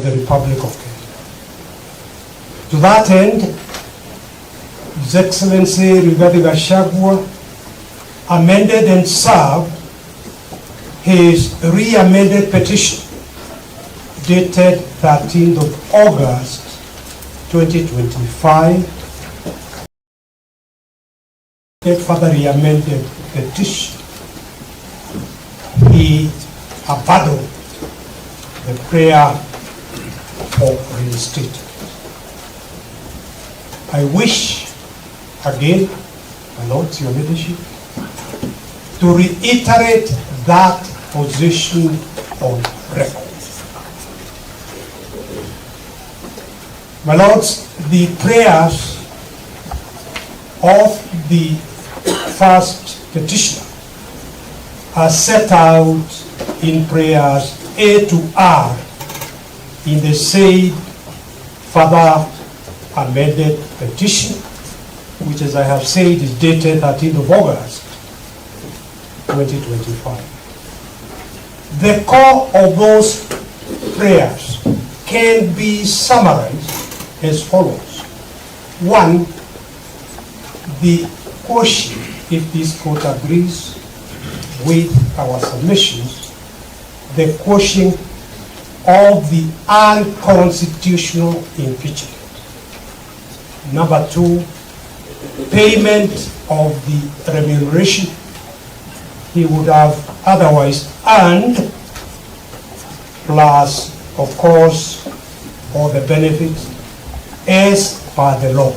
the Republic of Kenya. To that end, His Excellency RIGATHE GACHAGUA amended and served his re-amended petition dated 13th of August 2025. The further re-amended petition, he abandoned the prayer for reinstatement. I wish again, my lords, your leadership, to reiterate that position on record. My lords, the prayers of the first petitioner are set out in prayers A to R in the said further amended petition, which, as I have said, is dated 13th of August 2025. The core of those prayers can be summarized as follows. One, the quashing, if this court agrees with our submissions, the quashing of the unconstitutional impeachment. Number two, payment of the remuneration he would have otherwise earned, plus, of course, all the benefits as per the law,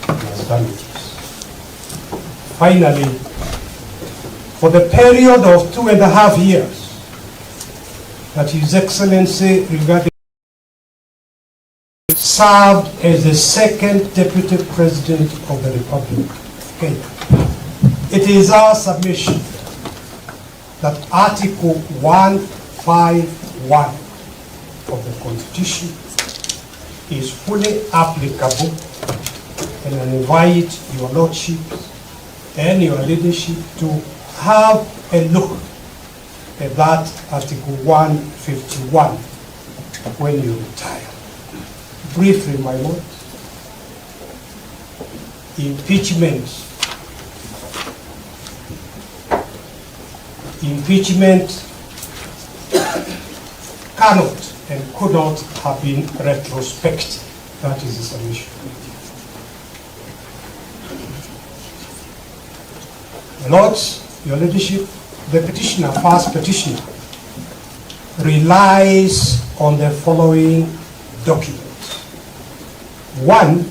plus damages. Finally, for the period of 2.5 years that His Excellency RIGATHE served as the second Deputy President of the Republic of Kenya, it is our submission that Article 151 of the Constitution is fully applicable, and I invite your Lordship and your leadership to have a look at that Article 151 when you retire. Briefly, my lord, impeachment cannot and could not have been retrospective. That is the submission. Lords, your leadership, the petitioner, first petitioner, relies on the following documents. One,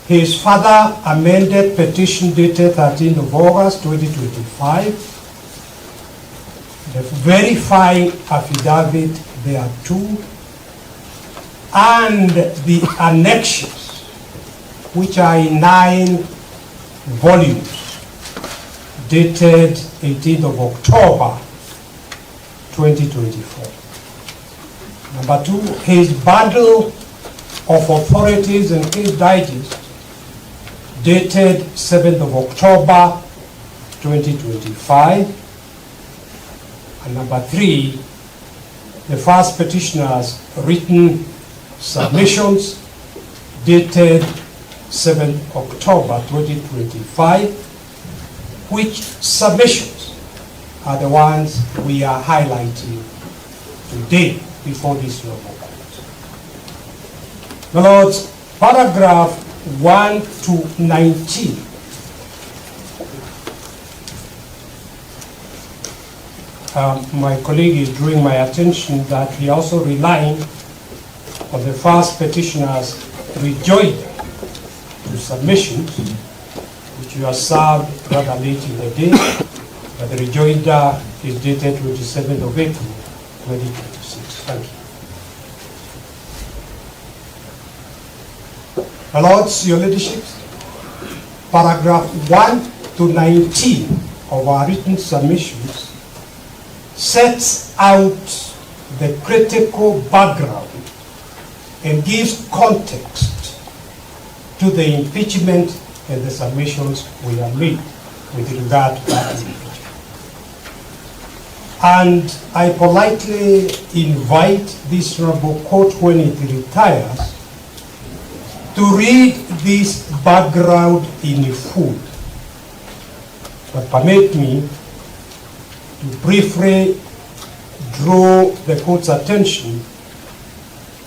his further amended petition dated 13th of August 2025, the verifying affidavit thereto, and the annexures, which are in 9 volumes, dated 18th of October 2024. Number two, his bundle of authorities and case digest, dated 7th of October 2025. And number three, the first petitioner's written submissions, dated 7th October 2025, which submissions are the ones we are highlighting today before this noble court. My lords, paragraph 1 to 19 my colleague is drawing my attention that we also relying on the first petitioner's rejoinder to submissions, which you are served rather late in the day, but the rejoinder is dated 27th of April 2026. Thank you. My lords, your leadership, paragraph 1 to 19 of our written submissions sets out the critical background and gives context to the impeachment and the submissions we have made with regard to that impeachment. And I politely invite this honorable court when it retires to read this background in full. But permit me to briefly draw the court's attention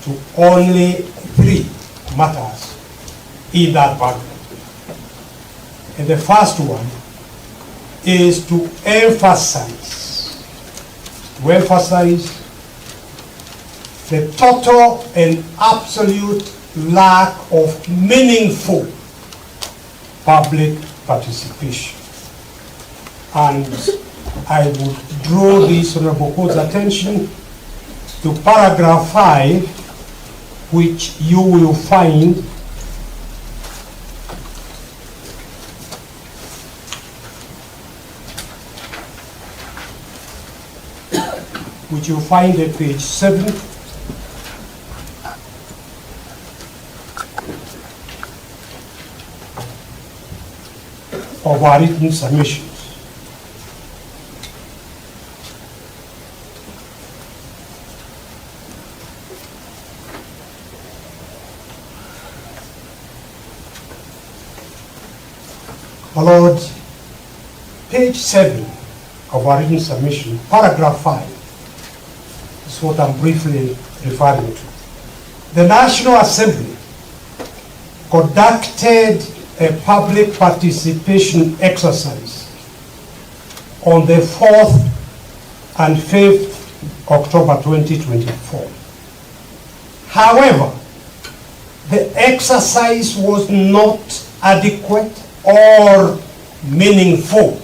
to only 3 matters in that background. And the first one is to emphasize the total and absolute lack of meaningful public participation. And I would draw this honorable court's attention to paragraph 5, which you will find at page 7 of our written submissions. My Lord, page 7 of our written submission, paragraph 5, is what I'm briefly referring to. The National Assembly conducted a public participation exercise on the 4th and 5th October 2024. However, the exercise was not adequate or meaningful.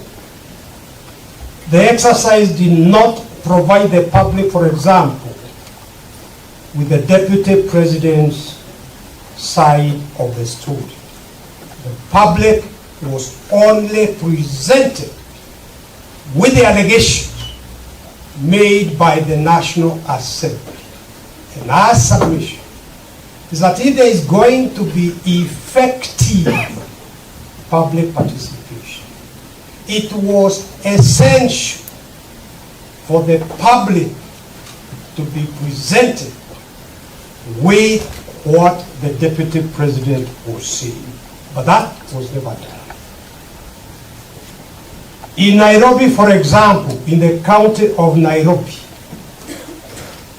The exercise did not provide the public, for example, with the Deputy President's side of the story. The public was only presented with the allegations made by the National Assembly. And our submission is that if there is going to be effective public participation, it was essential for the public to be presented with what the Deputy President was saying. But that was never done. In Nairobi, for example, in the county of Nairobi,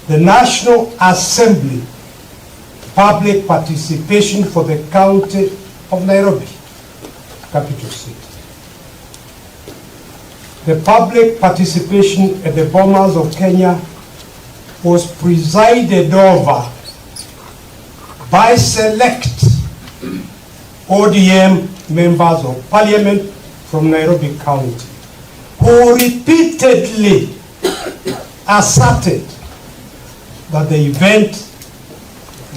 the National Assembly public participation for the county of Nairobi, capital city. The public participation at the Bomas of Kenya was presided over by select ODM members of parliament from Nairobi County, who repeatedly asserted that the event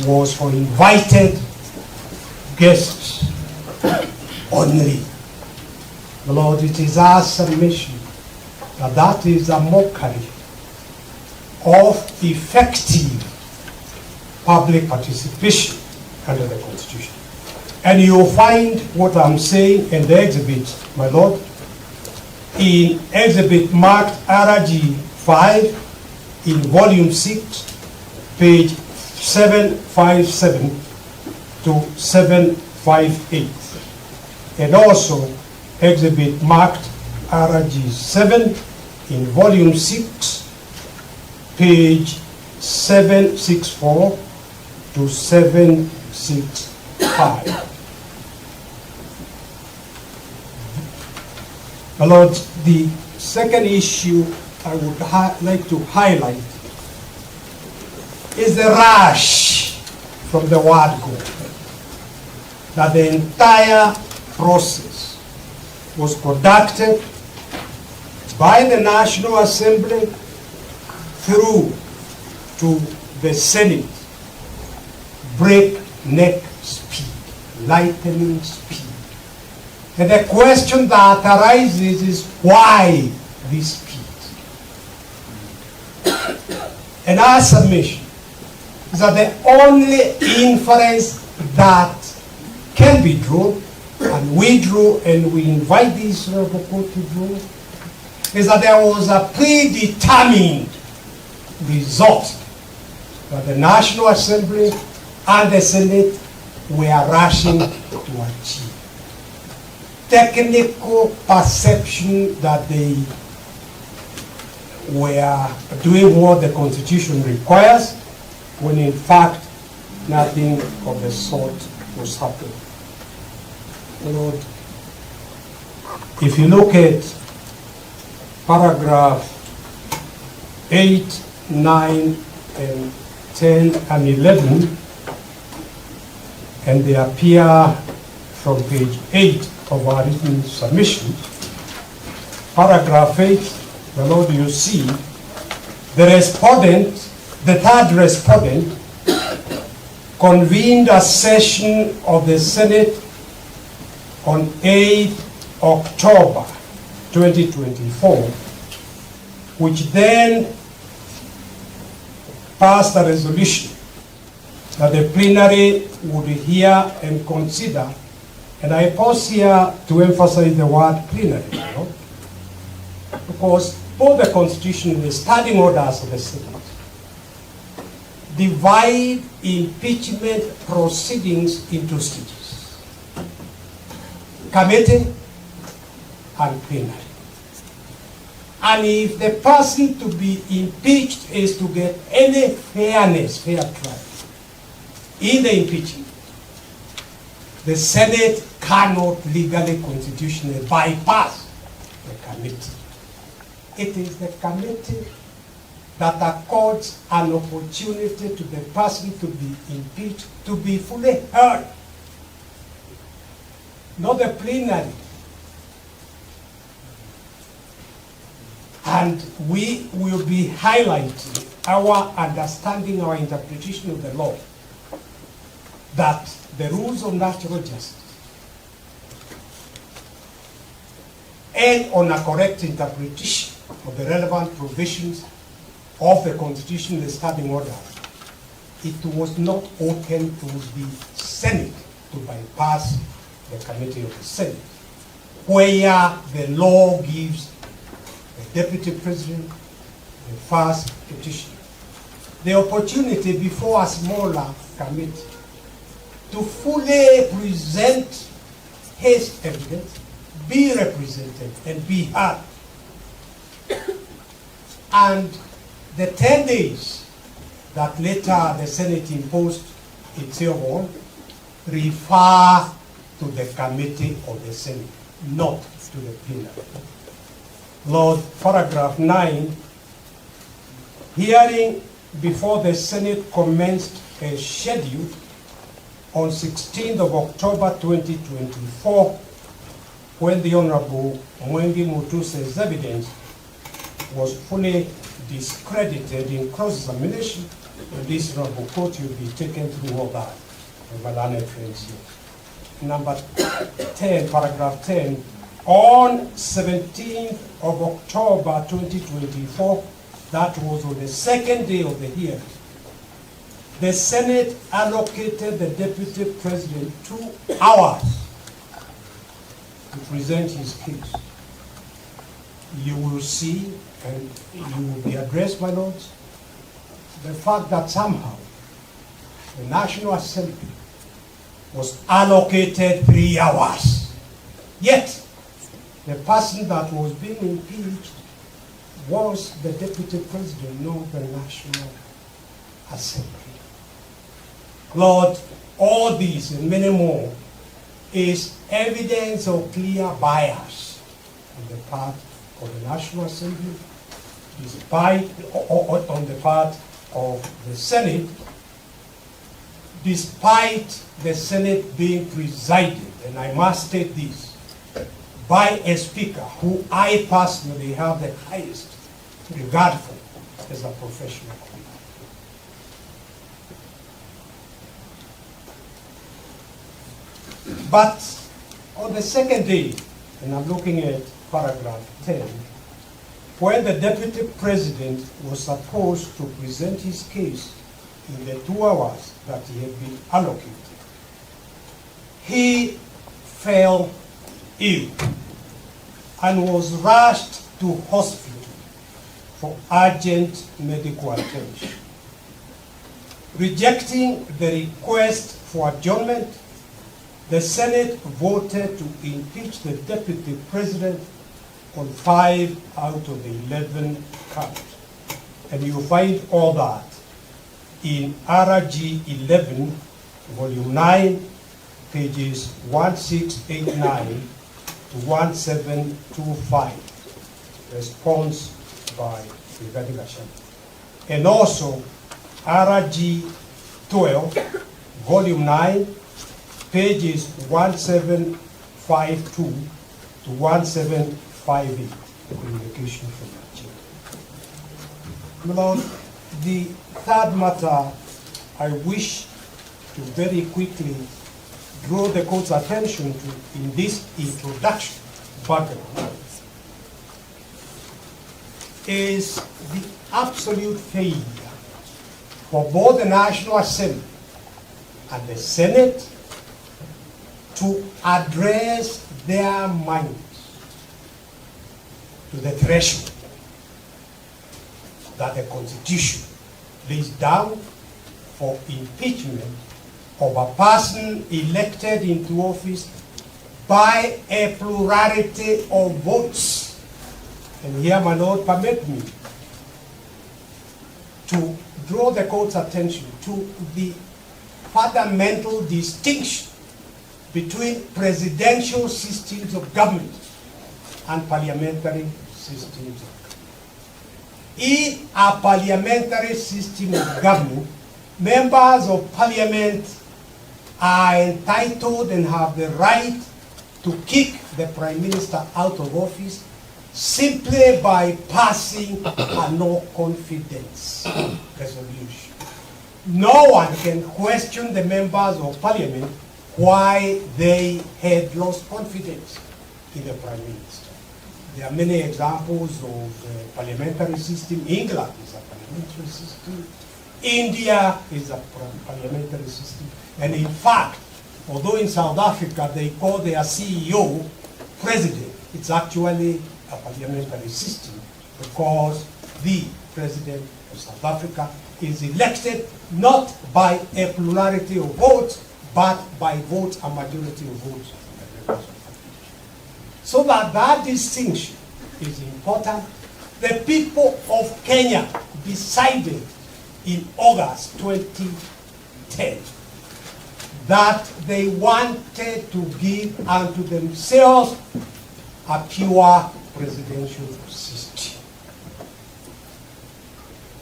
was for invited guests only. Lord, it is our submission that that is a mockery of effective public participation under the Constitution. And you'll find what I'm saying in the exhibit, my Lord, in exhibit marked RG 5 in volume 6, page 757 to 758. And also exhibit marked RG 7 in volume 6, page 764 to 765. My Lord, the second issue I would like to highlight is the rush from the word go. That the entire process was conducted by the National Assembly through to the Senate, breakneck speed, lightning speed. And the question that arises is why this speed? And our submission is that the only inference that can be drawn, and we draw, and we invite the Israel court to draw, is that there was a predetermined result that the National Assembly and the Senate were rushing to achieve. Technical perception that they were doing what the Constitution requires, when in fact nothing of the sort was happening. Lord, if you look at paragraph 8, 9, and 10 and 11, and they appear from page 8 of our written submission. Paragraph 8, the Lord, you see, the respondent, the third respondent, convened a session of the Senate on 8th October 2024, which then passed a resolution that the plenary would hear and consider, and I pause here to emphasize the word plenary, because both the Constitution and the standing orders of the Senate divide impeachment proceedings into stages: committee and plenary. And if the person to be impeached is to get any fair trial in the impeachment, the Senate cannot legally, constitutionally bypass the committee. It is the committee that accords an opportunity to the person to be impeached to be fully heard, not the plenary. And we will be highlighting our understanding, our interpretation of the law, that the rules of natural justice and on a correct interpretation of the relevant provisions of the Constitution and the standing order, it was not open to the Senate to bypass the committee of the Senate, where the law gives the Deputy President, the first petitioner, the opportunity before a smaller committee to fully present his evidence, be represented, and be heard. And the 10 days that later the Senate imposed itself on refer to the committee of the Senate, not to the plenary. Lord, paragraph 9, hearing before the Senate commenced as scheduled on 16th of October 2024, when the Honorable Mwengi Mutuse's evidence was fully discredited in cross-examination, and this Honorable Court will be taken through all that. Number 10, paragraph 10, on 17th of October 2024, that was on the second day of the hearing, the Senate allocated the Deputy President 2 hours to present his case. You will see, and you will be addressed, my lords, the fact that somehow the National Assembly was allocated 3 hours. Yet, the person that was being impeached was the Deputy President, not the National Assembly. Lord, all these and many more is evidence of clear bias on the part of the National Assembly, despite on the part of the Senate, despite the Senate being presided, and I must state this, by a speaker who I personally have the highest regard for as a professional. But on the second day, and I'm looking at paragraph 10, when the Deputy President was supposed to present his case in the 2 hours that he had been allocated, he fell ill and was rushed to to hospital for urgent medical attention. Rejecting the request for adjournment, the Senate voted to impeach the Deputy President on 5 out of the 11 counts. And you find all that in RG 11, Volume 9, pages 1689 to 1725, response by RIGATHE GACHAGUA. And also RG 12, Volume 9, pages 1752 to 1758, communication from Nigeria. My Lord, the third matter I wish to very quickly draw the court's attention to in this introduction background is the absolute failure for both the National Assembly and the Senate to address their minds to the threshold that the Constitution lays down for impeachment of a person elected into office by a plurality of votes. And here, my Lord, permit me to draw the court's attention to the fundamental distinction between presidential systems of government and parliamentary systems of government. In a parliamentary system of government, members of parliament are entitled and have the right to kick the Prime Minister out of office simply by passing a no confidence resolution. No one can question the members of parliament why they had lost confidence in the Prime Minister. There are many examples of the parliamentary system. England is a parliamentary system. India is a parliamentary system. And in fact, although in South Africa they call their CEO president, it's actually a parliamentary system because the president of South Africa is elected not by a plurality of votes, but by votes, a majority of votes. So that distinction is important. The people of Kenya decided in August 2010 that they wanted to give unto themselves a pure presidential system.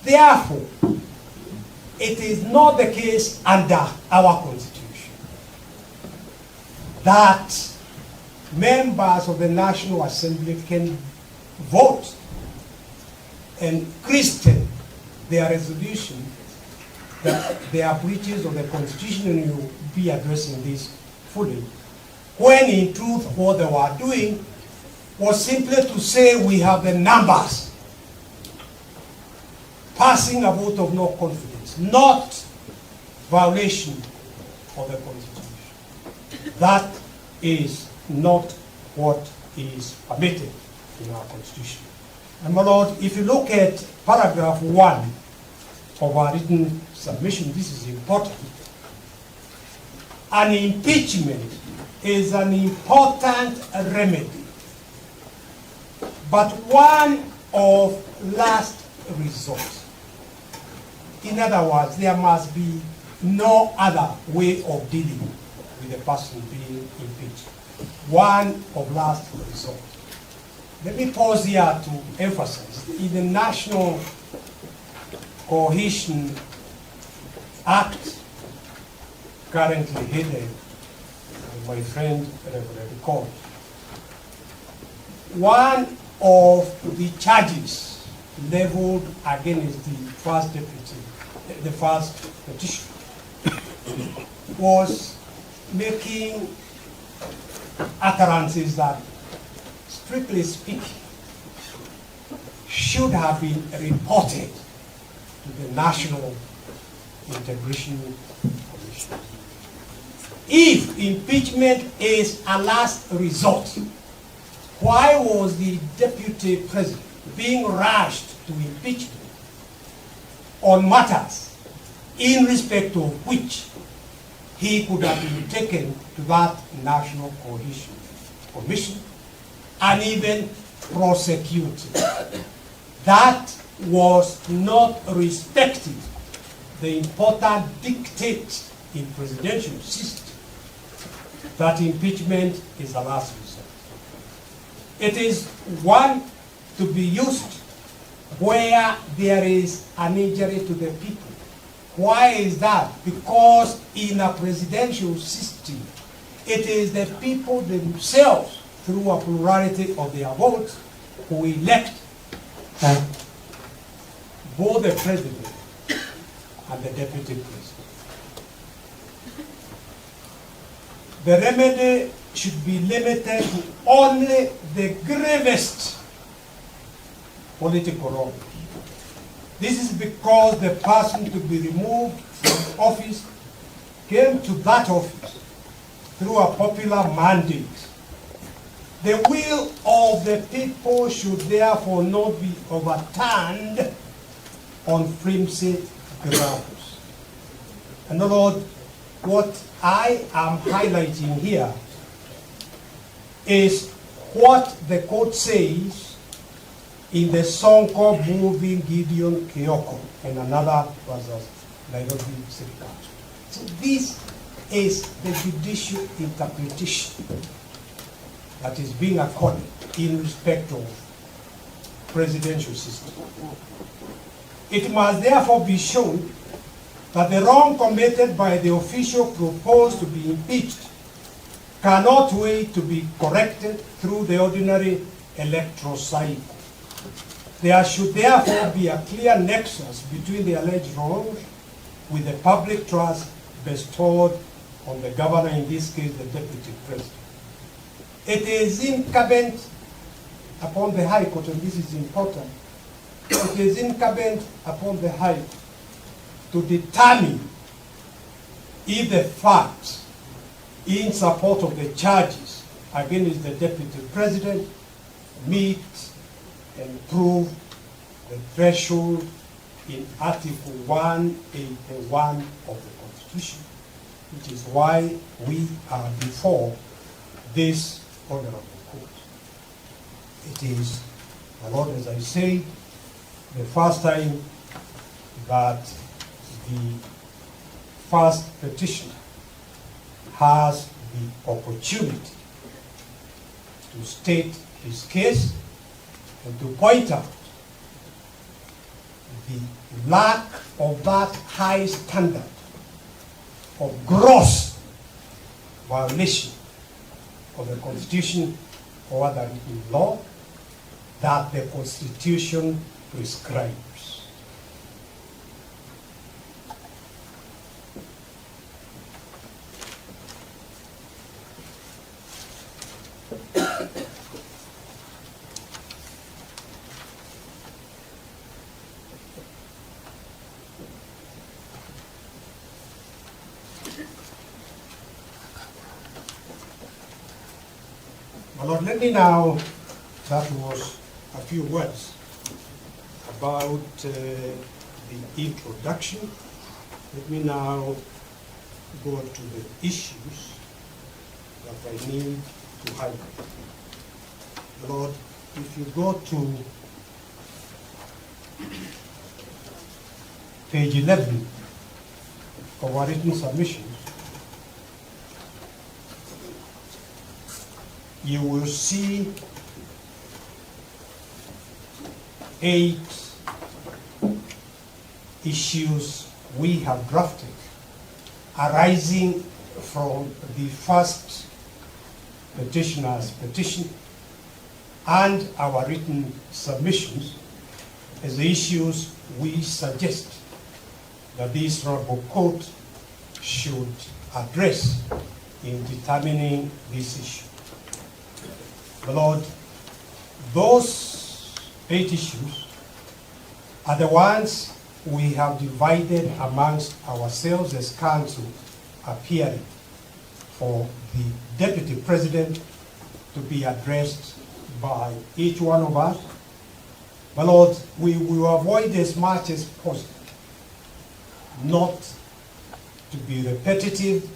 Therefore, it is not the case under our Constitution that members of the National Assembly can vote and christen their resolution that there are breaches of the Constitution, and you will be addressing this fully, when in truth what they were doing was simply to say we have the numbers, passing a vote of no confidence, not violation of the Constitution. That is not what is permitted in our Constitution. And my Lord, if you look at paragraph 1 of our written submission, this is important. An impeachment is an important remedy, but one of last resort. In other words, there must be no other way of dealing with the person being impeached. One of last resort. Let me pause here to emphasize, in the National Cohesion Act, currently headed by my friend Reverend Court, one of the charges leveled against the first deputy, the first petition, was making utterances that, strictly speaking, should have been reported to the National Integration Commission. If impeachment is a last resort, Why was the deputy president being rushed to impeachment on matters in respect of which he could have been taken to that National Coalition Commission and even prosecuted? That was not respecting the important dictate in presidential system that impeachment is the last resort. It is one to be used where there is an injury to the people. Why is that? Because in a presidential system, it is the people themselves, through a plurality of their votes, who elect both the president and the deputy president. The remedy should be limited to only the gravest political wrong. This is because the person to be removed from office came to that office through a popular mandate. The will of the people should therefore not be overturned on flimsy grounds. And Lord, what I am highlighting here is what the court says in the song called Moving Gideon Kioko and another versus Nairobi City Council. So this is the judicial interpretation that is being accorded in respect of presidential system. It must therefore be shown that the wrong committed by the official proposed to be impeached cannot wait to be corrected through the ordinary electoral cycle. There should therefore be a clear nexus between the alleged wrongs with the public trust bestowed on the governor, in this case the deputy president. It is incumbent upon the High Court, and this is important, it is incumbent upon the High Court to determine if the facts in support of the charges against the deputy president meet and prove the threshold in Article 181 of the Constitution, which is why we are before this honorable court. It is, my Lord, as I say, the first time that the first petitioner has the opportunity to state his case and to point out the lack of that high standard of gross violation of the Constitution or other written law that the Constitution prescribes. My Lord, let me now, that was a few words about the introduction. Let me now go to the issues that I need to highlight. Lord, if you go to page 11 of our written submissions, you will see 8 issues we have drafted arising from the first petitioner's petition and our written submissions as the issues we suggest that this honorable court should address in determining this issue. My Lord, those 8 issues are the ones we have divided amongst ourselves as council, appearing for the deputy president to be addressed by each one of us. My Lord, we will avoid as much as possible not to be repetitive,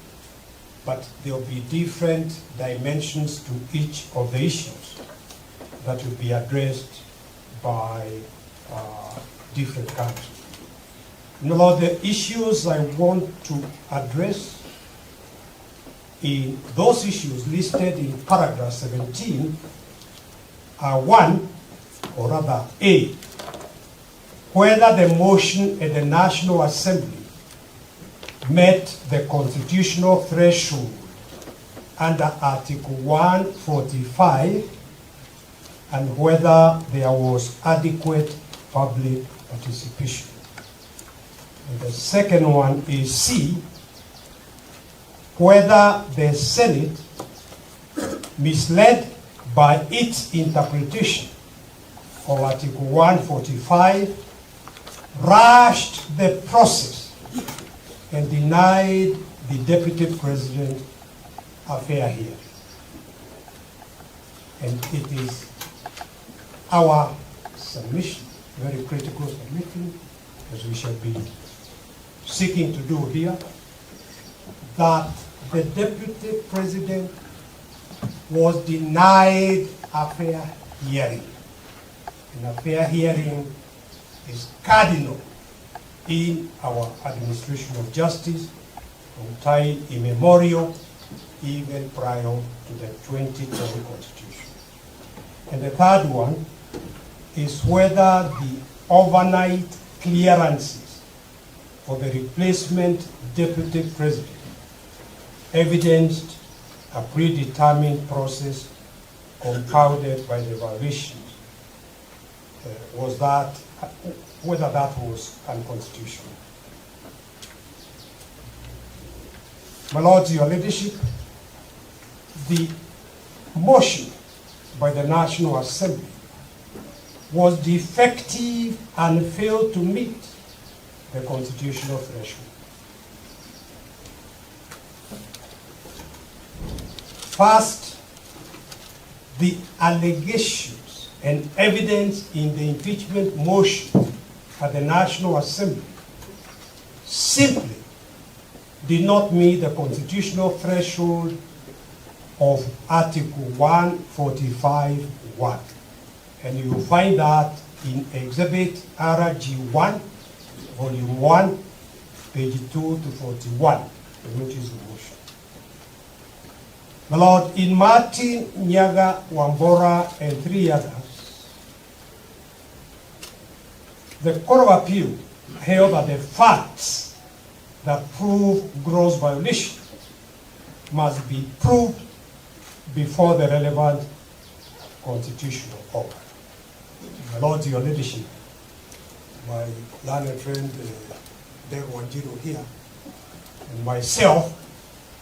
but there will be different dimensions to each of the issues that will be addressed by different countries. My Lord, the issues I want to address in those issues listed in paragraph 17 are one, or rather A, whether the motion at the National Assembly met the constitutional threshold under Article 145 and whether there was adequate public participation. And the second one is C, whether the Senate, misled by its interpretation of Article 145, rushed the process and denied the Deputy President a fair hearing. And it is our submission, very critical submission, as we shall be seeking to do here, that the Deputy President was denied a fair hearing. And a fair hearing is cardinal in our administration of justice from time immemorial, even prior to the 2010 Constitution. And the third one is whether the overnight clearances for the replacement Deputy President evidenced a predetermined process compounded by the violations. Whether that was unconstitutional. My Lord, your leadership, the motion by the National Assembly was defective and failed to meet the constitutional threshold. First, the allegations and evidence in the impeachment motion at the National Assembly simply did not meet the constitutional threshold of Article 145(1). And you will find that in Exhibit RG1, Volume 1, page 2 to 41, which is the motion. My Lord, in Martin, Nyaga, Wambora, and 3 others, the Court of Appeal held that the facts that prove gross violation must be proved before the relevant constitutional order. My Lord, your leadership, my learned friend Dave Wanjiru here, and myself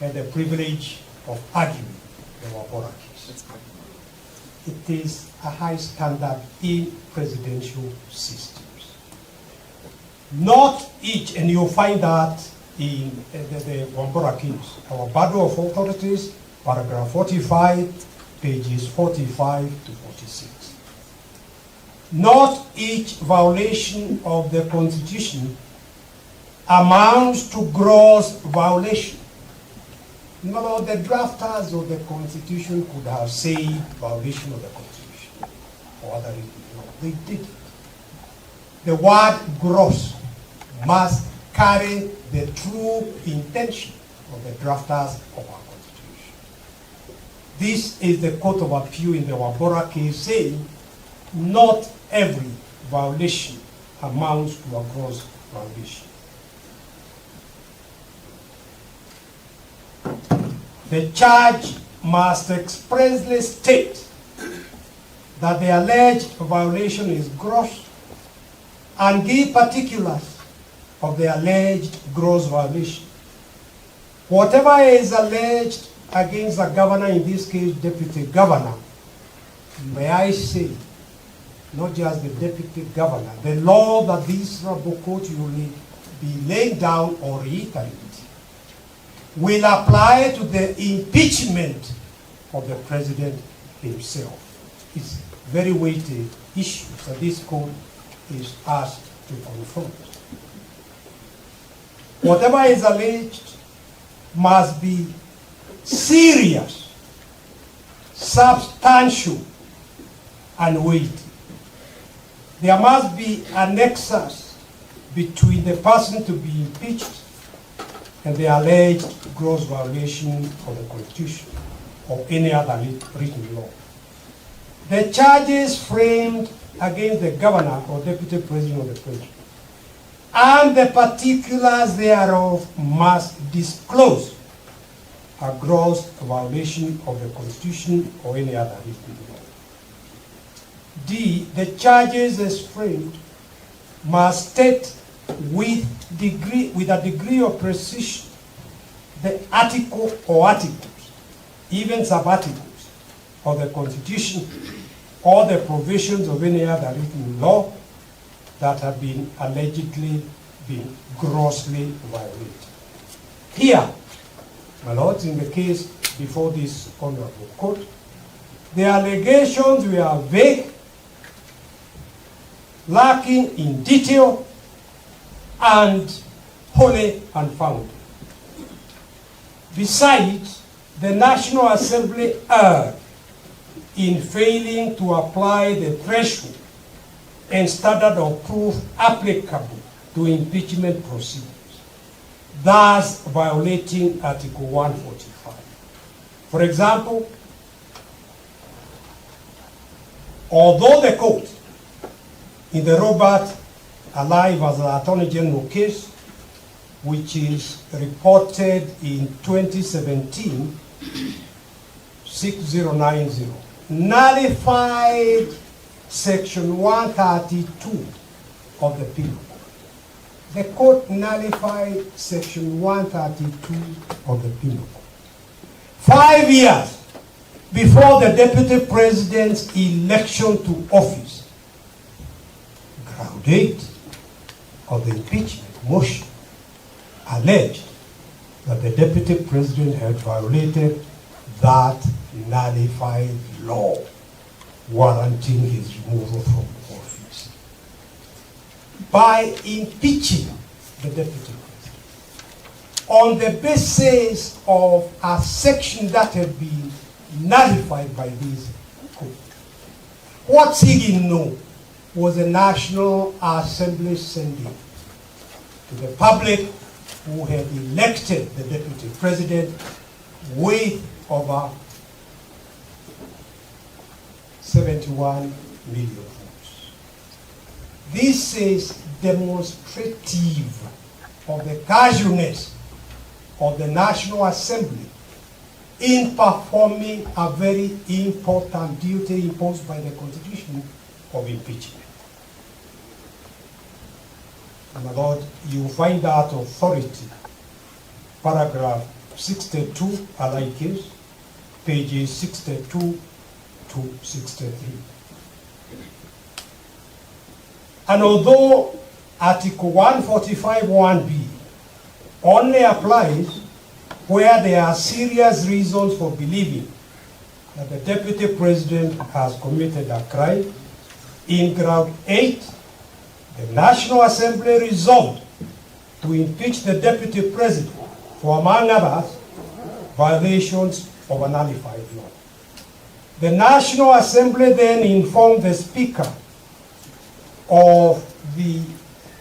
had the privilege of arguing the Wambora case. It is a high standard in presidential systems. Not each, and you'll find that in the Wambora case, our Battle of Authorities, paragraph 45, pages 45 to 46. Not each violation of the Constitution amounts to gross violation. No, the drafters of the Constitution could have said violation of the Constitution or other reason. No, they didn't. The word gross must carry the true intention of the drafters of our Constitution. This is the Court of Appeal in the Wambora case saying not every violation amounts to a gross violation. The charge must expressly state that the alleged violation is gross and give particulars of the alleged gross violation. Whatever is alleged against the governor, in this case deputy governor, may I say, not just the deputy governor, the law that this court will be laid down or reiterate will apply to the impeachment of the president himself. is very weighty issue that this court is asked to confront. Whatever is alleged must be serious, substantial, and weighty. There must be a nexus between the person to be impeached and the alleged gross violation of the Constitution or any other written law. The charges framed against the governor or deputy president of the country and the particulars thereof must disclose a gross violation of the Constitution or any other written law. D, the charges as framed must state with a degree of precision the article or articles, even sub-articles of the Constitution or the provisions of any other written law that have been allegedly been grossly violated. Here, my lords, in the case before this honorable court, the allegations were vague, lacking in detail, and wholly unfounded. Besides, the National Assembly erred in failing to apply the threshold and standard of proof applicable to impeachment proceedings, thus violating Article 145. For example, although the court in the Robert Alive as the Attorney General case, which is reported in 2017-6090, nullified Section 132 of the Penal Code. The court nullified Section 132 of the Penal Code 5 years before the Deputy President's election to office. Ground 8 of the impeachment motion alleged that the Deputy President had violated that nullified law warranting his removal from office by impeaching the Deputy President on the basis of a section that had been nullified by this court. What Sigin knew was the National Assembly sending to the public who had elected the Deputy President with over 71 million votes. This is demonstrative of the casualness of the National Assembly in performing a very important duty imposed by the Constitution of impeachment. My Lord, you find that authority, paragraph 62, allied case, pages 62 to 63. And although Article 145(1)(b) only applies where there are serious reasons for believing that the Deputy President has committed a crime, in ground 8, the National Assembly resolved to impeach the Deputy President for, among others, violations of a nullified law. The National Assembly then informed the Speaker of the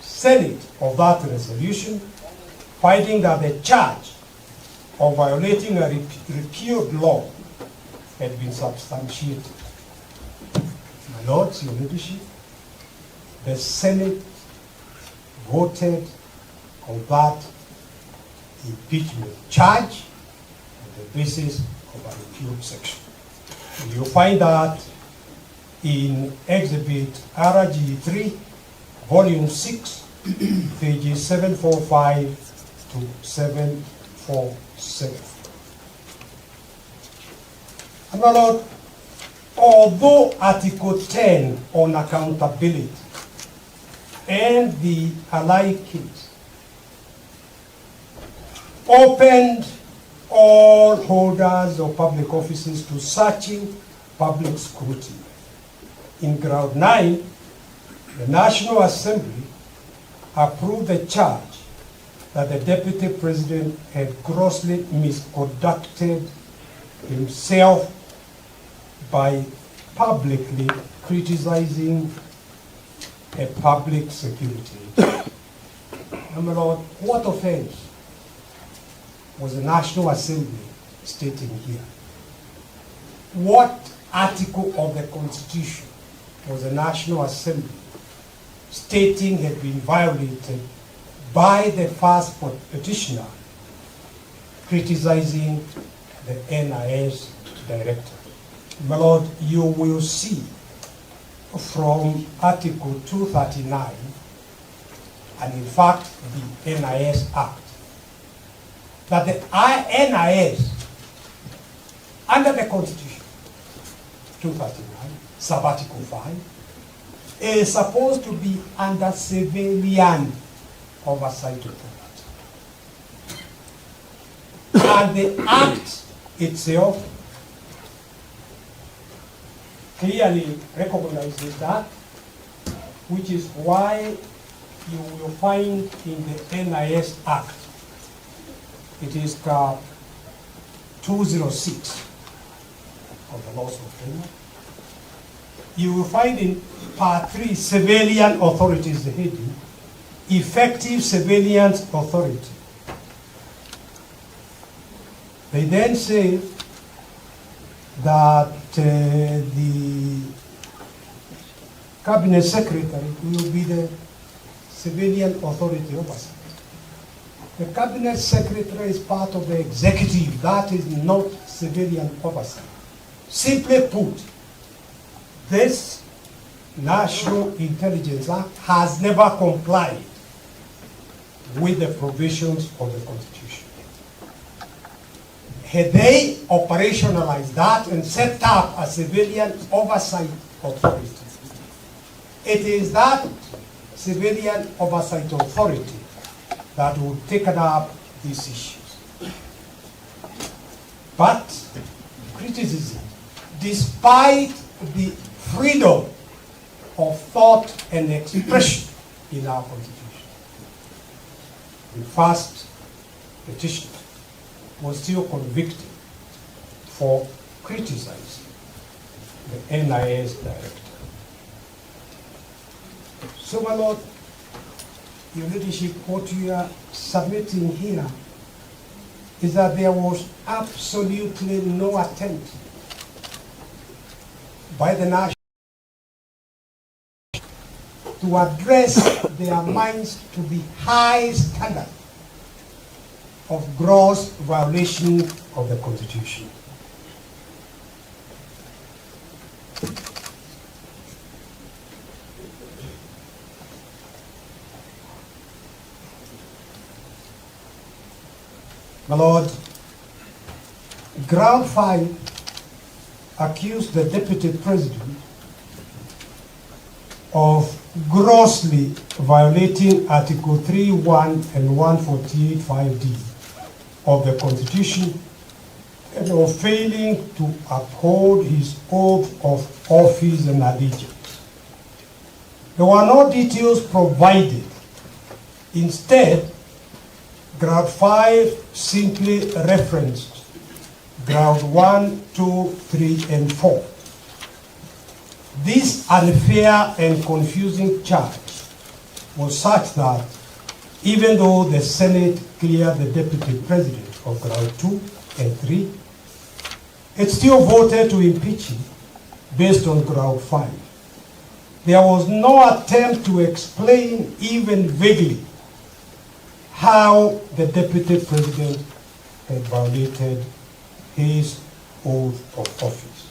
Senate of that resolution, finding that the charge of violating a repealed law had been substantiated. My Lords, Your Ladyship, the Senate voted on that impeachment charge on the basis of a repealed section. You find that in Exhibit RG3, Volume 6, pages 745 to 747. And my Lord, although Article 10 on accountability and the allied case opened all holders of public offices to searching public scrutiny, In ground 9, the National Assembly approved the charge that the Deputy President had grossly misconducted himself by publicly criticizing a public security agent. My Lord, what offense was the National Assembly stating here? What article of the Constitution was the National Assembly stating had been violated by the first petitioner criticizing the NIS director? My Lord, you will see from Article 239, and in fact the NIS Act, that the NIS, under the Constitution, 239, sub-article 5, is supposed to be under civilian oversight authority. And the Act itself clearly recognizes that, which is why you will find in the NIS Act, it is Cap 206 of the laws of Kenya. You will find in Part 3, Civilian Authorities, the heading, Effective Civilian Authority. They then say that the Cabinet Secretary will be the civilian authority oversight. The Cabinet Secretary is part of the executive. That is not civilian oversight. Simply put, this National Intelligence Act has never complied with the provisions of the Constitution. Had they operationalized that and set up a civilian oversight authority, it is that civilian oversight authority that would take up these issues. But criticism, despite the freedom of thought and expression in our Constitution, the first petitioner was still convicted for criticizing the NIS director. So, my Lord, Your Leadership, what you are submitting here is that there was absolutely no attempt by the national to address their minds to the high standard of gross violation of the Constitution. My Lord, Ground 5 accused the Deputy President of grossly violating Article 3(1) and 148(5)(d) of the Constitution and of failing to uphold his oath of office and allegiance. There were no details provided. Instead, Ground 5 simply referenced Ground 1, 2, 3, and 4. This unfair and confusing charge was such that even though the Senate cleared the Deputy President of Ground 2 and 3, it still voted to impeach him based on Ground 5. There was no attempt to explain, even vaguely, how the Deputy President had violated his oath of office.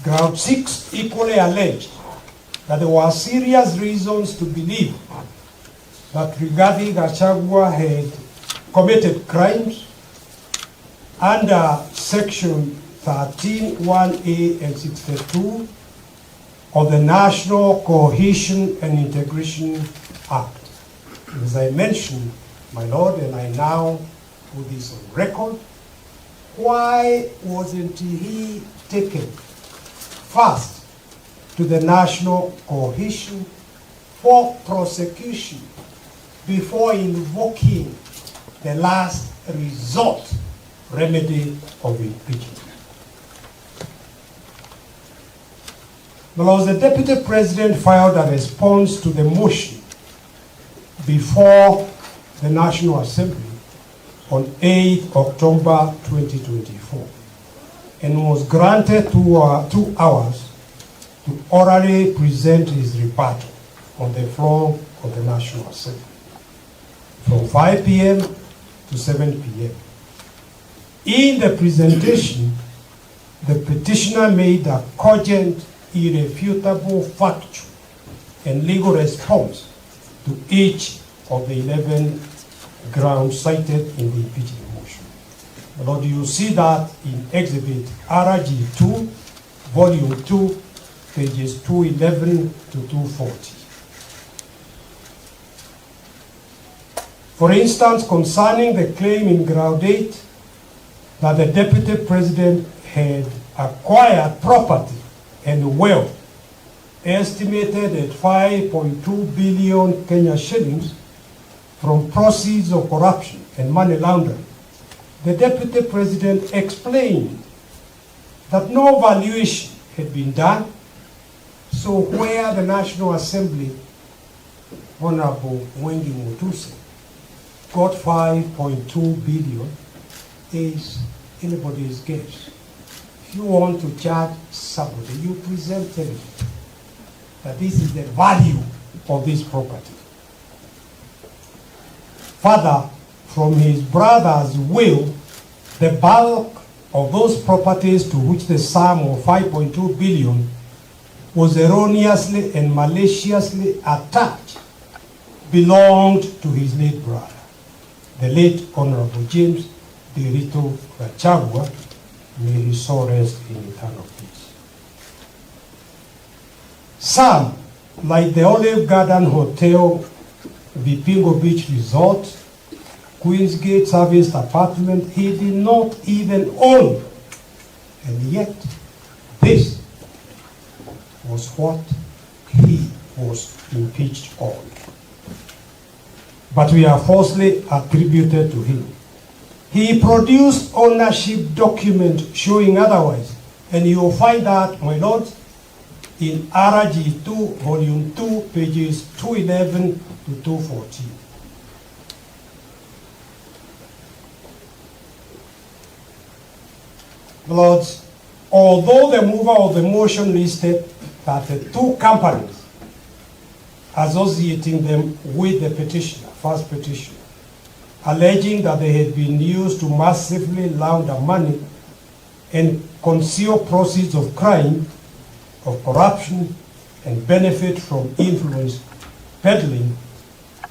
Ground 6 equally alleged that there were serious reasons to believe that RIGATHE GACHAGUA had committed crimes under Section 13(1)(a) and 62 of the National Cohesion and Integration Act. As I mentioned, my Lord, and I now put this on record, why wasn't he taken first to the national cohesion for prosecution before invoking the last resort remedy of impeachment. The Deputy President filed a response to the motion before the National Assembly on 8 October 2024 and was granted 2 hours to orally present his rebuttal on the floor of the National Assembly from 5 p.m. to 7 p.m. In the presentation, the petitioner made a cogent, irrefutable, factual, and legal response to each of the 11 grounds cited in the impeachment motion. Lord, you see that in Exhibit RG2, Volume 2, pages 211 to 240. For instance, concerning the claim in Ground 8 that the Deputy President had acquired property and wealth estimated at 5.2 billion Kenya shillings from proceeds of corruption and money laundering, the Deputy President explained that no valuation had been done, so where the National Assembly, Honorable Wengi Mutuse, got 5.2 billion is anybody's guess. If you want to charge somebody, you present them that this is the value of this property. Further, from his brother's will, the bulk of those properties to which the sum of 5.2 billion was erroneously and maliciously attached belonged to his late brother, the late Honorable James GACHAGUA, may his soul rest in eternal peace. Some, like the Olive Garden Hotel, Vipingo Beach Resort, Queensgate Serviced Apartment, he did not even own. And yet, this was what he was impeached on. But we are falsely attributed to him. He produced ownership document showing otherwise, and you will find that, my lord, in RG2, Volume 2, pages 211 to 214. Lords, although the mover of the motion listed that the 2 companies associating them with the petitioner, first petitioner, alleging that they had been used to massively launder money and conceal proceeds of crime, of corruption, and benefit from influence peddling,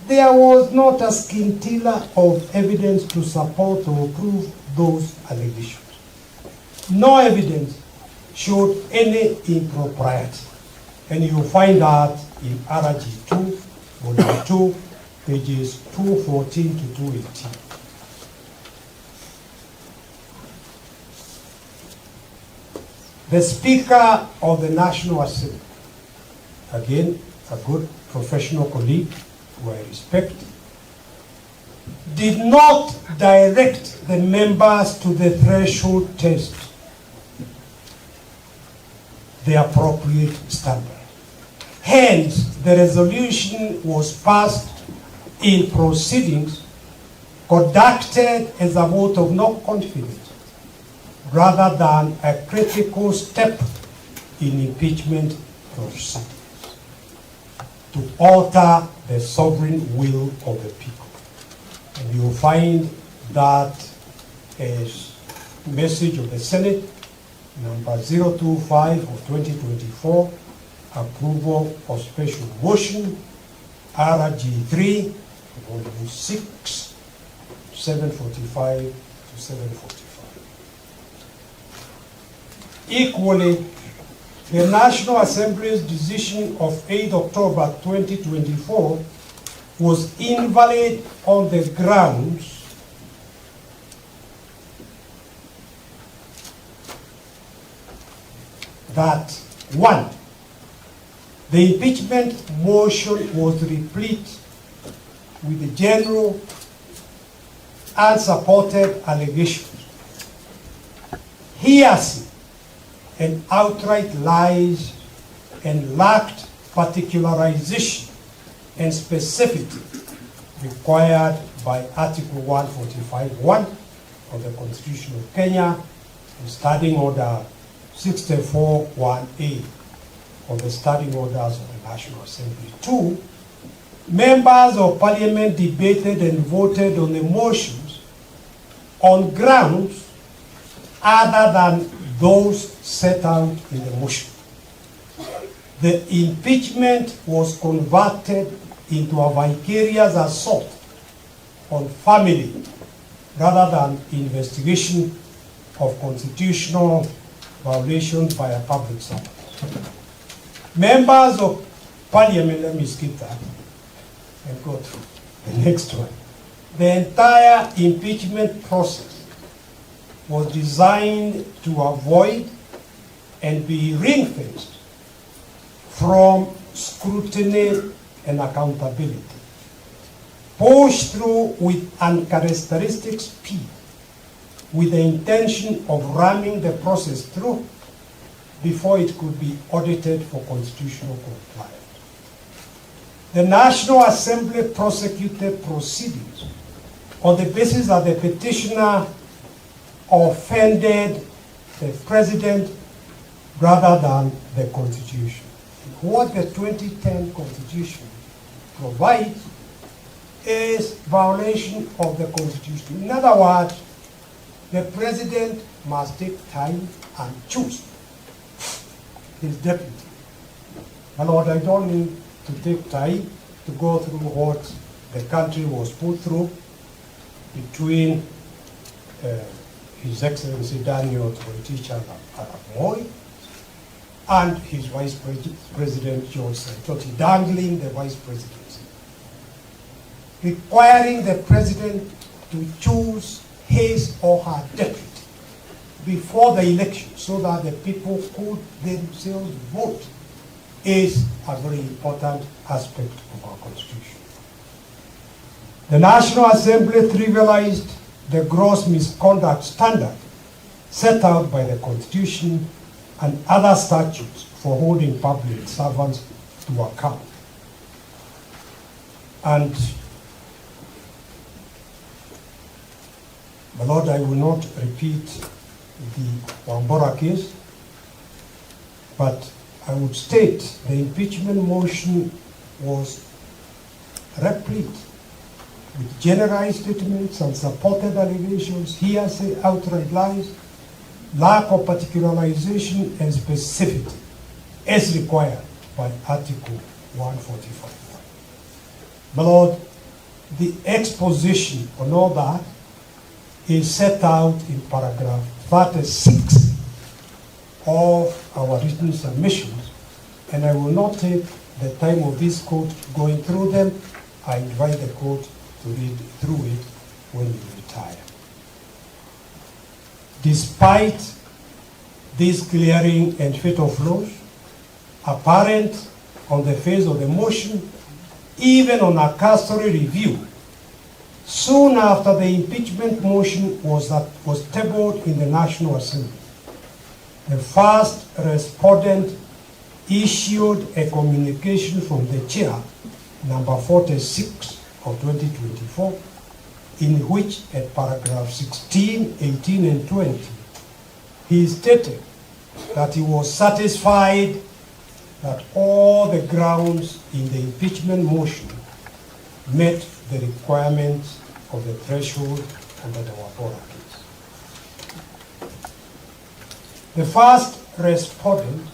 there was not a scintilla of evidence to support or prove those allegations. No evidence showed any impropriety, and you'll find that in RG2, Volume 2, pages 214 to 218. The Speaker of the National Assembly, again, a good professional colleague who I respect, did not direct the members to the threshold test, the appropriate standard. Hence, the resolution was passed in proceedings conducted as a vote of no confidence, rather than a critical step in impeachment proceedings to alter the sovereign will of the people. And you will find that as message of the Senate, number 025 of 2024, approval of special motion, RG3, Volume 6, 745 to 745. Equally, the National Assembly's decision of 8 October 2024 was invalid on the grounds that, 1, The impeachment motion was replete with the general unsupported allegations, hearsay, and outright lies, and lacked particularization and specificity required by Article 145(1) of the Constitution of Kenya and Standing Order 64(1)(a) of the Standing Orders of the National Assembly. 2, members of Parliament debated and voted on the motions on grounds other than those set out in the motion. The impeachment was converted into a vicarious assault on family rather than investigation of constitutional violations by a public servant. Members of Parliament, let me skip that and go through the next one. The entire impeachment process was designed to avoid and be ring-fenced from scrutiny and accountability, pushed through with uncharacteristic speed, with the intention of ramming the process through before it could be audited for constitutional compliance. The National Assembly prosecuted proceedings on the basis that the petitioner offended the president rather than the Constitution. What the 2010 Constitution provides is violation of the Constitution. In other words, the president must take time and choose his deputy. And Lord, I don't need to take time to go through what the country was put through between His Excellency Daniel Toroitich Arap Moi and his Vice President George Saitoti, dangling the Vice Presidency, requiring the President to choose his or her deputy before the election so that the people could themselves vote is a very important aspect of our Constitution. The National Assembly trivialized the gross misconduct standard set out by the Constitution and other statutes for holding public servants to account. And, my Lord, I will not repeat the Wambora case, but I would state the impeachment motion was replete with generalized statements, unsupported allegations, hearsay, outright lies, lack of particularization and specificity as required by Article 145. My Lord, the exposition on all that is set out in paragraph 36 of our written submissions, and I will not take the time of this court going through them. I invite the court to read through it when you retire. Despite this clearing and fatal flaws apparent on the face of the motion, even on a cursory review, soon after the impeachment motion was tabled in the National Assembly, the first respondent issued a communication from the chair, number 46 of 2024, in which at paragraph 16, 18, and 20, he stated that he was satisfied that all the grounds in the impeachment motion met the requirements of the threshold under the Wambora case. The first respondent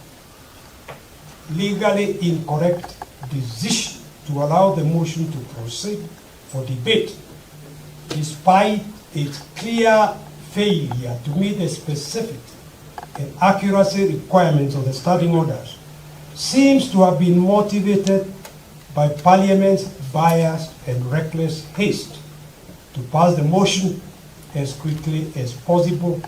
legally incorrect decision to allow the motion to proceed for debate, despite its clear failure to meet the specificity and accuracy requirements of the standing orders, seems to have been motivated by Parliament's biased and reckless haste to pass the motion as quickly as possible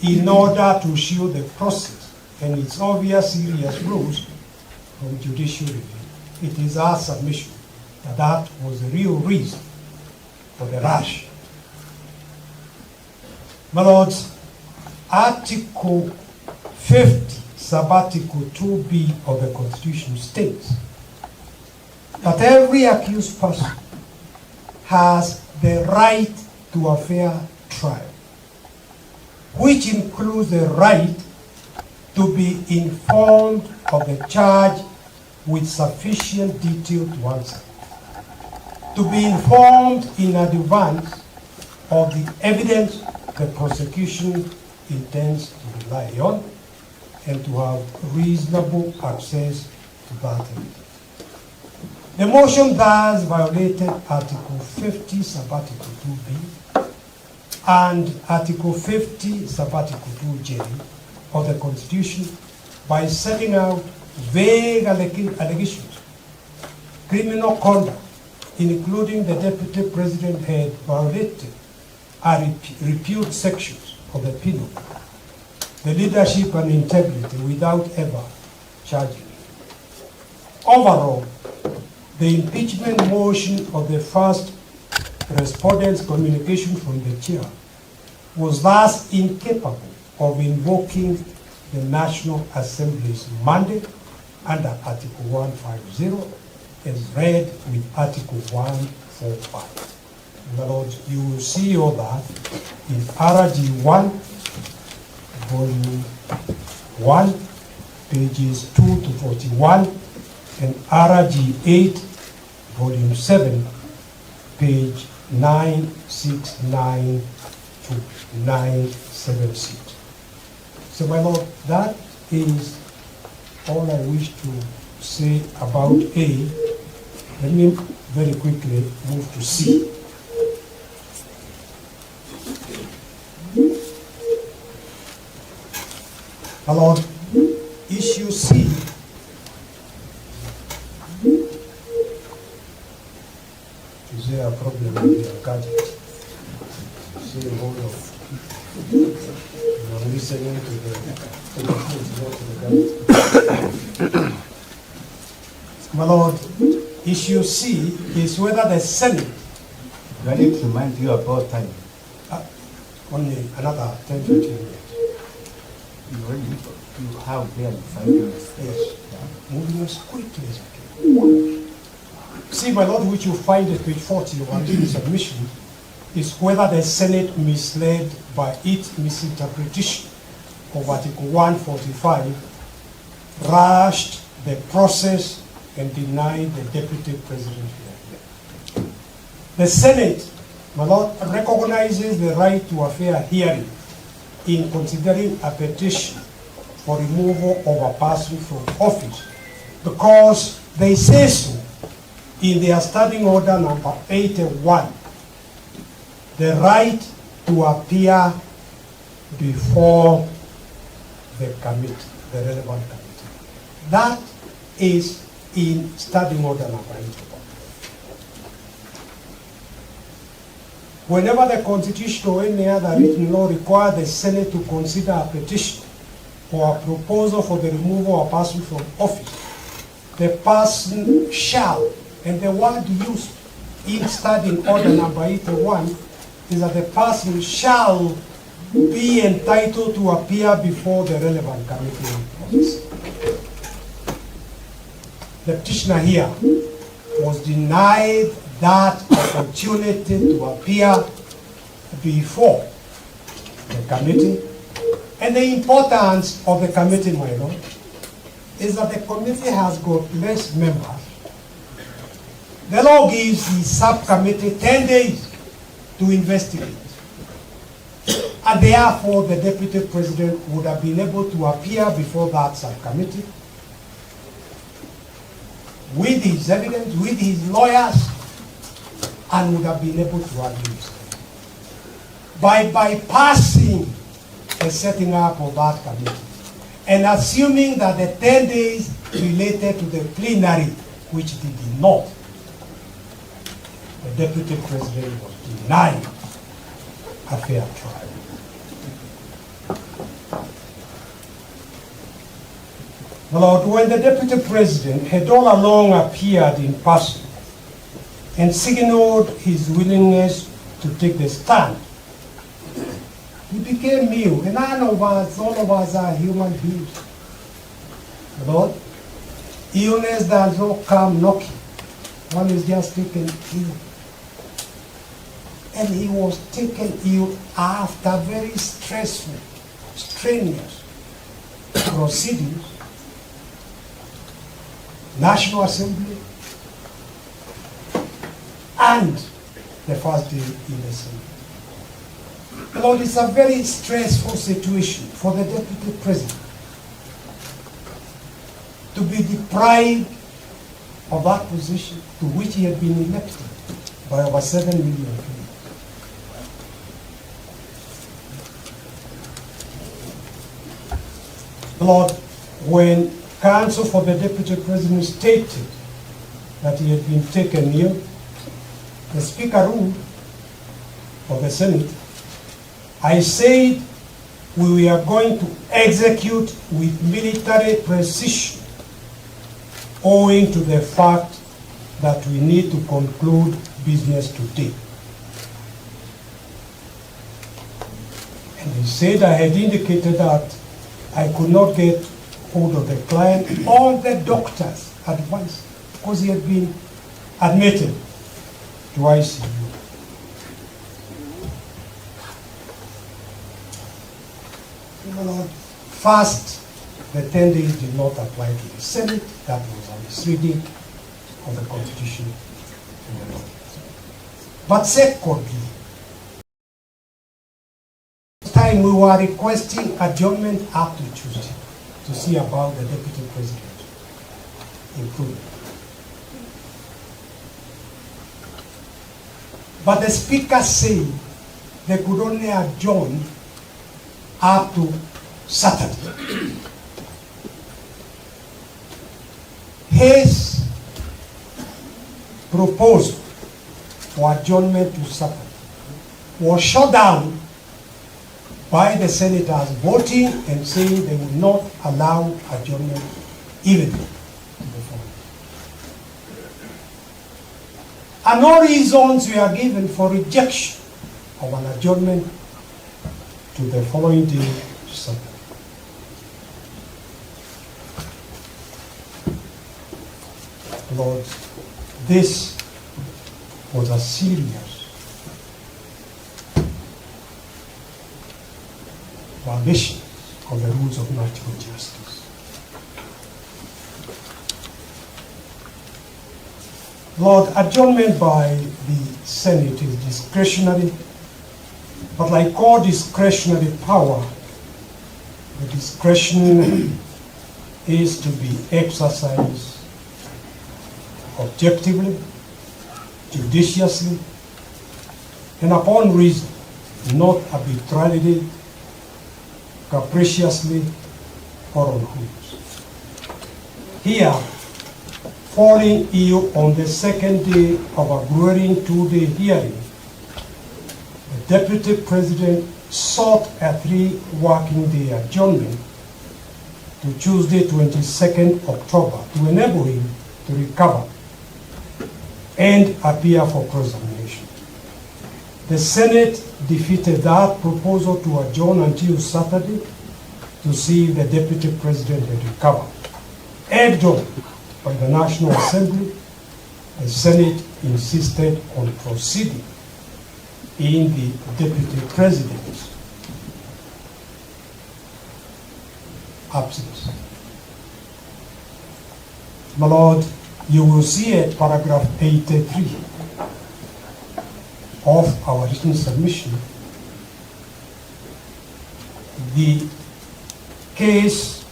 in order to shield the process and its obvious serious rules from judicial review. It is our submission that that was the real reason for the rush. My lords, Article 50, Sub-Article 2B of the Constitution states that every accused person has the right to a fair trial, which includes the right to be informed of the charge with sufficient detail to answer, to be informed in advance of the evidence the prosecution intends to rely on, and to have reasonable access to that evidence. The motion thus violated Article 50, Sub-Article 2B, and Article 50, Sub-Article 2J of the Constitution by setting out vague allegations, criminal conduct, including the Deputy President had violated and repealed sections of the penal code, the leadership and integrity without ever charging. Overall, the impeachment motion of the first respondent's communication from the chair was thus incapable of invoking the National Assembly's mandate under Article 150 as read with Article 145. My lords, you will see all that in RG 1, Volume 1, pages 2 to 41, and RG 8, Volume 7, page 969 to 976. So, my lord, that is all I wish to say about A. Let me very quickly move to C. My lord, issue C is there a problem with your gadget? See, hold on. I'm listening to the gadget. My lord, issue C is whether the Senate. Do I need to remind you about time? Only another 10 to 15 minutes. You have barely 5 minutes. Yes. Yeah. Moving as quickly as I can. See, my lord, which you find at page 40 of our submission, is whether the Senate misled by its misinterpretation of Article 145, rushed the process and denied the Deputy President here. The Senate, my lord, recognizes the right to a fair hearing in considering a petition for removal of a person from office, because they say so in their standing order number 81, the right to appear before the committee, the relevant committee. That is in standing order number 81. Whenever the Constitution or any other written law require the Senate to consider a petition or a proposal for the removal of a person from office, the person shall, and the word used in standing order number 81 is that the person shall be entitled to appear before the relevant committee of office. The petitioner here was denied that opportunity to appear before the committee. And the importance of the committee, my lord, is that the committee has got less members. The law gives the subcommittee 10 days to investigate. And therefore, the Deputy President would have been able to appear before that subcommittee with his evidence, with his lawyers, and would have been able to argue his case. By bypassing the setting up of that committee and assuming that the 10 days related to the plenary, which they did not, the Deputy President was denied a fair trial. My Lord, when the Deputy President had all along appeared in person and signaled his willingness to take the stand, he became mute. And all of us are human beings. My Lord, illness does not come knocking. One is just taken ill. And he was taken ill after very stressful, strenuous proceedings, National Assembly, and the first day in the Senate. Lord, it's a very stressful situation for the Deputy President to be deprived of that position to which he had been elected by over 7 million people. Lord, when counsel for the Deputy President stated that he had been taken ill, the Speaker ruled for the Senate, I said we were going to execute with military precision owing to the fact that we need to conclude business today. And he said I had indicated that I could not get hold of the client or the doctor's advice because he had been admitted to ICU. First, the 10 days did not apply to the Senate. That was a misreading of the Constitution and the law. But secondly, this time we were requesting adjournment up to Tuesday to see about the Deputy President improvement. But the Speaker said they could only adjourn up to Saturday. His proposal for adjournment to Saturday was shut down by the senators voting and saying they would not allow adjournment even to the following. And no reasons were given for rejection of an adjournment to the following day, Saturday. Lord, this was a serious violation of the rules of natural justice. Lord, adjournment by the Senate is discretionary, but like all discretionary power, the discretion is to be exercised objectively, judiciously, and upon reason, not arbitrarily, capriciously, or on whims. Here, falling ill on the second day of a grueling 2-day hearing, the Deputy President sought a 3-working-day adjournment to Tuesday, 22nd October, to enable him to recover and appear for cross-examination. The Senate defeated that proposal to adjourn until Saturday to see if the Deputy President had recovered. Egged on by the National Assembly, the Senate insisted on proceeding in the Deputy President's absence. My Lord, you will see at paragraph 83 of our written submission the case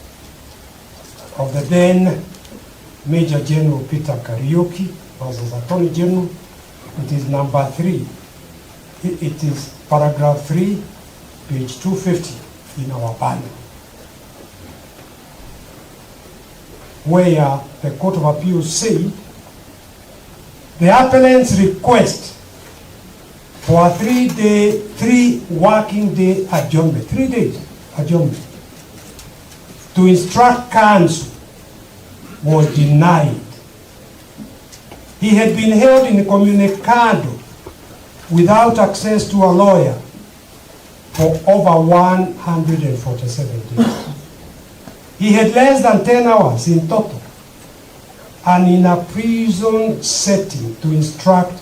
of the then Major General Peter Kariuki versus Attorney General. It is number 3. It is paragraph 3, page 250 in our banner, where the Court of Appeals said the appellant's request for a 3-working-day adjournment, 3 days adjournment, to instruct counsel was denied. He had been held incommunicado without access to a lawyer for over 147 days. He had less than 10 hours in total, and in a prison setting to instruct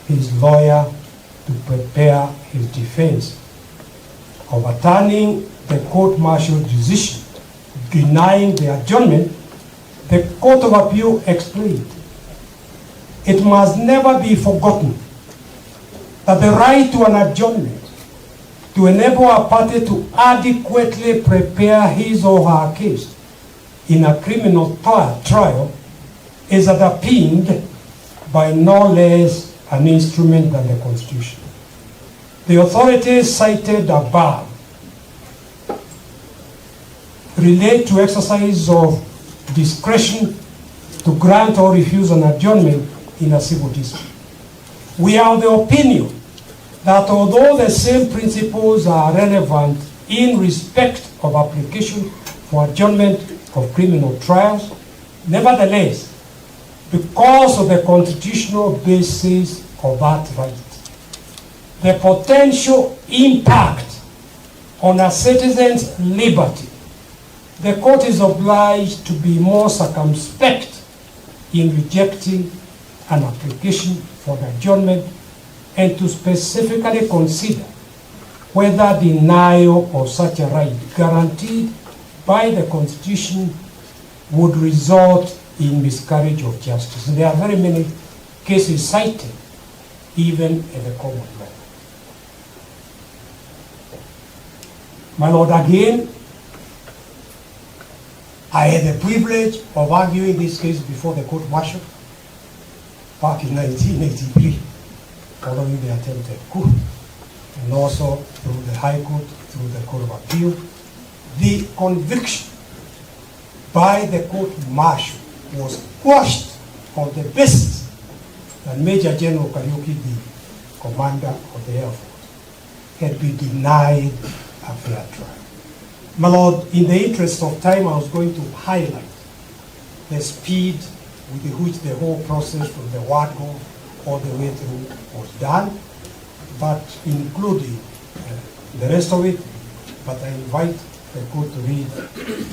his lawyer to prepare his defense. Overturning the court-martial decision denying the adjournment, the Court of Appeal explained, it must never be forgotten that the right to an adjournment to enable a party to adequately prepare his or her case in a criminal trial is underpinned by no less an instrument than the Constitution. The authorities cited above relate to exercise of discretion to grant or refuse an adjournment in a civil dispute. We are of the opinion that although the same principles are relevant in respect of application for adjournment of criminal trials, nevertheless, because of the constitutional basis of that right, the potential impact on a citizen's liberty, the court is obliged to be more circumspect in rejecting an application for adjournment and to specifically consider whether denial of such a right guaranteed by the Constitution would result in miscarriage of justice. And there are very many cases cited, even in the common law. My Lord, again, I had the privilege of arguing this case before the court-martial back in 1983, following the attempted coup, and also through the High Court, through the Court of Appeal. The conviction by the court-martial was quashed on the basis that Major General Kariuki, the commander of the Air Force, had been denied a fair trial. My Lord, in the interest of time, I was going to highlight the speed with which the whole process from the word go all the way through was done, but including the rest of it. But I invite the court to read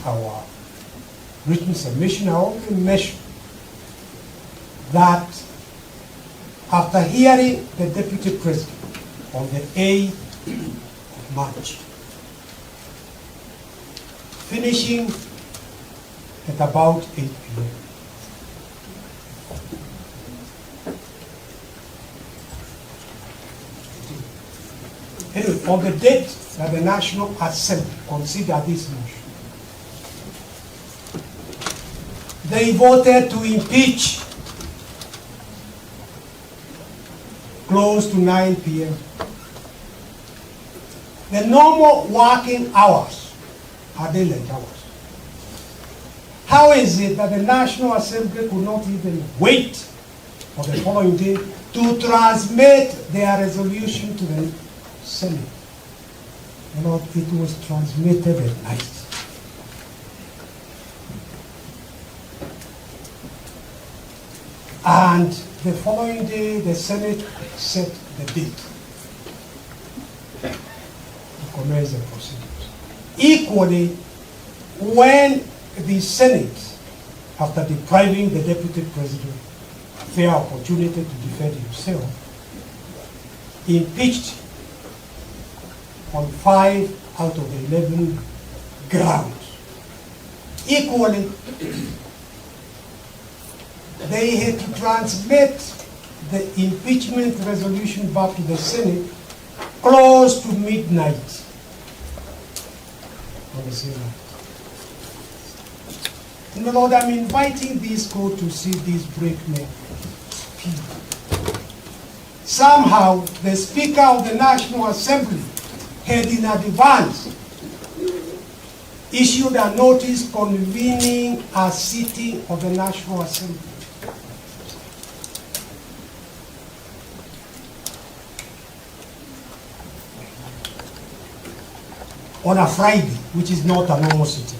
our written submission. I only mention that after hearing the Deputy President on the 8th of March, finishing at about 8 p.m. Anyway, on the date that the National Assembly considered this motion, they voted to impeach close to 9 p.m. The normal working hours are daylight hours. How is it that the National Assembly could not even wait for the following day to transmit their resolution to the Senate? Lord, it was transmitted at night. And the following day, the Senate set the date to commence the proceedings. Equally, when the Senate, after depriving the Deputy President a fair opportunity to defend himself, impeached on 5 out of the 11 grounds. Equally, they had to transmit the impeachment resolution back to the Senate close to midnight on the same night. And Lord, I'm inviting this court to see this breakneck speed. Somehow, the Speaker of the National Assembly had in advance issued a notice convening a sitting of the National Assembly. On a Friday, which is not a normal sitting.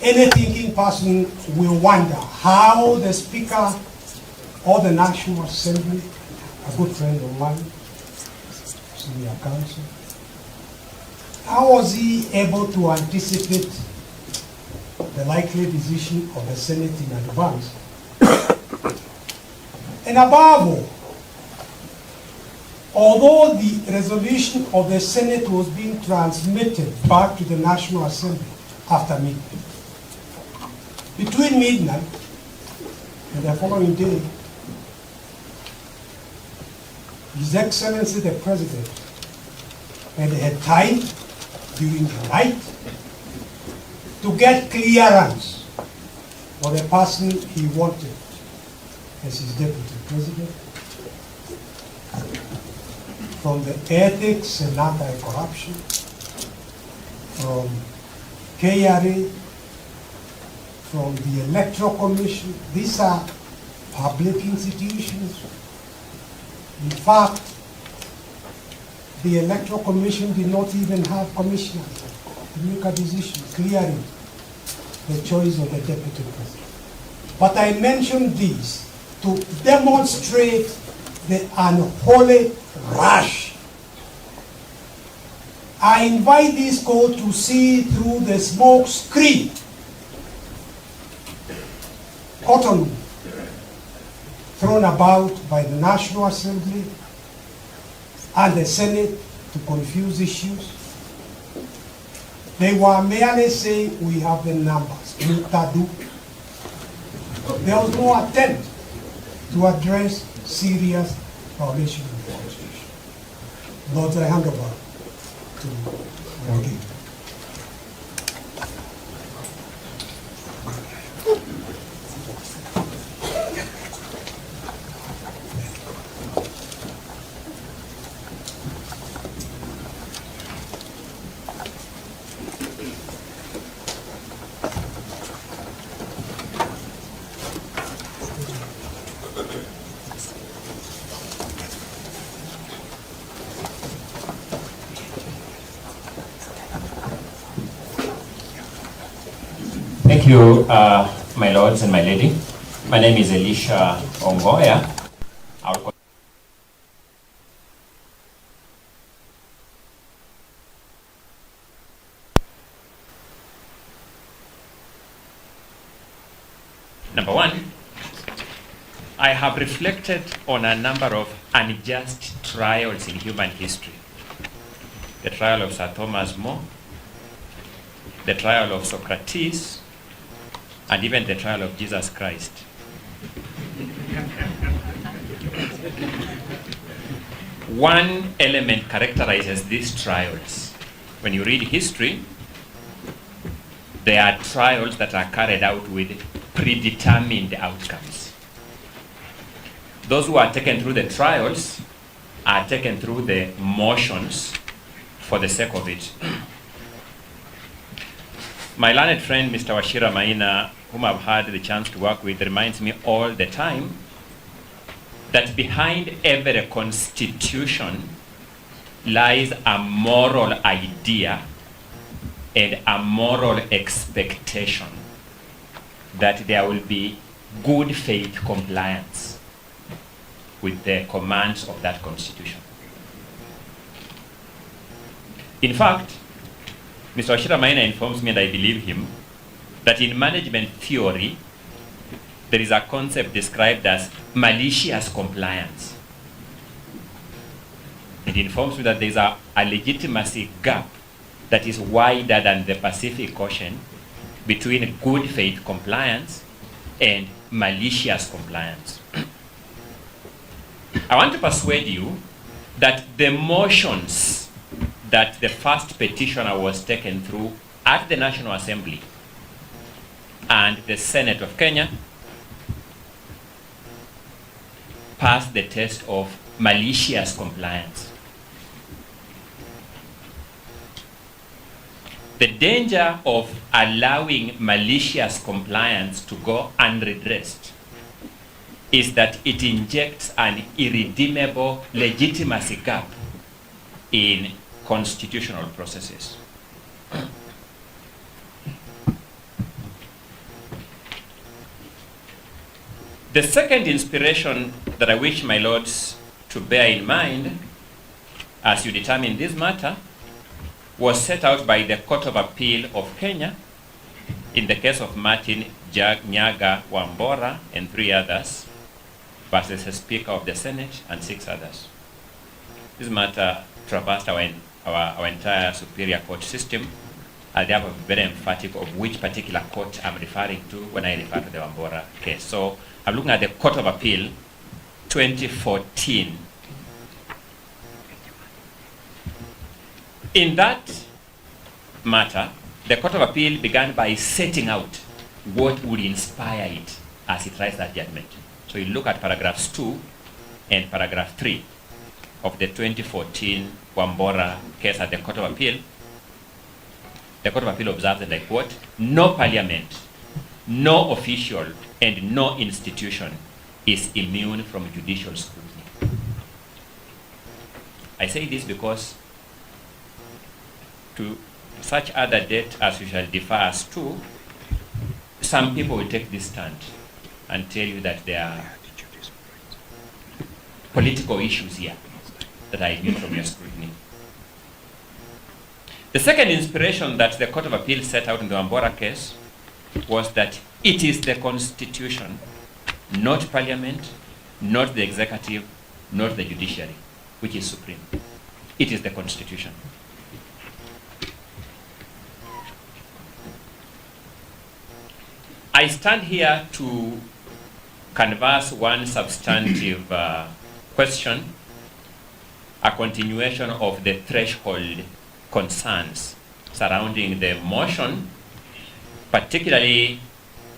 any thinking person will wonder how the Speaker of the National Assembly, a good friend of mine, senior counsel, how was he able to anticipate the likely decision of the Senate in advance? And above all, although the resolution of the Senate was being transmitted back to the National Assembly after midnight, between midnight and the following day, His Excellency the President had time during the night to get clearance for the person he wanted as his Deputy President from the Ethics and Anti-Corruption, from KRA, from the Electoral Commission. These are public institutions. In fact, the Electoral Commission did not even have commissioners to make a decision clearing the choice of the Deputy President. But I mentioned this to demonstrate the unholy rush. I invite this court to see through the smoke screen cotton thrown about by the National Assembly and the Senate to confuse issues. They were merely saying we have the numbers. There was no attempt to address serious violation of the Constitution. Lord, I hand over to Rangi. Thank you, my lords and my lady. My name is Elisha Ongoya. Number one, I have reflected on a number of unjust trials in human history. The trial of Sir Thomas More, the trial of Socrates, and even the trial of Jesus Christ. One element characterizes these trials. When you read history, there are trials that are carried out with predetermined outcomes. Those who are taken through the trials are taken through the motions for the sake of it. My learned friend, Mr. Wachira Maina, whom I've had the chance to work with, reminds me all the time that behind every constitution lies a moral idea and a moral expectation that there will be good faith compliance with the commands of that constitution. In fact, Mr. Wachira Maina informs me, and I believe him, that in management theory, there is a concept described as malicious compliance. It informs me that there is a legitimacy gap that is wider than the Pacific Ocean between good faith compliance and malicious compliance. I want to persuade you that the motions that the first petitioner was taken through at the National Assembly and the Senate of Kenya passed the test of malicious compliance. The danger of allowing malicious compliance to go unredressed is that it injects an irredeemable legitimacy gap in constitutional processes. The second inspiration that I wish my lords to bear in mind as you determine this matter was set out by the Court of Appeal of Kenya in the case of Martin Nyaga Wambora and 3 others versus the Speaker of the Senate and 6 others. This matter traversed our entire superior court system. I'll have a very emphatic of which particular court I'm referring to when I refer to the Wambora case. So I'm looking at the Court of Appeal 2014. In that matter, the Court of Appeal began by setting out what would inspire it as it writes that judgment. So you look at paragraphs 2 and paragraph 3 of the 2014 Wambora case at the Court of Appeal. The Court of Appeal observes that, I quote, no parliament, no official, and no institution is immune from judicial scrutiny. I say this because to such other debt as you shall defer us to, some people will take this stand and tell you that there are political issues here that are immune from your scrutiny. The second inspiration that the Court of Appeal set out in the Wambora case was that it is the Constitution, not Parliament, not the executive, not the judiciary, which is supreme. It is the Constitution. I stand here to canvass one substantive question, a continuation of the threshold concerns surrounding the motion, particularly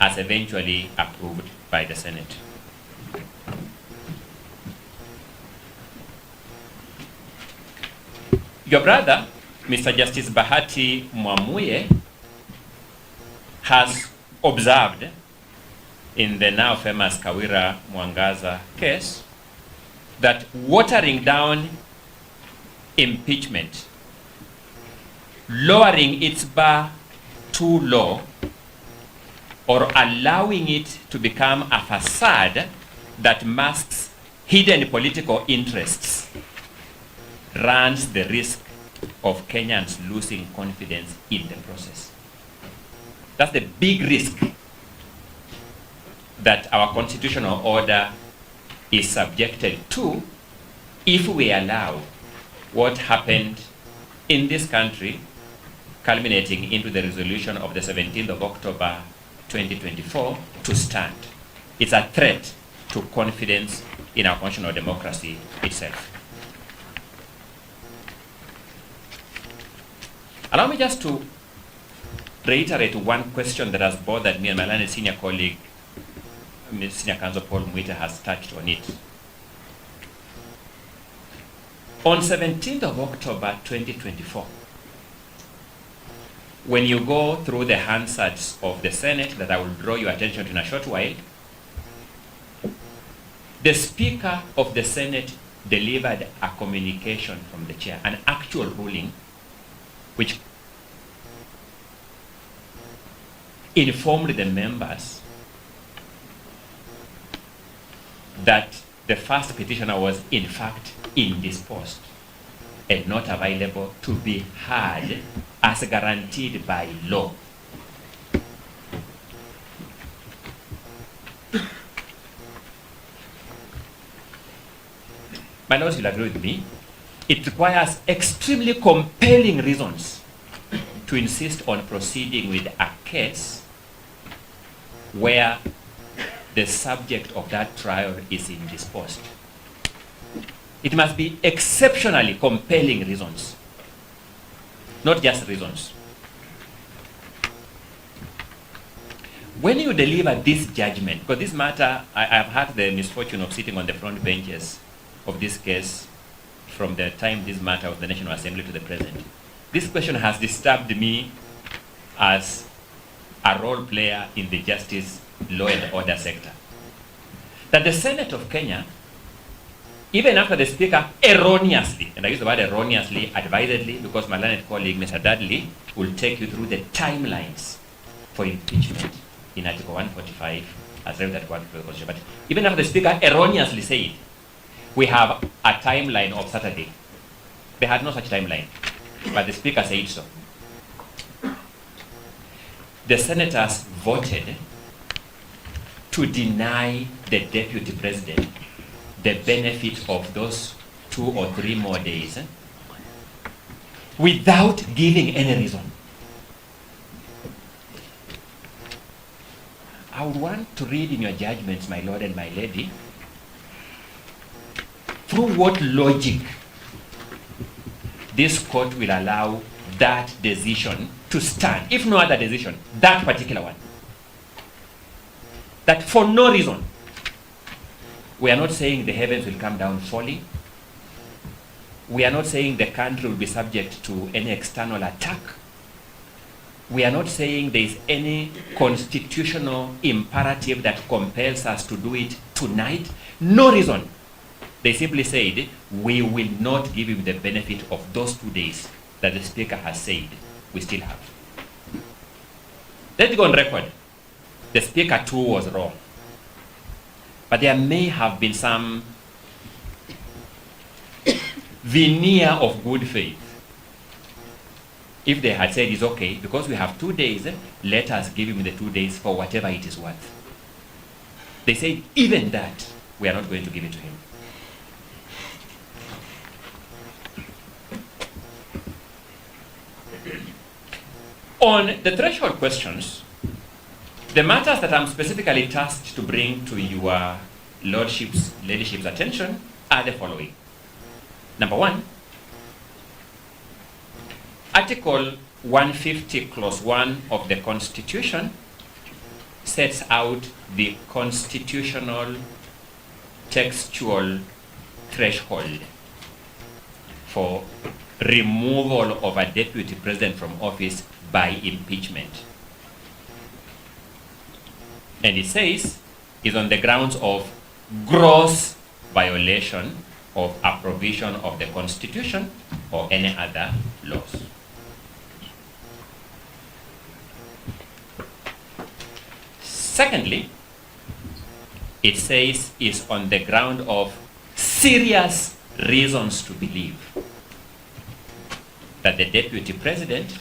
as eventually approved by the Senate. Your brother, Mr. Justice Bahati Mwamuye, has observed in the now famous Kawira Mwangaza case that watering down impeachment, lowering its bar too low, or allowing it to become a facade that masks hidden political interests runs the risk of Kenyans losing confidence in the process. That's the big risk that our constitutional order is subjected to if we allow what happened in this country, culminating into the resolution of the 17th of October 2024, to stand. It's a threat to confidence in our constitutional democracy itself. Allow me just to reiterate one question that has bothered me, and my learned senior colleague, Senior Counsel Paul Mwita, has touched on it. On 17th of October 2024, when you go through the Hansards of the Senate that I will draw your attention to in a short while, the Speaker of the Senate delivered a communication from the chair, an actual ruling, which informed the members that the first petitioner was in fact indisposed and not available to be heard as guaranteed by law. My lords will agree with me. It requires extremely compelling reasons to insist on proceeding with a case where the subject of that trial is indisposed. It must be exceptionally compelling reasons, not just reasons. When you deliver this judgment, because this matter, I've had the misfortune of sitting on the front benches of this case from the time this matter of the National Assembly to the present. This question has disturbed me as a role player in the justice, law and order sector. That the Senate of Kenya, even after the Speaker erroneously, and I use the word erroneously, advisedly, because my learned colleague, Mr. Dudley, will take you through the timelines for impeachment in Article 145 as well that work for the Constitution. But even after the Speaker erroneously said, we have a timeline of Saturday. They had no such timeline, but the Speaker said so. The senators voted to deny the Deputy President the benefit of those 2 or 3 more days without giving any reason. I would want to read in your judgments, my lord and my lady, through what logic this court will allow that decision to stand, if no other decision, that particular one. That for no reason, we are not saying the heavens will come down falling. We are not saying the country will be subject to any external attack. We are not saying there is any constitutional imperative that compels us to do it tonight. No reason. They simply said, we will not give him the benefit of those 2 days that the Speaker has said we still have. Let's go on record. The Speaker too was wrong. But there may have been some veneer of good faith. If they had said it's okay, because we have 2 days, let us give him the 2 days for whatever it is worth. They said, even that, we are not going to give it to him. On the threshold questions, the matters that I'm specifically tasked to bring to your lordship's, ladyship's attention are the following. Number 1, Article 150 Clause 1 of the Constitution sets out the constitutional textual threshold for removal of a deputy president from office by impeachment. And it says is on the grounds of gross violation of a provision of the Constitution or any other laws. Secondly, it says is on the ground of serious reasons to believe that the deputy president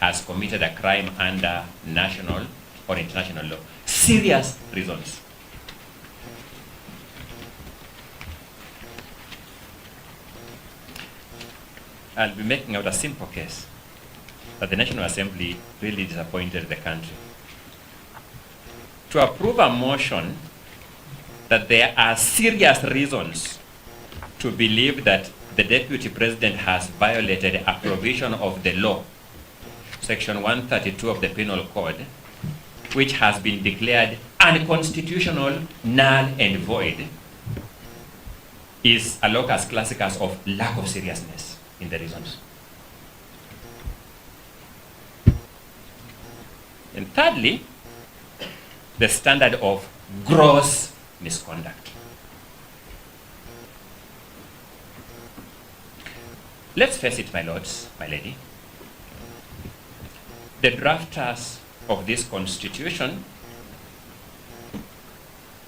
has committed a crime under national or international law. Serious reasons. I'll be making out a simple case that the National Assembly really disappointed the country. To approve a motion that there are serious reasons to believe that the deputy president has violated a provision of the law, Section 132 of the Penal Code, which has been declared unconstitutional, null and void, is a locus classicus of lack of seriousness in the reasons. And thirdly, the standard of gross misconduct. Let's face it, my lords, my lady. The drafters of this constitution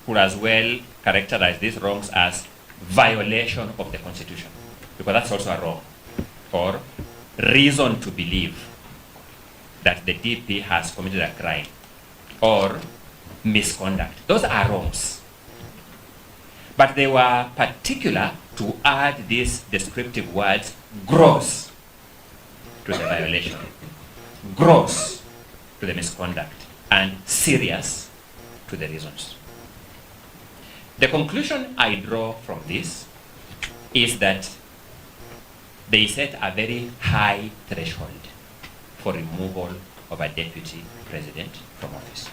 could as well characterize these wrongs as violation of the Constitution, because that's also a wrong, or reason to believe that the DP has committed a crime, or misconduct. Those are wrongs. But they were particular to add these descriptive words, gross, to the violation, gross to the misconduct, and serious to the reasons. The conclusion I draw from this is that they set a very high threshold for removal of a deputy president from office.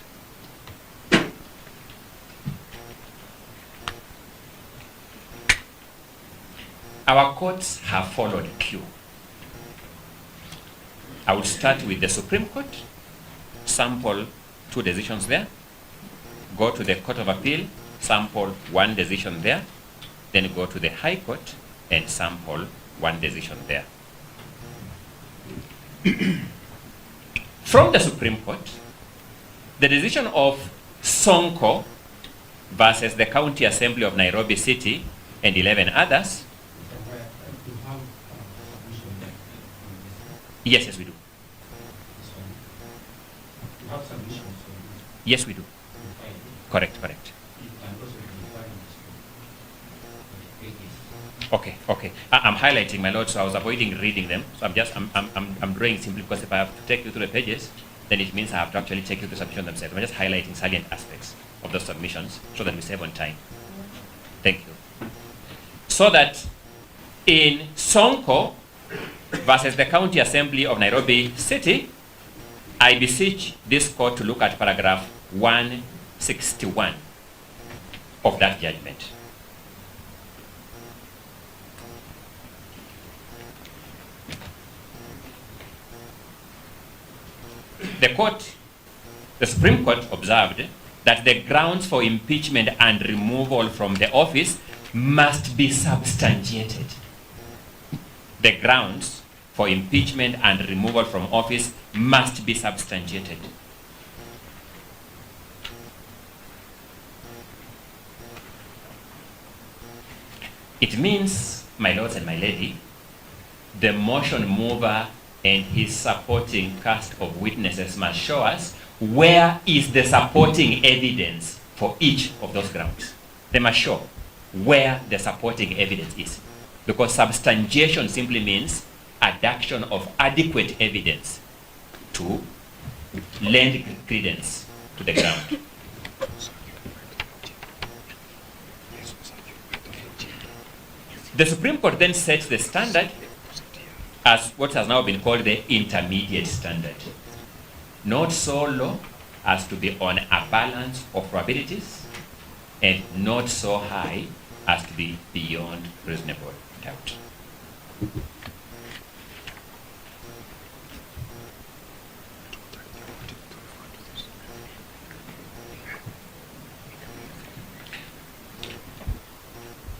Our courts have followed cue. I will start with the Supreme Court, sample 2 decisions there, go to the Court of Appeal, sample 1 decision there, then go to the High Court and sample 1 decision there. From the Supreme Court, the decision of Sonko versus the County Assembly of Nairobi City and 11 others. Yes, we do. Yes, we do. Correct. Okay. I'm highlighting, my lord, so I was avoiding reading them. So I'm drawing simply because if I have to take you through the pages, then it means I have to actually take you through the submission themselves. I'm just highlighting salient aspects of those submissions so that we save on time. Thank you. So that in Sonko versus the County Assembly of Nairobi City, I beseech this court to look at paragraph 161 of that judgment. The Supreme Court observed that the grounds for impeachment and removal from the office must be substantiated. The grounds for impeachment and removal from office must be substantiated. It means, my lords and my lady, the motion mover and his supporting cast of witnesses must show us where is the supporting evidence for each of those grounds. They must show where the supporting evidence is. Because substantiation simply means adduction of adequate evidence to lend credence to the ground. The Supreme Court then sets the standard as what has now been called the intermediate standard. Not so low as to be on a balance of probabilities, and not so high as to be beyond reasonable doubt.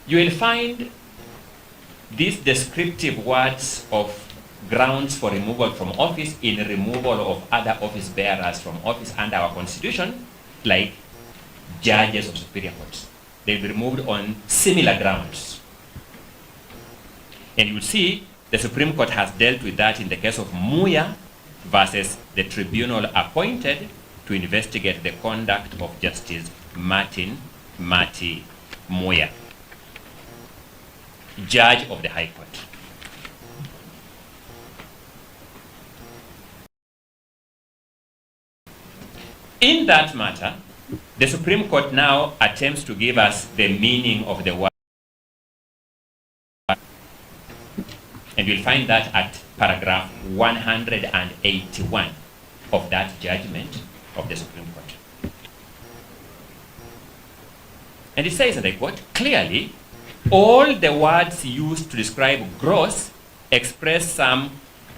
You will find these descriptive words of grounds for removal from office in removal of other office bearers from office under our constitution, like judges of superior courts. They'll be removed on similar grounds. And you will see the Supreme Court has dealt with that in the case of Muya versus the tribunal appointed to investigate the conduct of Justice Martin Mati Muya, Judge of the High Court. In that matter, the Supreme Court now attempts to give us the meaning of the word. And you'll find that at paragraph 181 of that judgment of the Supreme Court. And it says, and I quote, clearly, all the words used to describe gross express some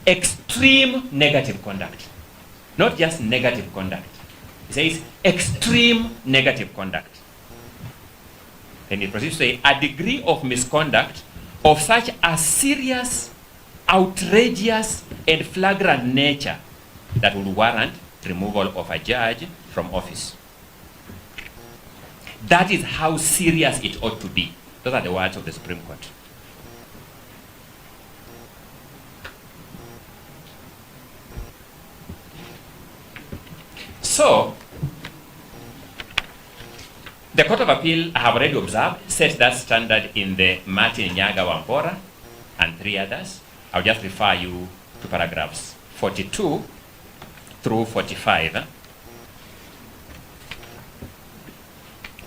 extreme negative conduct. Not just negative conduct. It says extreme negative conduct. And it proceeds to say a degree of misconduct of such a serious, outrageous, and flagrant nature that would warrant removal of a judge from office. That is how serious it ought to be. Those are the words of the Supreme Court. So, the Court of Appeal, I have already observed, set that standard in the Martin Nyaga Wambora and 3 others. I'll just refer you to paragraphs 42 through 45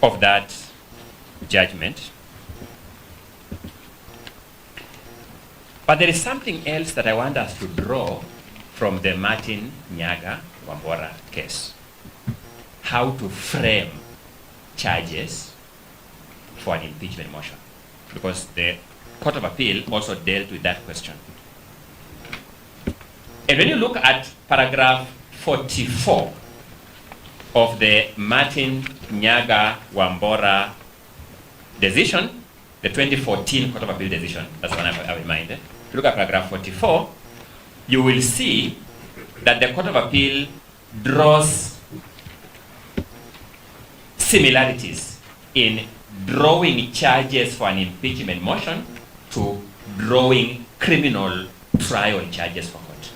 of that judgment. But there is something else that I want us to draw from the Martin Nyaga Wambora case. How to frame charges for an impeachment motion. Because the Court of Appeal also dealt with that question. And when you look at paragraph 44 of the Martin Nyaga Wambora decision, the 2014 Court of Appeal decision, that's one I have in mind. If you look at paragraph 44, you will see that the Court of Appeal draws similarities in drawing charges for an impeachment motion to drawing criminal trial charges for court.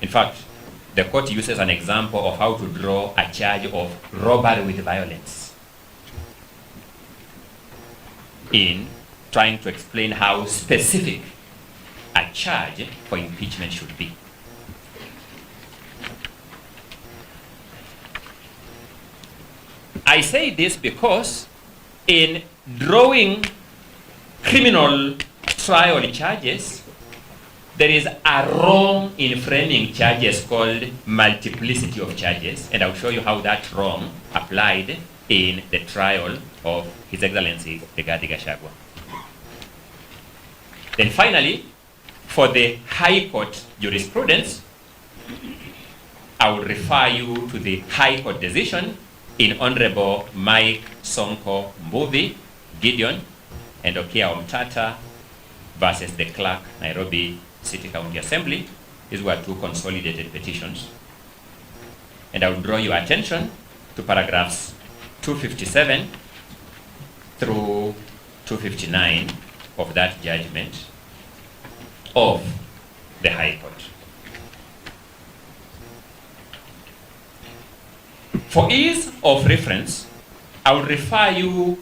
In fact, the court uses an example of how to draw a charge of robbery with violence in trying to explain how specific a charge for impeachment should be. I say this because in drawing criminal trial charges, there is a wrong in framing charges called multiplicity of charges, and I'll show you how that wrong applied in the trial of His Excellency Rigathi Gachagua. Then finally, for the High Court jurisprudence, I will refer you to the High Court decision in Honorable Mike Sonko Mbuvi, Gideon, and Okia Omtata versus the Clerk, Nairobi City County Assembly. These were two consolidated petitions. And I will draw your attention to paragraphs 257 through 259 of that judgment of the High Court. For ease of reference, I will refer you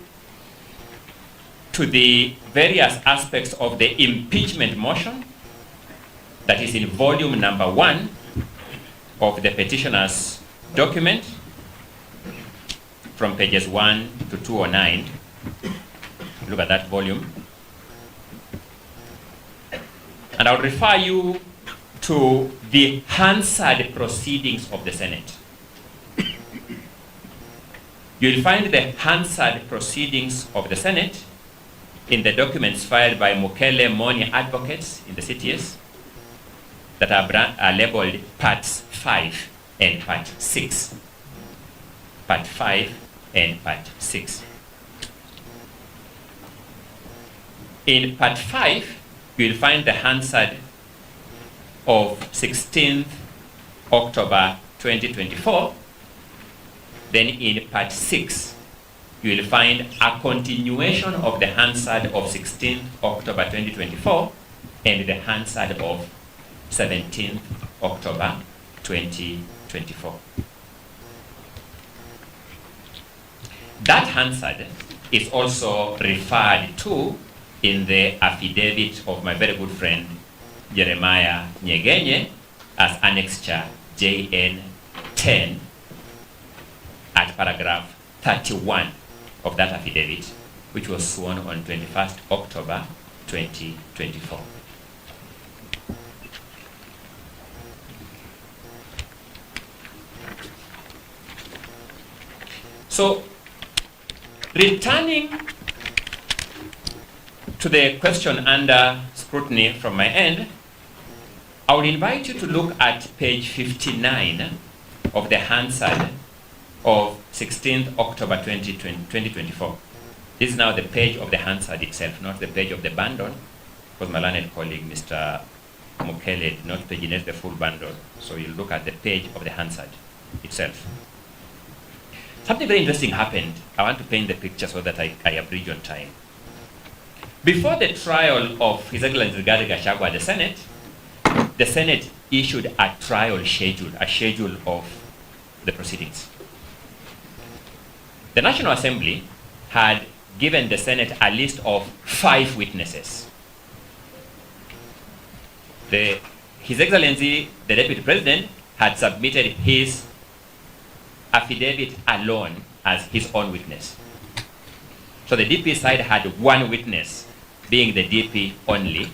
to the various aspects of the impeachment motion that is in volume number 1 of the petitioner's document from pages 1 to 209. Look at that volume. And I'll refer you to the Hansard proceedings of the Senate. You'll find the Hansard proceedings of the Senate in the documents filed by Mukele Moni advocates in the CTS that are labeled Parts 5 and Part 6. Part 5 and Part 6. In Part 5, you'll find the Hansard of 16th October 2024. Then in Part 6, you will find a continuation of the Hansard of 16th October 2024 and the Hansard of 17th October 2024. That Hansard is also referred to in the affidavit of my very good friend Jeremiah Nyegenye as Annexure JN 10 at paragraph 31 of that affidavit, which was sworn on 21st October 2024. So, returning to the question under scrutiny from my end, I would invite you to look at page 59 of the Hansard of 16th October 2024. This is now the page of the Hansard itself, not the page of the bundle, because my learned colleague, Mr. Mukele, did not paginate the full bundle. So you look at the page of the Hansard itself. Something very interesting happened. I want to paint the picture so that I abridge on time. Before the trial of His Excellency Rigathi Gachagua at the Senate issued a trial schedule, a schedule of the proceedings. The National Assembly had given the Senate a list of 5 witnesses. His Excellency, the Deputy President, had submitted his affidavit alone as his own witness. So the DP side had 1 witness, being the DP only.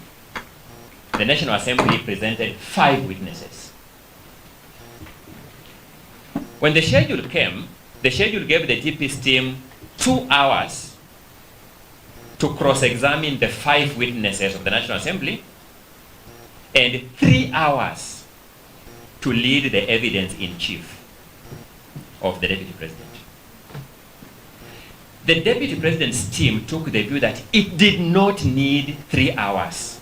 The National Assembly presented 5 witnesses. When the schedule came, the schedule gave the DP's team 2 hours to cross-examine the 5 witnesses of the National Assembly and 3 hours to lead the evidence in chief of the Deputy President. The Deputy President's team took the view that it did not need 3 hours.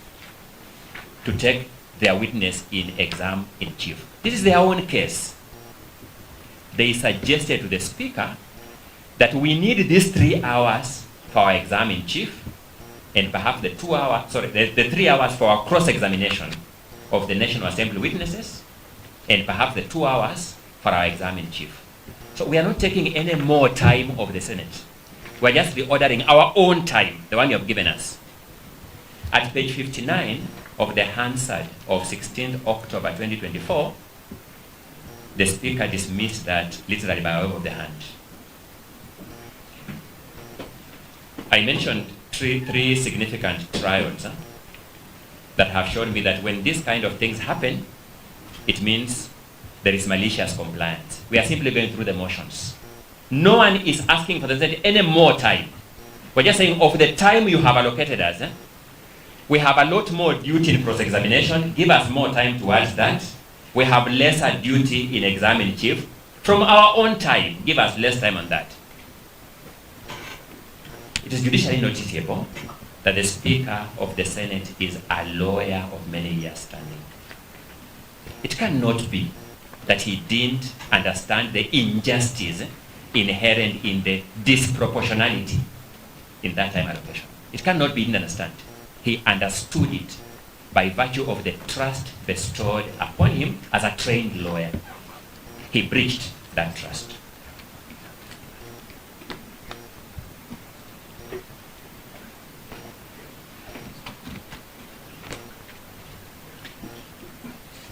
to take their witness in exam in chief. This is their own case. They suggested to the speaker that we need these 3 hours for our exam in chief, and perhaps the 3 hours for our cross-examination of the National Assembly witnesses, and perhaps the 2 hours for our exam in chief. So we are not taking any more time of the Senate. We're just reordering our own time, the one you have given us. At page 59 of the Hansard of 16th October 2024, the speaker dismissed that literally by wave of the hand. I mentioned three significant trials that have shown me that when these kind of things happen, it means there is malicious compliance. We are simply going through the motions. No one is asking for the Senate any more time. We're just saying of the time you have allocated us, we have a lot more duty in cross-examination. Give us more time towards that. We have lesser duty in exam in chief. From our own time, give us less time on that. It is judicially noticeable that the Speaker of the Senate is a lawyer of many years standing. It cannot be that he didn't understand the injustice inherent in the disproportionality in that time allocation. It cannot be he didn't understand. He understood it by virtue of the trust bestowed upon him as a trained lawyer. He breached that trust.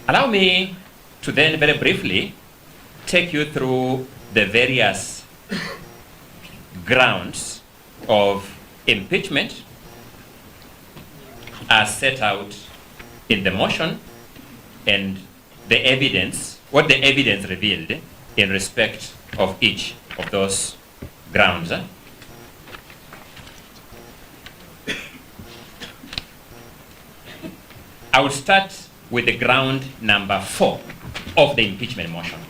Allow me to then very briefly take you through the various grounds of impeachment as set out in the motion and the evidence, what the evidence revealed in respect of each of those grounds. I will start with the ground number 4 of the impeachment motion.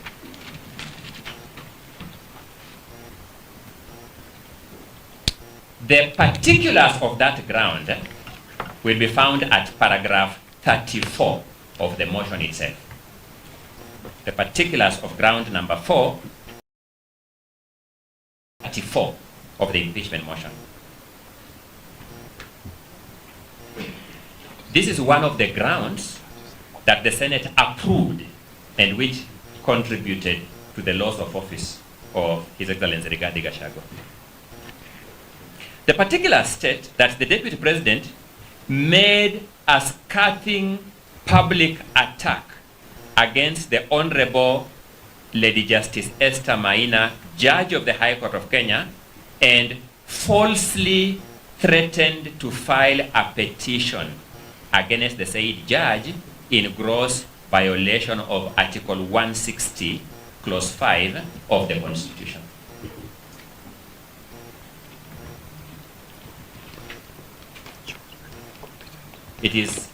The particulars of that ground will be found at paragraph 34 of the motion itself. The particulars of ground number 34 of the impeachment motion. This is one of the grounds that the Senate approved and which contributed to the loss of office of His Excellency RIGATHE GACHAGUA. The particulars state that the Deputy President made a scathing public attack against the Honorable Lady Justice Esther Maina, Judge of the High Court of Kenya, and falsely threatened to file a petition against the said judge in gross violation of Article 160, Clause 5 of the Constitution. It is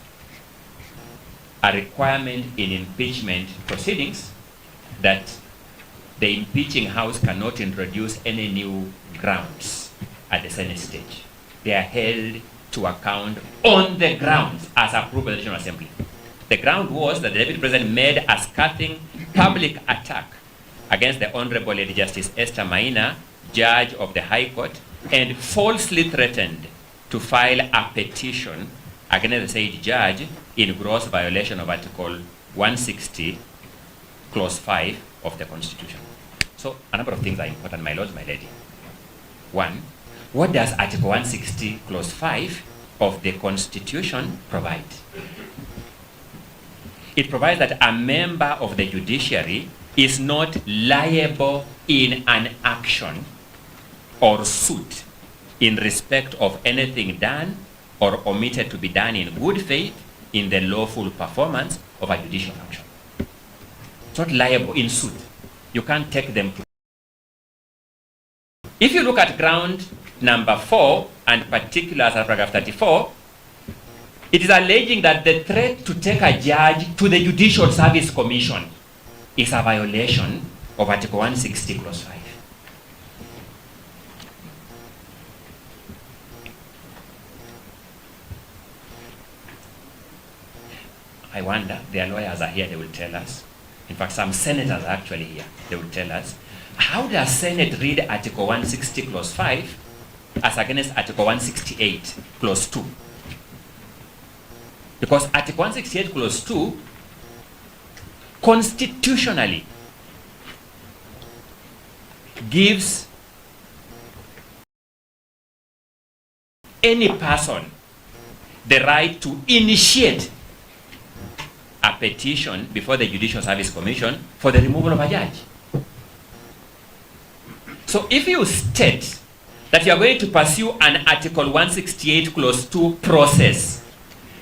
a requirement in impeachment proceedings that the impeaching house cannot introduce any new grounds at the Senate stage. They are held to account on the grounds as approved by the National Assembly. The ground was that the Deputy President made a scathing public attack against the Honorable Lady Justice Esther Maina, Judge of the High Court, and falsely threatened to file a petition against the said judge in gross violation of Article 160, Clause 5 of the Constitution. So a number of things are important, my lords, my lady. One, what does Article 160, Clause 5 of the Constitution provide? It provides that a member of the judiciary is not liable in an action or suit in respect of anything done or omitted to be done in good faith in the lawful performance of a judicial function. It's not liable in suit. You can't take them to. If you look at ground number 4 and particulars at paragraph 34, it is alleging that the threat to take a judge to the Judicial Service Commission is a violation of Article 160, Clause 5. I wonder, their lawyers are here, they will tell us. In fact, some senators are actually here, they will tell us. How does Senate read Article 160 Clause 5 as against Article 168 Clause 2? Because Article 168 Clause 2 constitutionally gives any person the right to initiate a petition before the Judicial Service Commission for the removal of a judge. So if you state that you are going to pursue an Article 168 Clause 2 process,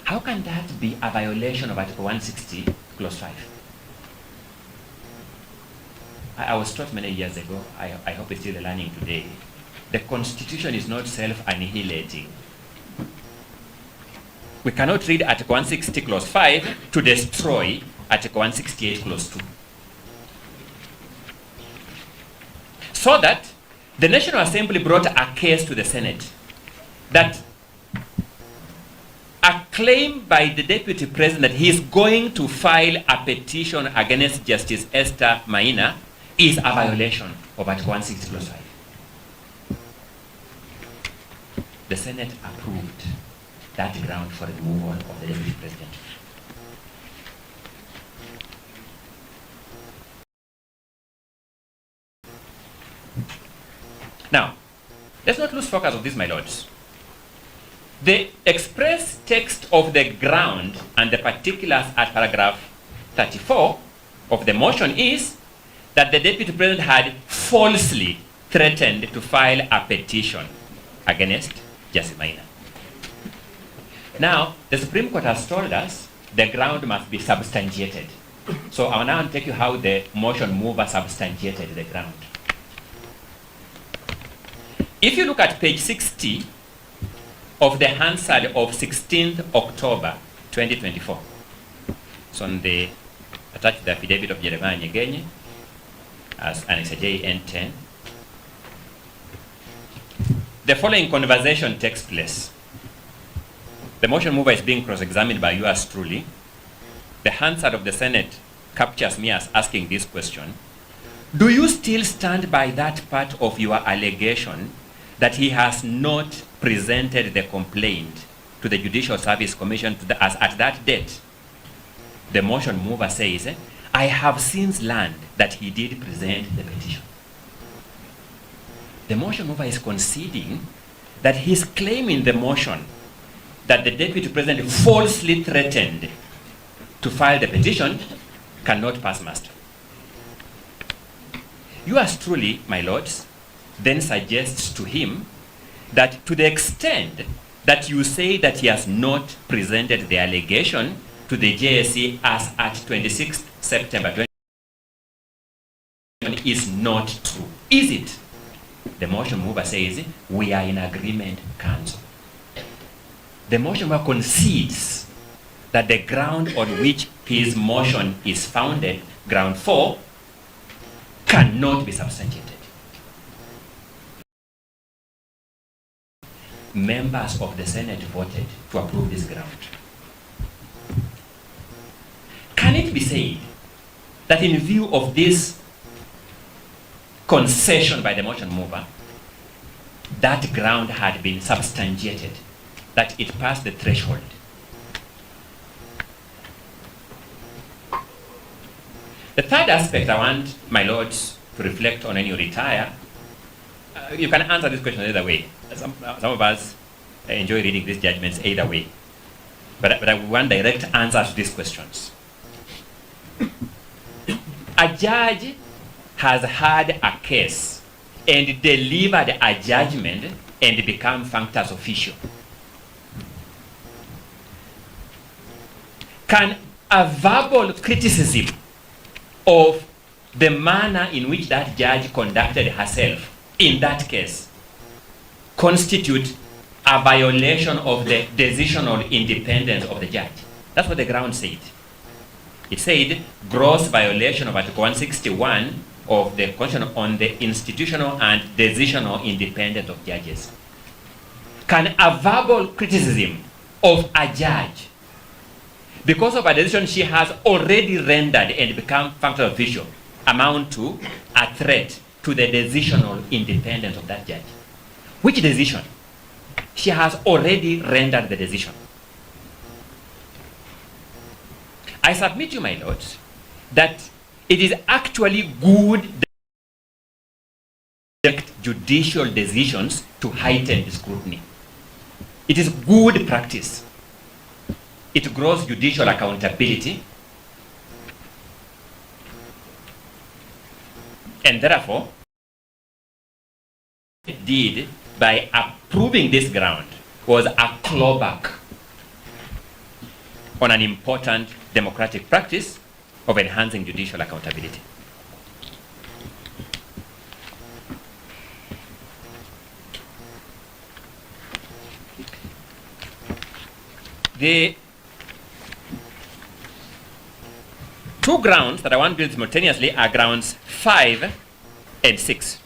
how can that be a violation of Article 160 Clause 5? I was taught many years ago, I hope it's still learning today, the Constitution is not self-annihilating. We cannot read Article 160 Clause 5 to destroy Article 168 Clause 2. So that the National Assembly brought a case to the Senate that a claim by the Deputy President that he is going to file a petition against Justice Esther Maina is a violation of Article 160 Clause 5. The Senate approved that ground for removal of the Deputy President. Now, let's not lose focus of this, my lords. The express text of the ground and the particulars at paragraph 34 of the motion is that the Deputy President had falsely threatened to file a petition against Justice Maina. Now, the Supreme Court has told us the ground must be substantiated. So I will now take you how the motion mover substantiated the ground. If you look at page 60 of the Hansard of 16th October 2024, so on the attached the affidavit of Jeremiah Nyegenye as Annex JN10, the following conversation takes place. The motion mover is being cross-examined by yours truly. The Hansard of the Senate captures me as asking this question: do you still stand by that part of your allegation that he has not presented the complaint to the Judicial Service Commission as at that date? The motion mover says, I have since learned that he did present the petition. The motion mover is conceding that his claim in the motion that the Deputy President falsely threatened to file the petition cannot pass muster. Yours truly, my lords, then suggests to him that to the extent that you say that he has not presented the allegation to the JSC as at 26th September 2020 is not true. Is it? The motion mover says, we are in agreement, counsel. The motion mover concedes that the ground on which his motion is founded, ground 4, cannot be substantiated. Members of the Senate voted to approve this ground. Can it be said that in view of this concession by the motion mover, that ground had been substantiated, that it passed the threshold? The third aspect I want my lords to reflect on when you retire, you can answer this question either way. Some of us enjoy reading these judgments either way. But I want direct answers to these questions. A judge has had a case and delivered a judgment and become functus officio. Can a verbal criticism of the manner in which that judge conducted herself in that case constitute a violation of the decisional independence of the judge? That's what the ground said. It said gross violation of Article 161 of the Constitution on the institutional and decisional independence of judges. Can a verbal criticism of a judge because of a decision she has already rendered and become functional official, amount to a threat to the decisional independence of that judge? Which decision? She has already rendered the decision. I submit to you, my lords, that it is actually good that judicial decisions to heighten scrutiny. It is good practice. It grows judicial accountability. And therefore, it did by approving this ground was a clawback on an important democratic practice of enhancing judicial accountability. The two grounds that I want to deal simultaneously are grounds 5 and 6,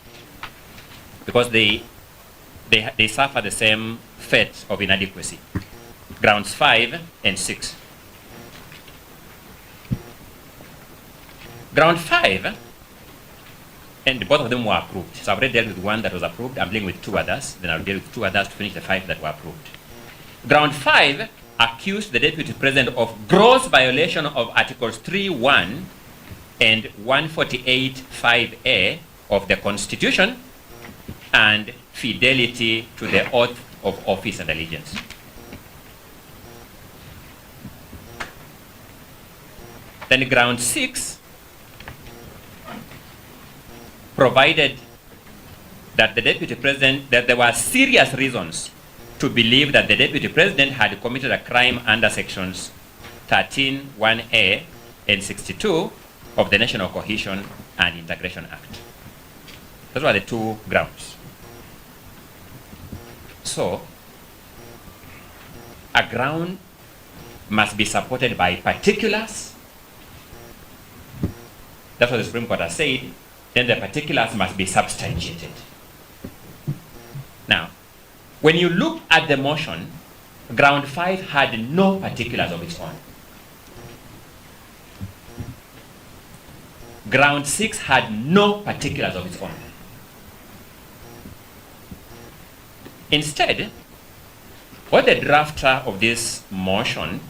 because they suffer the same fate of inadequacy. Grounds 5 and 6. Ground 5, and both of them were approved. So I've already dealt with one that was approved. I'm dealing with two others. Then I'll deal with two others to finish the 5 that were approved. Ground 5 accused the Deputy President of gross violation of Articles 3.1 and 148.5a of the Constitution and fidelity to the oath of office and allegiance. Then ground 6 provided that the Deputy President, that there were serious reasons to believe that the Deputy President had committed a crime under sections 13(1)(a) and 62 of the National Cohesion and Integration Act. Those were the two grounds. So, a ground must be supported by particulars. That's what the Supreme Court has said. Then the particulars must be substantiated. Now, when you look at the motion, ground 5 had no particulars of its own. Ground 6 had no particulars of its own. Instead, what the drafter of this motion,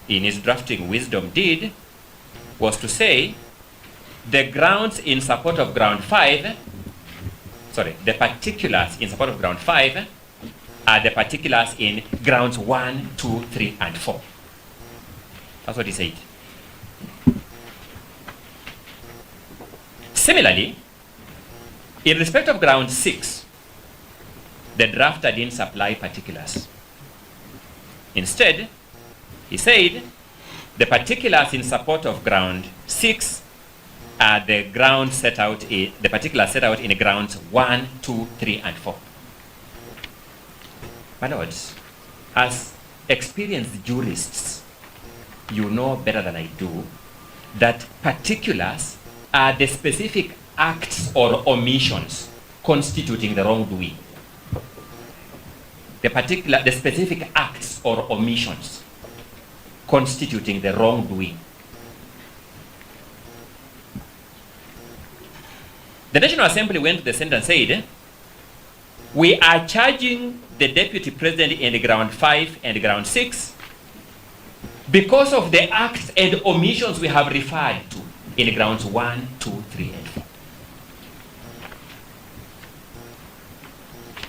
in his drafting wisdom, did was to say the grounds in support of ground 5, the particulars in support of ground 5 are the particulars in grounds 1, 2, 3, and 4. That's what he said. Similarly, in respect of ground 6, the drafter didn't supply particulars. Instead, he said the particulars in support of ground 6 are the grounds set out in the particulars set out in grounds 1, 2, 3, and 4. My lords, as experienced jurists, you know better than I do that particulars are the specific acts or omissions constituting the wrongdoing. The specific acts or omissions constituting the wrongdoing. The National Assembly went to the Senate and said, we are charging the Deputy President in ground 5 and ground 6 because of the acts and omissions we have referred to in grounds 1, 2, 3, and 4.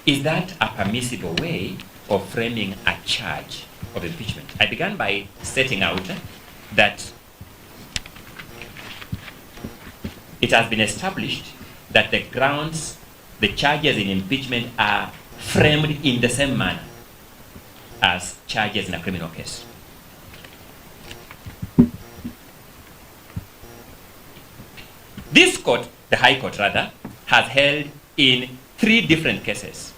Is that a permissible way of framing a charge of impeachment? I began by setting out that it has been established that the grounds, the charges in impeachment are framed in the same manner as charges in a criminal case. This court, the High Court rather, has held in 3 different cases.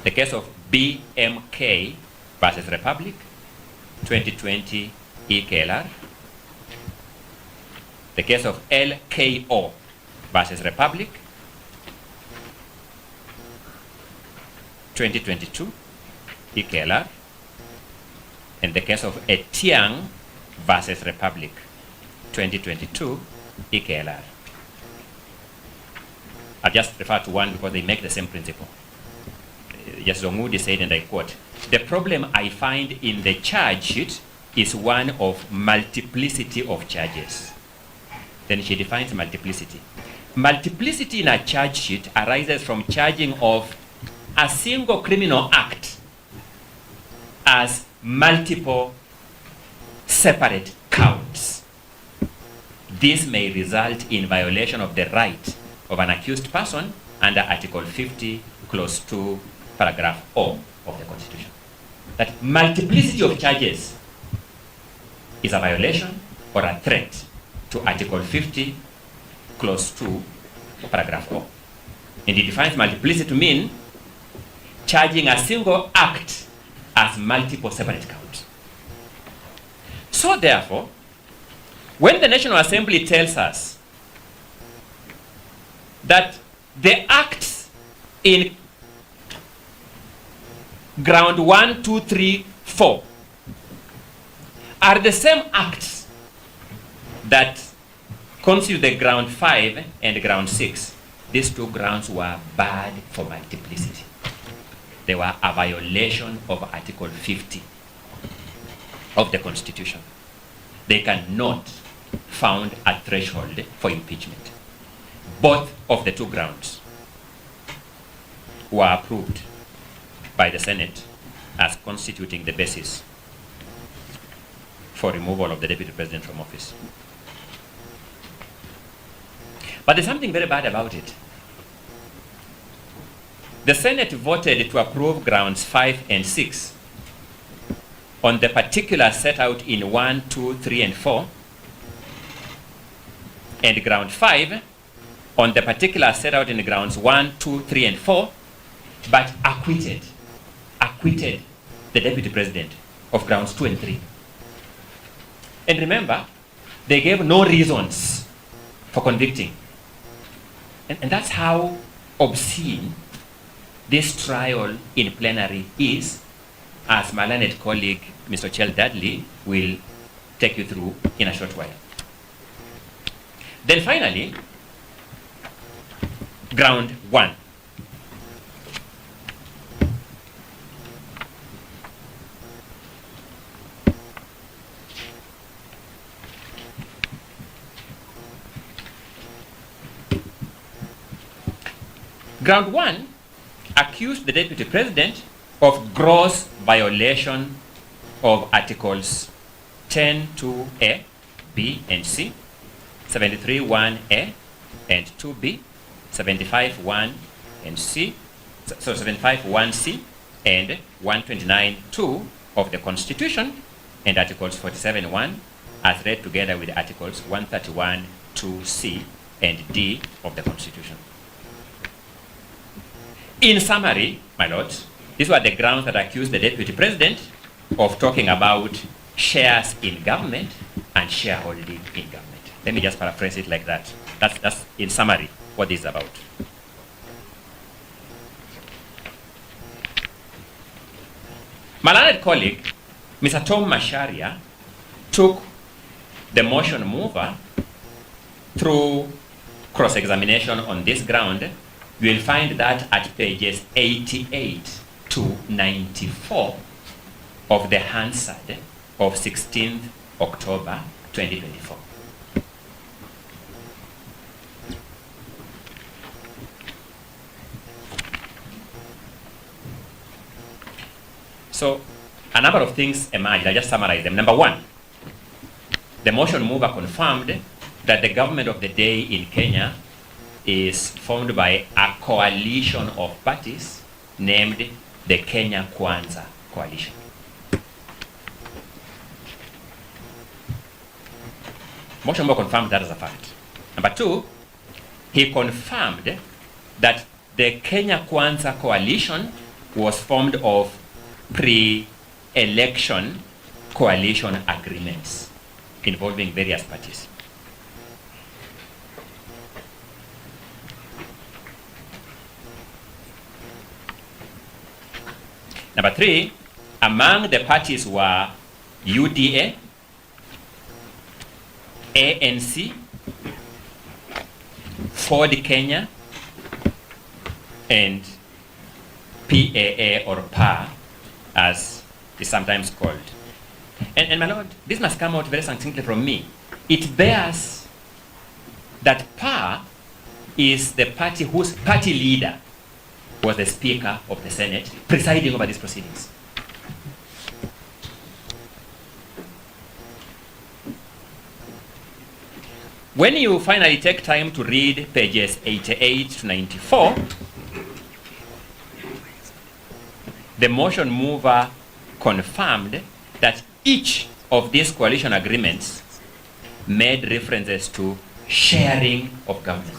The case of BMK versus Republic, 2020 EKLR. The case of LKO versus Republic, 2022 EKLR. in the case of Etiang versus Republic, 2022, EKLR. I'll just refer to one because they make the same principle. Justice Ongudi said, and I quote, "The problem I find in the charge sheet is one of multiplicity of charges." Then she defines multiplicity. Multiplicity in a charge sheet arises from charging of a single criminal act as multiple separate counts. This may result in violation of the right of an accused person under Article 50, Clause 2, Paragraph O of the Constitution. That multiplicity of charges is a violation or a threat to Article 50, Clause 2, Paragraph O. And it defines multiplicity to mean charging a single act as multiple separate counts. So therefore, when the National Assembly tells us that the acts in ground 1, 2, 3, 4 are the same acts that constitute the ground 5 and ground 6, these two grounds were bad for multiplicity. They were a violation of Article 50 of the Constitution. They cannot found a threshold for impeachment. Both of the two grounds were approved by the Senate as constituting the basis for removal of the Deputy President from office. But there's something very bad about it. The Senate voted to approve grounds 5 and 6 on the particulars set out in 1, 2, 3, and 4, and ground 5 on the particulars set out in grounds 1, 2, 3, and 4, but acquitted the Deputy President of grounds 2 and 3. And remember, they gave no reasons for convicting. And that's how obscene this trial in plenary is, as my learned colleague, Mr. Chell Dudley, will take you through in a short while. Then finally, ground 1. Ground 1 accused the Deputy President of gross violation of Articles 10(2)(a), B, and C, 73(1)(a) and 2B, 75(1) and C, so 75(1)(c) and 129(2) of the Constitution, and Articles 47(1) as read together with Articles 131(2)(c) and D of the Constitution. In summary, my lords, these were the grounds that accused the Deputy President of talking about shares in government and shareholding in government. Let me just paraphrase it like that. That's in summary what this is about. My learned colleague, Mr. Tom Macharia, took the motion mover through cross-examination on this ground. You will find that at pages 88 to 94 of the Hansard of 16th October 2024. So a number of things emerged. I just summarize them. Number one, the motion mover confirmed that the government of the day in Kenya is formed by a coalition of parties named the Kenya Kwanza Coalition. Motion mover confirmed that as a fact. Number two, he confirmed that the Kenya Kwanza Coalition was formed of pre-election coalition agreements involving various parties. Number three, among the parties were UDA, ANC, Ford Kenya, and PAA or PA, as is sometimes called. And my lord, this must come out very succinctly from me. It bears that PA is the party whose party leader was the Speaker of the Senate presiding over these proceedings. When you finally take time to read pages 88 to 94, the motion mover confirmed that each of these coalition agreements made references to sharing of government.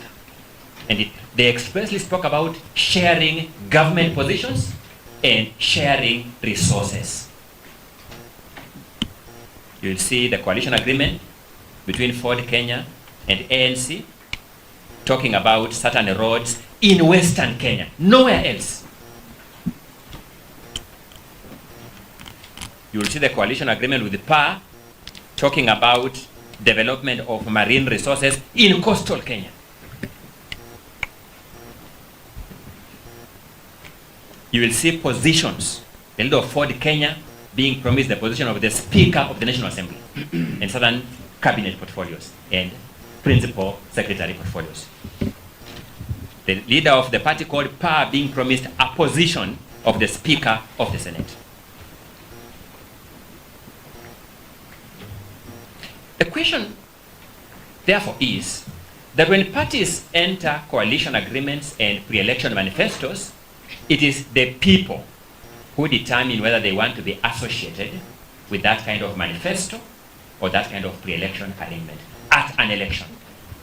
And they expressly spoke about sharing government positions and sharing resources. You'll see the coalition agreement between Ford Kenya and ANC talking about certain roads in Western Kenya, nowhere else. You will see the coalition agreement with the PA talking about development of marine resources in coastal Kenya. You will see positions, the leader of Ford Kenya being promised the position of the Speaker of the National Assembly and certain cabinet portfolios and principal secretary portfolios. The leader of the party called PA being promised a position of the Speaker of the Senate. The question, therefore, is that when parties enter coalition agreements and pre-election manifestos, it is the people who determine whether they want to be associated with that kind of manifesto or that kind of pre-election arrangement at an election.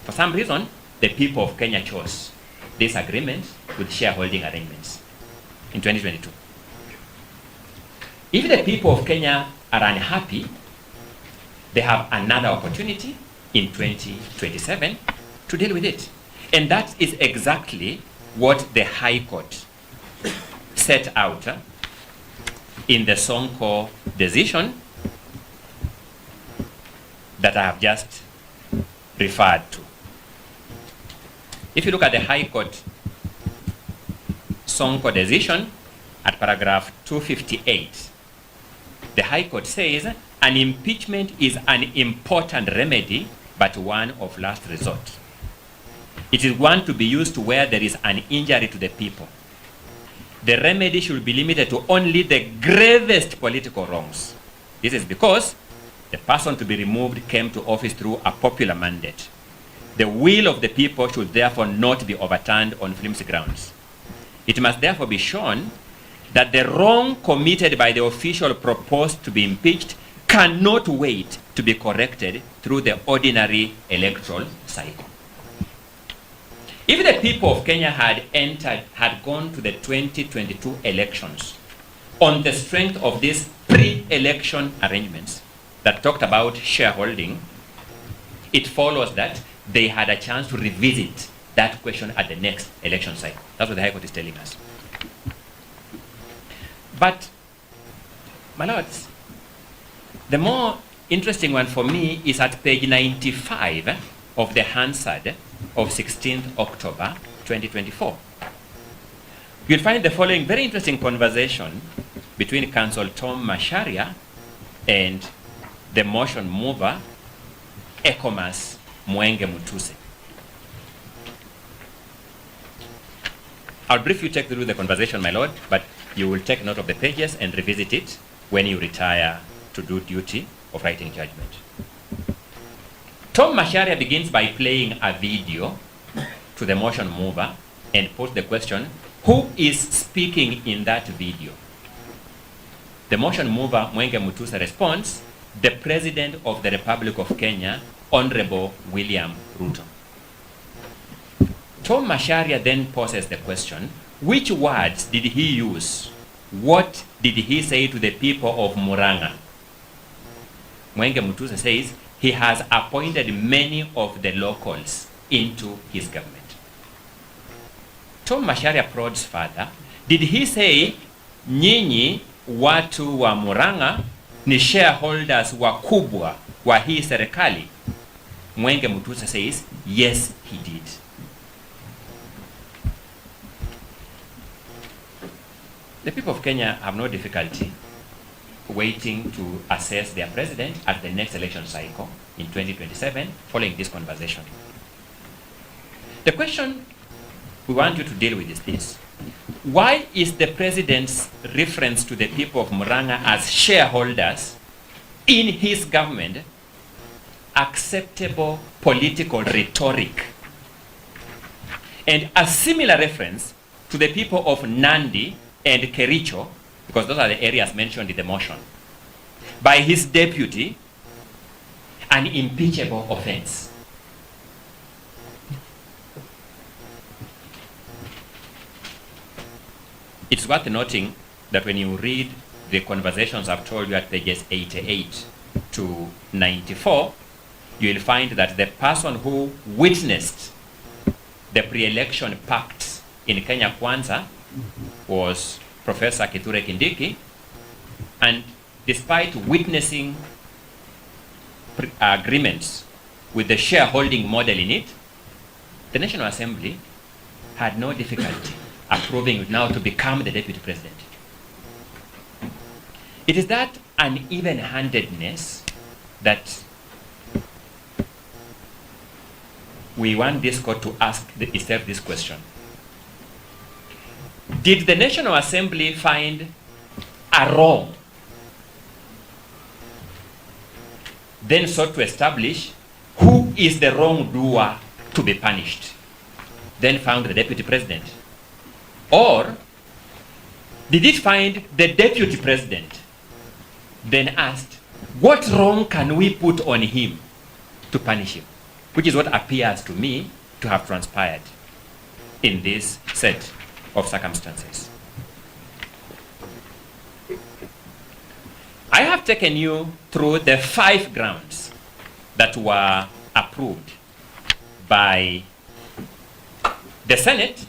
For some reason, the people of Kenya chose this agreement with shareholding arrangements in 2022. If the people of Kenya are unhappy, they have another opportunity in 2027 to deal with it. And that is exactly what the High Court set out in the Sonko decision that I have just referred to. If you look at the High Court Sonko decision at paragraph 258, the High Court says, an impeachment is an important remedy, but one of last resort. It is one to be used where there is an injury to the people. The remedy should be limited to only the gravest political wrongs. This is because the person to be removed came to office through a popular mandate. The will of the people should therefore not be overturned on flimsy grounds. It must therefore be shown that the wrong committed by the official proposed to be impeached cannot wait to be corrected through the ordinary electoral cycle. If the people of Kenya had gone to the 2022 elections on the strength of these pre-election arrangements that talked about shareholding, it follows that they had a chance to revisit that question at the next election cycle. That's what the High Court is telling us. But, my lords, the more interesting one for me is at page 95 of the Hansard of 16th October 2024. You'll find the following very interesting conversation between Counsel Tom Macharia and the motion mover, Ecomas Mwenge Mutuse. I'll briefly take through the conversation, my lord, but you will take note of the pages and revisit it when you retire to do duty of writing judgment. Tom Macharia begins by playing a video to the motion mover and posed the question, who is speaking in that video? The motion mover, Mwenge Mutuse, responds, the President of the Republic of Kenya, Honorable William Ruto. Tom Macharia then poses the question, which words did he use? What did he say to the people of Murang'a? Mwenge Mutuse says he has appointed many of the locals into his government. Tom Macharia prods further, did he say, nyinyi watu wa Murang'a ni shareholders wakubwa wa hii serikali? Mwenge Mutusa says, yes, he did. The people of Kenya have no difficulty waiting to assess their president at the next election cycle in 2027 following this conversation. The question we want you to deal with is this. Why is the president's reference to the people of Murang'a as shareholders in his government acceptable political rhetoric? And a similar reference to the people of Nandi and Kericho, because those are the areas mentioned in the motion, by his deputy, an impeachable offense. It's worth noting that when you read the conversations I've told you at pages 88 to 94, you will find that the person who witnessed the pre-election pact in Kenya Kwanza was Professor Kithure Kindiki, and despite witnessing agreements with the shareholding model in it, the National Assembly had no difficulty approving it now to become the deputy president. It is that uneven-handedness that we want this court to ask itself this question. Did the National Assembly find a wrong, then sought to establish who is the wrongdoer to be punished, then found the deputy president? Or did it find the deputy president, then asked, what wrong can we put on him to punish him? Which is what appears to me to have transpired in this set of circumstances. I have taken you through the 5 grounds that were approved by the Senate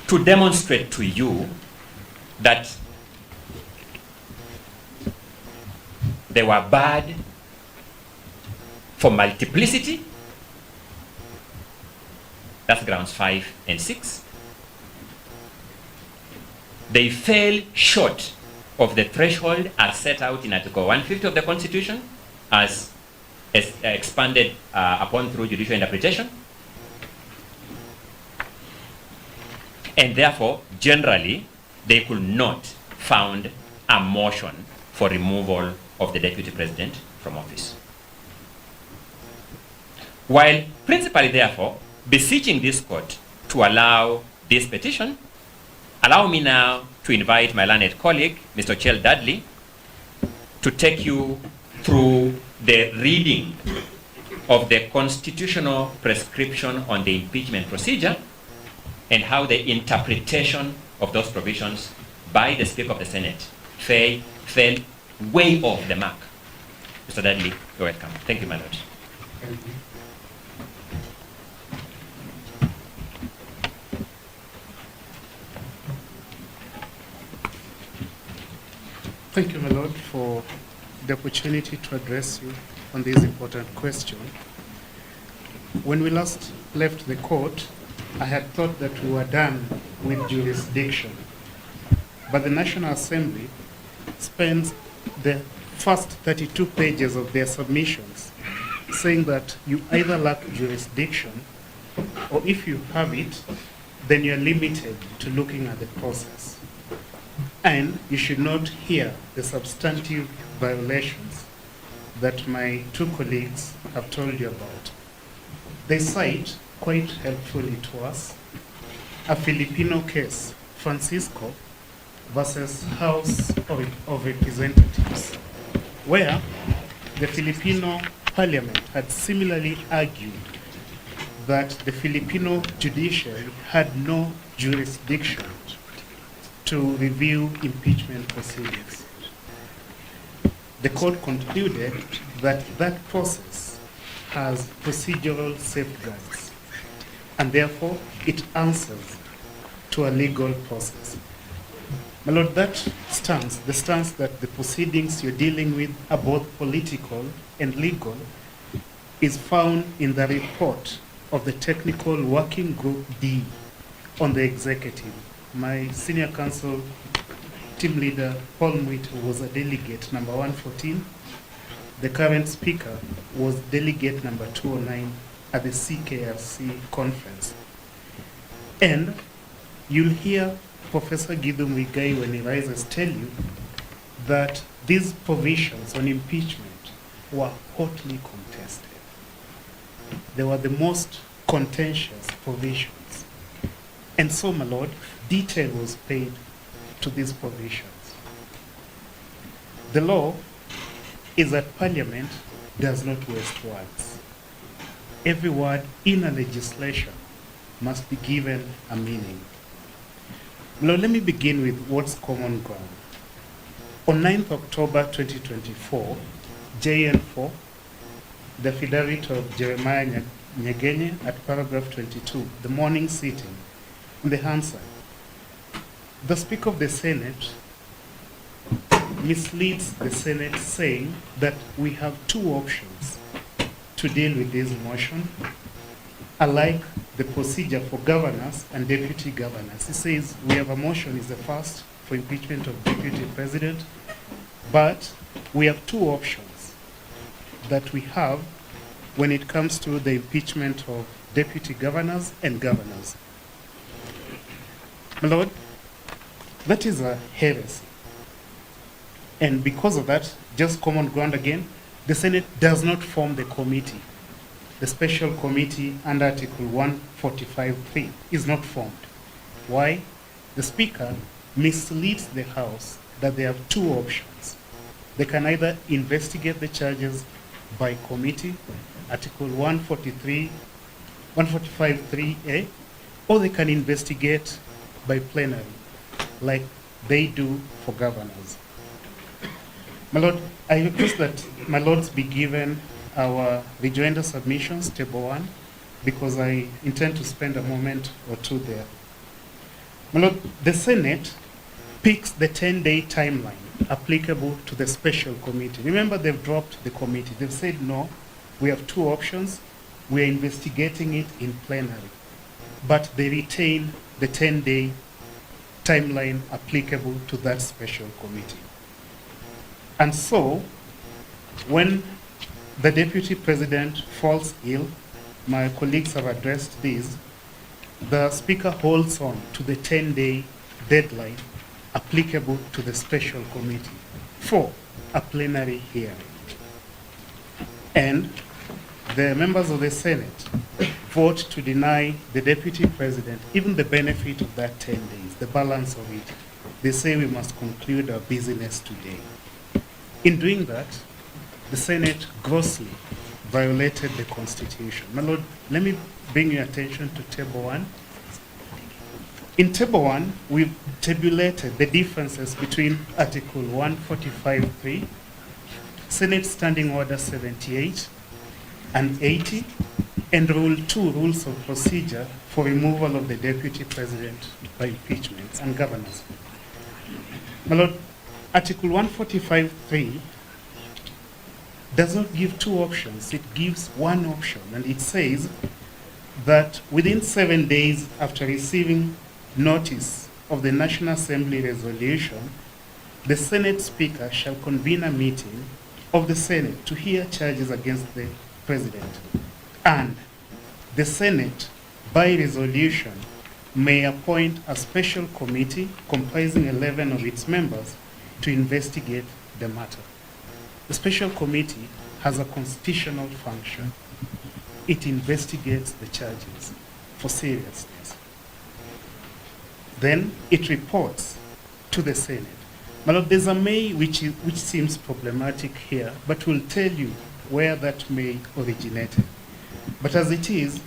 to demonstrate to you that they were bad for multiplicity. That's grounds 5 and 6. They fell short of the threshold as set out in Article 150 of the Constitution, as expanded upon through judicial interpretation. And therefore, generally, they could not found a motion for removal of the deputy president from office. While principally, therefore, beseeching this court to allow this petition, allow me now to invite my learned colleague, Mr. Chel Dudley, to take you through the reading of the constitutional prescription on the impeachment procedure and how the interpretation of those provisions by the Speaker of the Senate fell way off the mark. Mr. Dudley, you're welcome. Thank you, my lord. Thank you. Thank you, my lord, for the opportunity to address you on this important question. When we last left the court, I had thought that we were done with jurisdiction, but the National Assembly spends the first 32 pages of their submissions saying that you either lack jurisdiction, or if you have it, then you're limited to looking at the process. And you should not hear the substantive violations that my 2 colleagues have told you about. They cite, quite helpfully to us, a Filipino case, Francisco versus House of Representatives, where the Filipino Parliament had similarly argued that the Filipino judiciary had no jurisdiction to review impeachment proceedings. The court concluded that that process has procedural safeguards, and therefore it answers to a legal process. My Lord, that stance, the stance that the proceedings you're dealing with are both political and legal, is found in the report of the Technical Working Group D on the executive. My senior counsel team leader, Paul Mwito, was a delegate number 114. The current speaker was delegate number 209 at the CKRC conference. And you'll hear Professor Githu Muigai, when he rises, tell you that these provisions on impeachment were hotly contested. They were the most contentious provisions. And so, my Lord, detail was paid to these provisions. The law is that Parliament does not waste words. Every word in a legislation must be given a meaning. Now, let me begin with what's common ground. On 9th October 2024, JN4, the affidavit of Jeremiah Nyegenye at paragraph 22, the morning sitting, in the Hansard, the Speaker of the Senate misleads the Senate, saying that we have two options to deal with this motion, alike the procedure for governors and deputy governors. He says we have a motion, is the first, for impeachment of deputy president, but we have two options that we have when it comes to the impeachment of deputy governors and governors. My Lord, that is a heresy. And because of that, just common ground again, the Senate does not form the committee. The special committee under Article 145(3) is not formed. Why? The Speaker misleads the House that they have two options. They can either investigate the charges by committee, Article 145(3)(a), or they can investigate by plenary, like they do for governors. My Lord, I request that my Lords be given our rejoinder submissions, table 1, because I intend to spend a moment or two there. My Lord, the Senate picks the 10-day timeline applicable to the special committee. Remember, they've dropped the committee. They've said, no, we have two options. We are investigating it in plenary. But they retain the 10-day timeline applicable to that special committee. And so, when the deputy president falls ill, my colleagues have addressed this, the Speaker holds on to the 10-day deadline applicable to the special committee for a plenary hearing. And the members of the Senate vote to deny the deputy president even the benefit of that 10 days, the balance of it. They say we must conclude our business today. In doing that, the Senate grossly violated the Constitution. My Lord, let me bring your attention to Table 1. In Table 1, we've tabulated the differences between Article 145(3), Senate Standing Order 78 and 80, and Rule 2, Rules of Procedure for removal of the Deputy President by impeachments and governors. My Lord, Article 145(3) does not give two options. It gives one option, and it says that within 7 days after receiving notice of the National Assembly resolution, the Senate Speaker shall convene a meeting of the Senate to hear charges against the President. And the Senate, by resolution, may appoint a special committee comprising 11 of its members to investigate the matter. The special committee has a constitutional function. It investigates the charges for seriousness. Then it reports to the Senate. My Lord, there's a may which seems problematic here, but we'll tell you where that may originated. But as it is,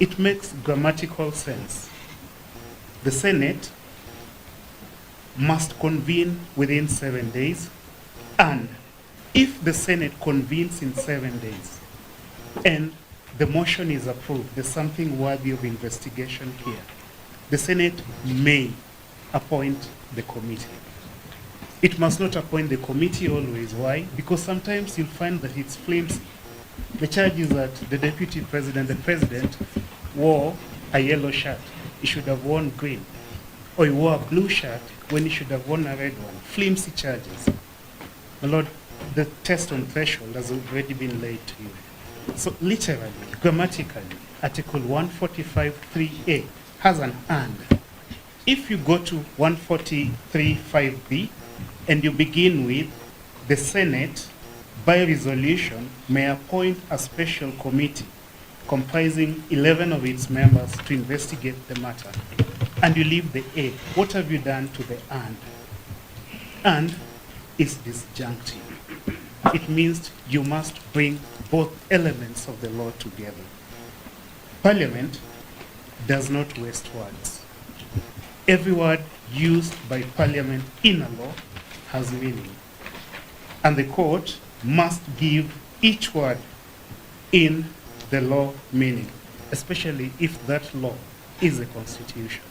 it makes grammatical sense. The Senate must convene within 7 days, and if the Senate convenes in 7 days and the motion is approved, there's something worthy of investigation here. The Senate may appoint the committee. It must not appoint the committee always. Why? Because sometimes you'll find that it's flimsy. The charge is that the deputy president, the president, wore a yellow shirt. He should have worn green. Or he wore a blue shirt when he should have worn a red one. Flimsy charges. My Lord, the test on threshold has already been laid to you. So literally, grammatically, Article 145.3a has an and. If you go to 143.5b and you begin with the Senate by resolution may appoint a special committee comprising 11 of its members to investigate the matter, and you leave the A, what have you done to the and? And is disjunctive. It means you must bring both elements of the law together. Parliament does not waste words. Every word used by Parliament in a law has meaning. And the court must give each word in the law meaning, especially if that law is a constitution.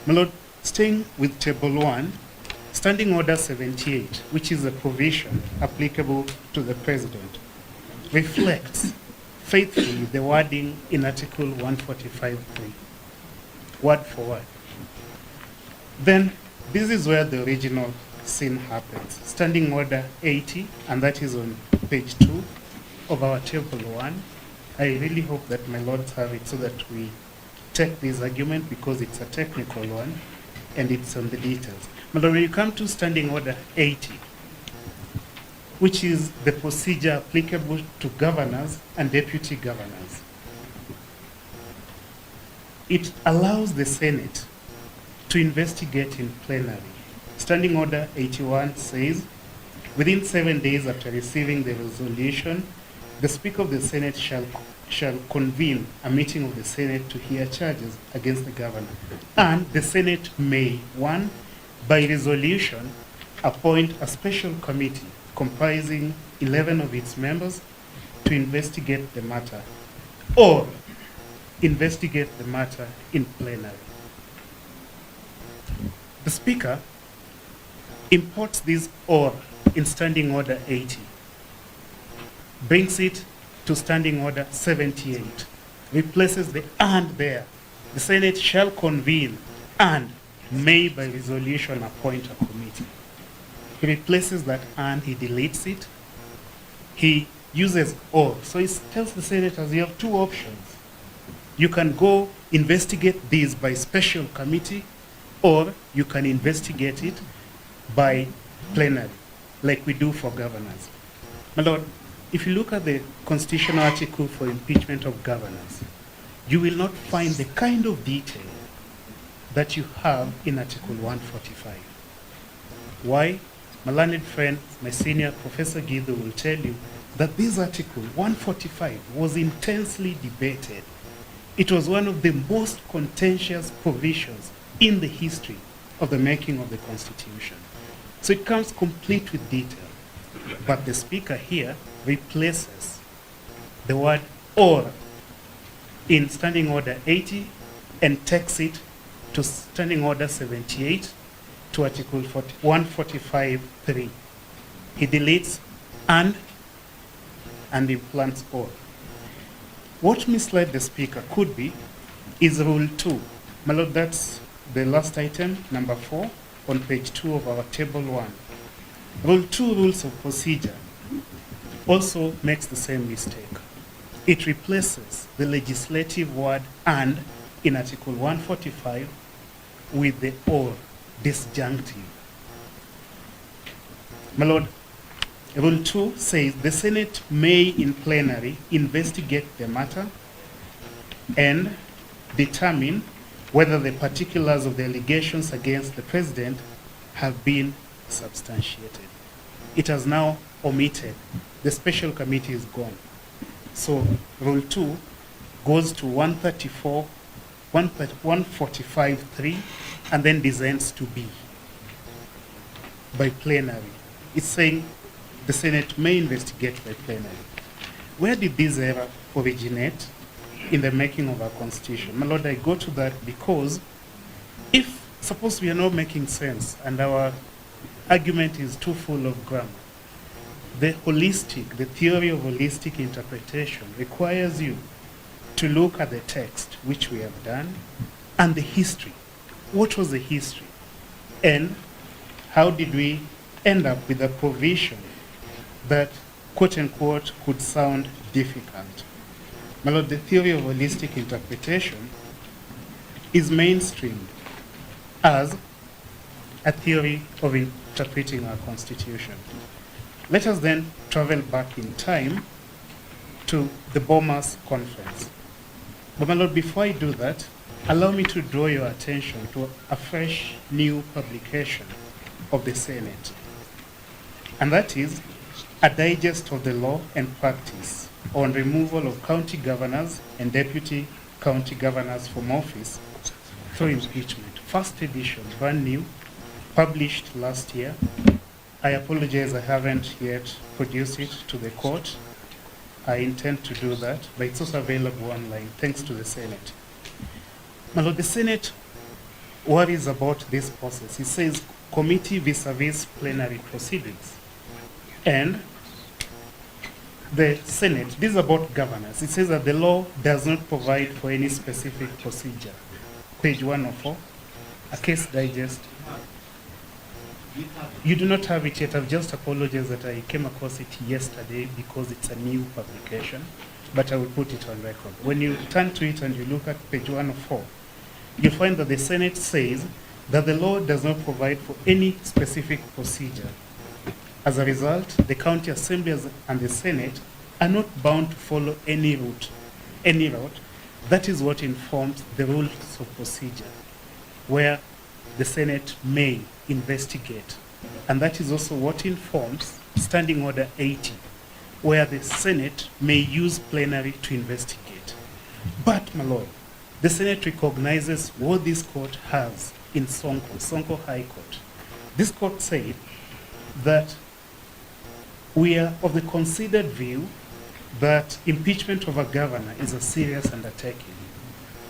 My Lord, staying with Table 1, Standing Order 78, which is a provision applicable to the President, reflects faithfully the wording in Article 145.3, word for word. Then, this is where the original sin happens. Standing Order 80, and that is on page 2 of our Table 1. I really hope that my lords have it so that we take this argument because it's a technical one and it's on the details. But when you come to Standing Order 80, which is the procedure applicable to governors and deputy governors, it allows the Senate to investigate in plenary. Standing Order 81 says, within 7 days after receiving the resolution, the Speaker of the Senate shall convene a meeting of the Senate to hear charges against the governor. And the Senate may, 1, by resolution, appoint a special committee comprising 11 of its members to investigate the matter, or investigate the matter in plenary. The Speaker imports this or in Standing Order 80, brings it to Standing Order 78, replaces the and there. The Senate shall convene and may by resolution appoint a committee. He replaces that and he deletes it. He uses or. So he tells the senators you have two options. You can go investigate this by special committee, or you can investigate it by plenary, like we do for governors. My Lord, if you look at the constitutional article for impeachment of governors, you will not find the kind of detail that you have in Article 145. Why? My learned friend, my senior Professor Guido will tell you that this Article 145 was intensely debated. It was one of the most contentious provisions in the history of the making of the Constitution. So it comes complete with detail. But the Speaker here replaces the word or in Standing Order 80 and takes it to Standing Order 78 to Article 145.3. He deletes and implants or. What misled the Speaker could be is Rule 2. My Lord, that's the last item, number 4, on page 2 of our Table 1. Rule 2, Rules of Procedure, also makes the same mistake. It replaces the legislative word and in Article 145 with the or, disjunctive. My Lord, Rule 2 says the Senate may in plenary investigate the matter and determine whether the particulars of the allegations against the President have been substantiated. It has now omitted. The special committee is gone. So Rule 2 goes to 145.3 and then descends to B by plenary. It's saying the Senate may investigate by plenary. Where did this error originate in the making of our Constitution? My Lord, I go to that because if suppose we are not making sense and our argument is too full of grammar. The theory of holistic interpretation requires you to look at the text, which we have done, and the history. What was the history? And how did we end up with a provision that, quote unquote, could sound difficult? My lord, the theory of holistic interpretation is mainstreamed as a theory of interpreting our Constitution. Let us then travel back in time to the Bomas Conference. But my lord, before I do that, allow me to draw your attention to a fresh new publication of the Senate. And that is a digest of the law and practice on removal of county governors and deputy county governors from office through impeachment. First edition, brand new, published last year. I apologize, I haven't yet produced it to the court. I intend to do that, but it's also available online, thanks to the Senate. My lord, the Senate worries about this process. It says committee vis-a-vis plenary proceedings. And the Senate, this is about governance. It says that the law does not provide for any specific procedure. Page 104, a case digest. You do not have it yet. I've just apologized that I came across it yesterday because it's a new publication, but I will put it on record. When you turn to it and you look at page 104, you find that the Senate says that the law does not provide for any specific procedure. As a result, the county assemblies and the Senate are not bound to follow any route. That is what informs the rules of procedure, where the Senate may investigate. And that is also what informs Standing Order 80, where the Senate may use plenary to investigate. But, my lord, the Senate recognizes what this court has in Sonko High Court. This court said that we are of the considered view that impeachment of a governor is a serious undertaking.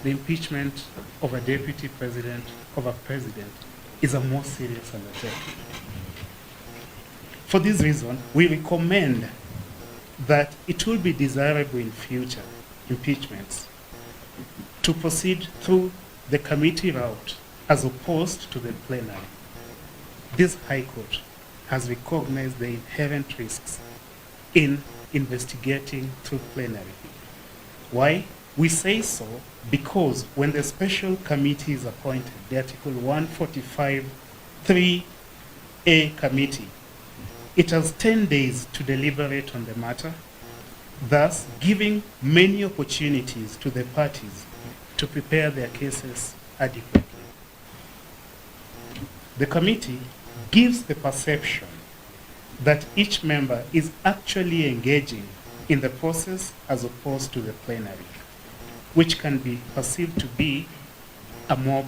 The impeachment of a deputy president, of a president, is a more serious undertaking. For this reason, we recommend that it will be desirable in future impeachments to proceed through the committee route as opposed to the plenary. This High Court has recognized the inherent risks in investigating through plenary. Why? We say so because when the special committee is appointed, the Article 145(3)(a) committee, it has 10 days to deliberate on the matter, thus giving many opportunities to the parties to prepare their cases adequately. The committee gives the perception that each member is actually engaging in the process as opposed to the plenary, which can be perceived to be a mob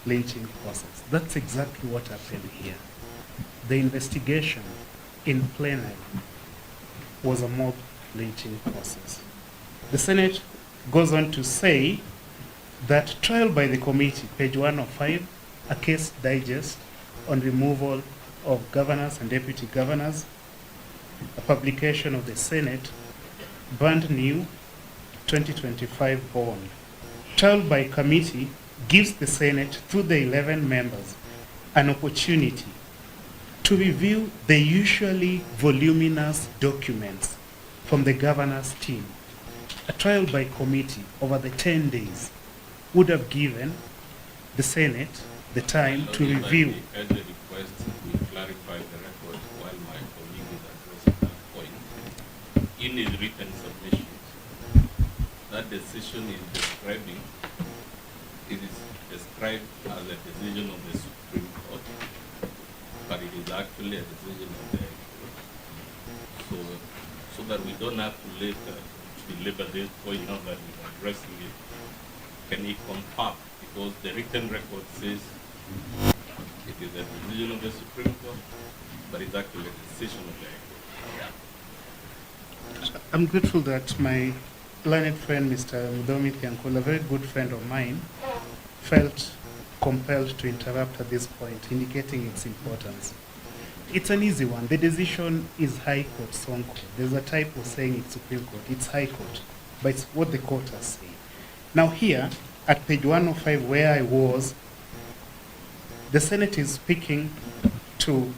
lynching process. That's exactly what happened here. The investigation in plenary was a mob lynching process. The Senate goes on to say that trial by the committee, page 105, a case digest on removal of governors and deputy governors, a publication of the Senate, brand new 2025 bond. Trial by committee gives the Senate, through the 11 members, an opportunity to review the usually voluminous documents from the governor's team. A trial by committee over the 10 days would have given the Senate the time to review. As a request, we clarify the record while my colleague is addressing that point. In his written submissions, that decision is describing, it is described as a decision of the Supreme Court, but it is actually a decision of the High Court. So that we don't have to later deliver this point now that we're addressing it. Can he confirm? Because the written record says it is a decision of the Supreme Court, but it's actually a decision of the High Court. I'm grateful that my learned friend, Mr. Mudomi Thiankula, a very good friend of mine, felt compelled to interrupt at this point, indicating its importance. It's an easy one. The decision is High Court Sonko. There's a typo saying it's Supreme Court. It's High Court, but it's what the court has said. Now here, at page 105 where I was, the Senate is speaking to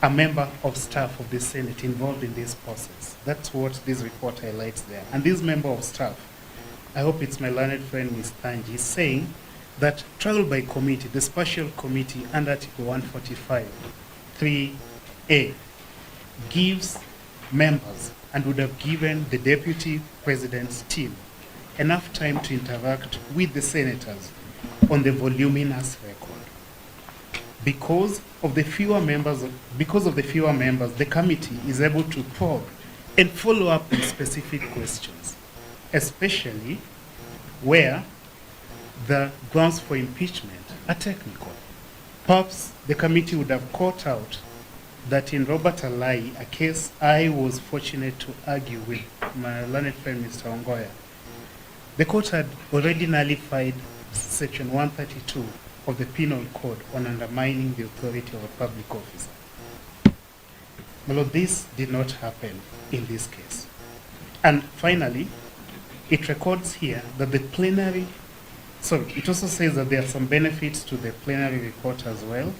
a member of staff of the Senate involved in this process. That's what this report highlights there. And this member of staff, I hope it's my learned friend Ms. Tanji, is saying that trial by committee, the special committee under Article 145, 3A, gives members and would have given the deputy president's team enough time to interact with the senators on the voluminous record. Because of the fewer members, the committee is able to probe and follow up with specific questions, especially where the grounds for impeachment are technical. Perhaps the committee would have caught out that in Robert Alai, a case I was fortunate to argue with my learned friend Mr. Ongoya, the court had already nullified section 132 of the Penal Code on undermining the authority of a public officer. Well, this did not happen in this case. And finally, it records here that the plenary, it also says that there are some benefits to the plenary report as well.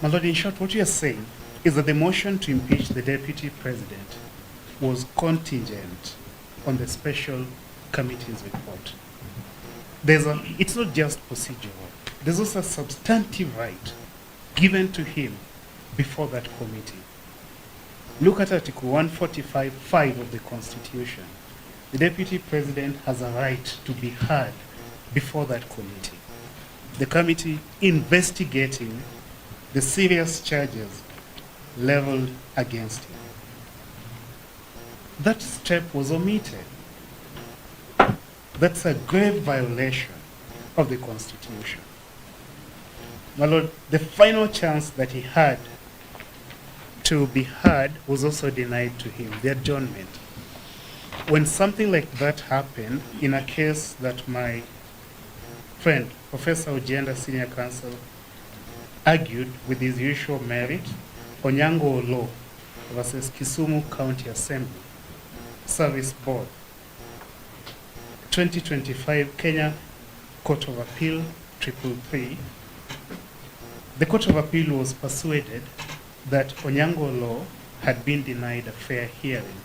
My Lord, in short, what you are saying is that the motion to impeach the deputy president was contingent on the special committee's report. It's not just procedural. There's also a substantive right given to him before that committee. Look at Article 145(5) of the Constitution. The deputy president has a right to be heard before that committee. The committee investigating the serious charges leveled against him. That step was omitted. That's a grave violation of the Constitution. My Lord, the final chance that he had to be heard was also denied to him, the adjournment. When something like that happened in a case that my friend, Professor Ojenda, Senior Counsel, argued with his usual merit, Onyango Law versus Kisumu County Assembly, Service Board, 2025 Kenya Court of Appeal, 333. The Court of Appeal was persuaded that Onyango Law had been denied a fair hearing.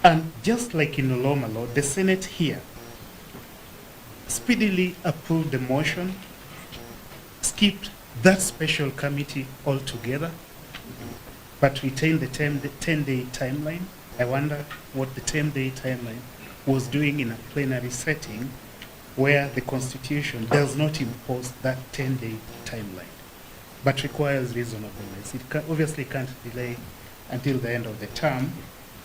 And just like in Oloma Law, the Senate here speedily approved the motion, skipped that special committee altogether, but retained the 10-day timeline. I wonder what the 10-day timeline was doing in a plenary setting where the Constitution does not impose that 10-day timeline, but requires reasonableness. It obviously can't delay until the end of the term,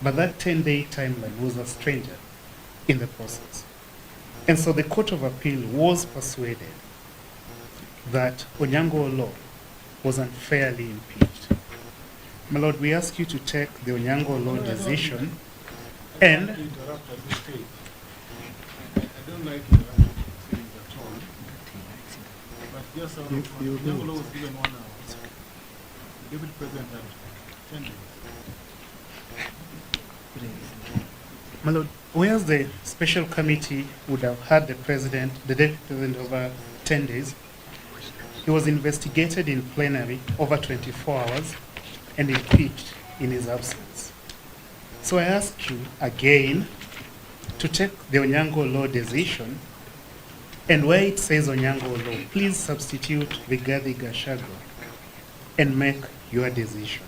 but that 10-day timeline was a stranger in the process. And so the Court of Appeal was persuaded that Onyango Law was unfairly impeached. My Lord, we ask you to take the Onyango Law decision and... I don't like interrupting things at all. But just Onyango Law was given 1 hour. The Deputy President had 10 days. My Lord, whereas the special committee would have had the deputy president over 10 days, he was investigated in plenary over 24 hours and impeached in his absence. So I ask you again to take the Onyango Law decision, and where it says Onyango Law, please substitute RIGATHE GACHAGUA and make your decision.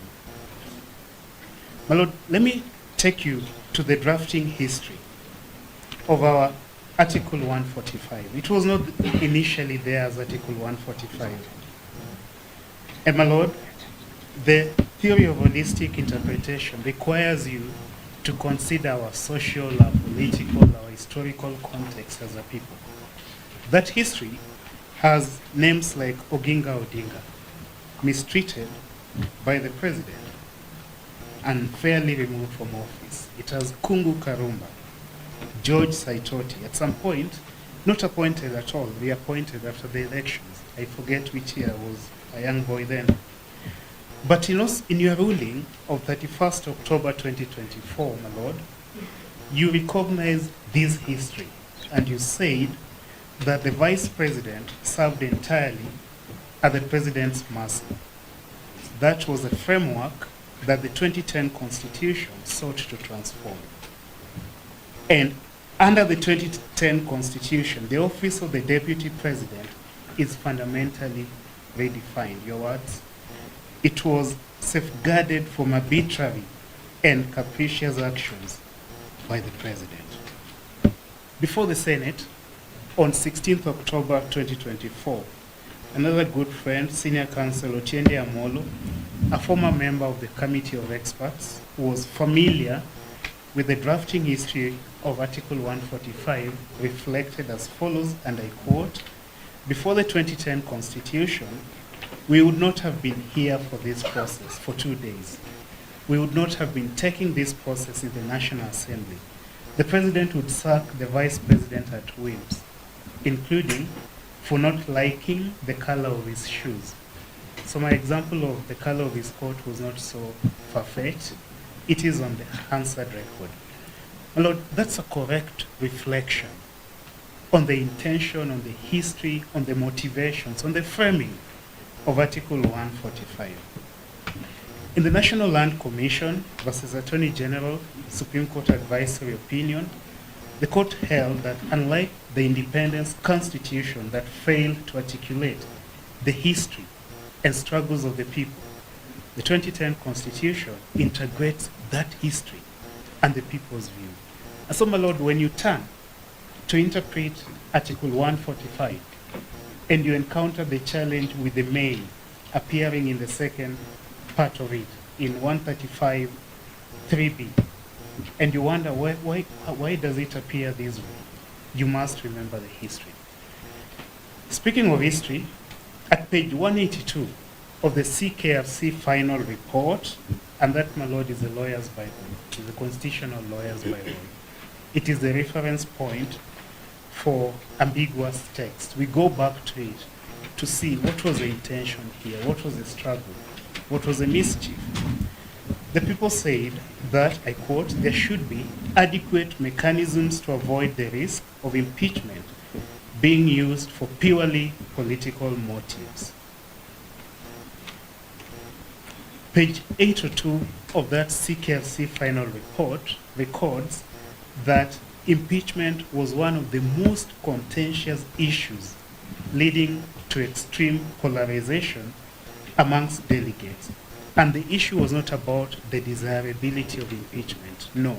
My Lord, let me take you to the drafting history of our Article 145. It was not initially there as Article 145. And my Lord, the theory of holistic interpretation requires you to consider our social, our political, our historical context as a people. That history has names like Oginga Odinga, mistreated by the president, unfairly removed from office. It has Kungu Karumba, George Saitoti. At some point, not appointed at all, reappointed after the elections. I forget which year, I was a young boy then. But in your ruling of 31st October 2024, my lord, you recognize this history and you said that the vice president served entirely at the president's mercy. That was a framework that the 2010 Constitution sought to transform. And under the 2010 Constitution, the office of the Deputy President is fundamentally redefined. Your words? It was safeguarded from arbitrary and capricious actions by the President. Before the Senate, on 16th October 2024, another good friend, Senior Counsel Otiende Amolo, a former member of the Committee of Experts, was familiar with the drafting history of Article 145, reflected as follows, and I quote, "Before the 2010 Constitution, we would not have been here for this process for 2 days. We would not have been taking this process in the National Assembly. The President would sack the Vice President at whims, including for not liking the color of his shoes." So my example of the color of his coat was not so far-fetched. It is on the Hansard record. My Lord, that's a correct reflection on the intention, on the history, on the motivations, on the framing of Article 145. In the National Land Commission versus Attorney General Supreme Court Advisory Opinion, the court held that unlike the independence constitution that failed to articulate the history and struggles of the people, the 2010 Constitution integrates that history and the people's view. And so, my Lord, when you turn to interpret Article 145 and you encounter the challenge with the may appearing in the second part of it, in 135 3B, and you wonder why does it appear this way, you must remember the history. Speaking of history, at page 182 of the CKRC final report, and that, my Lord, is the lawyer's Bible, is the constitutional lawyer's Bible. It is the reference point for ambiguous text. We go back to it to see what was the intention here, what was the struggle, what was the mischief. The people said that, I quote, "there should be adequate mechanisms to avoid the risk of impeachment being used for purely political motives." Page 802 of that CKRC final report records that impeachment was one of the most contentious issues leading to extreme polarization amongst delegates. And the issue was not about the desirability of impeachment. No,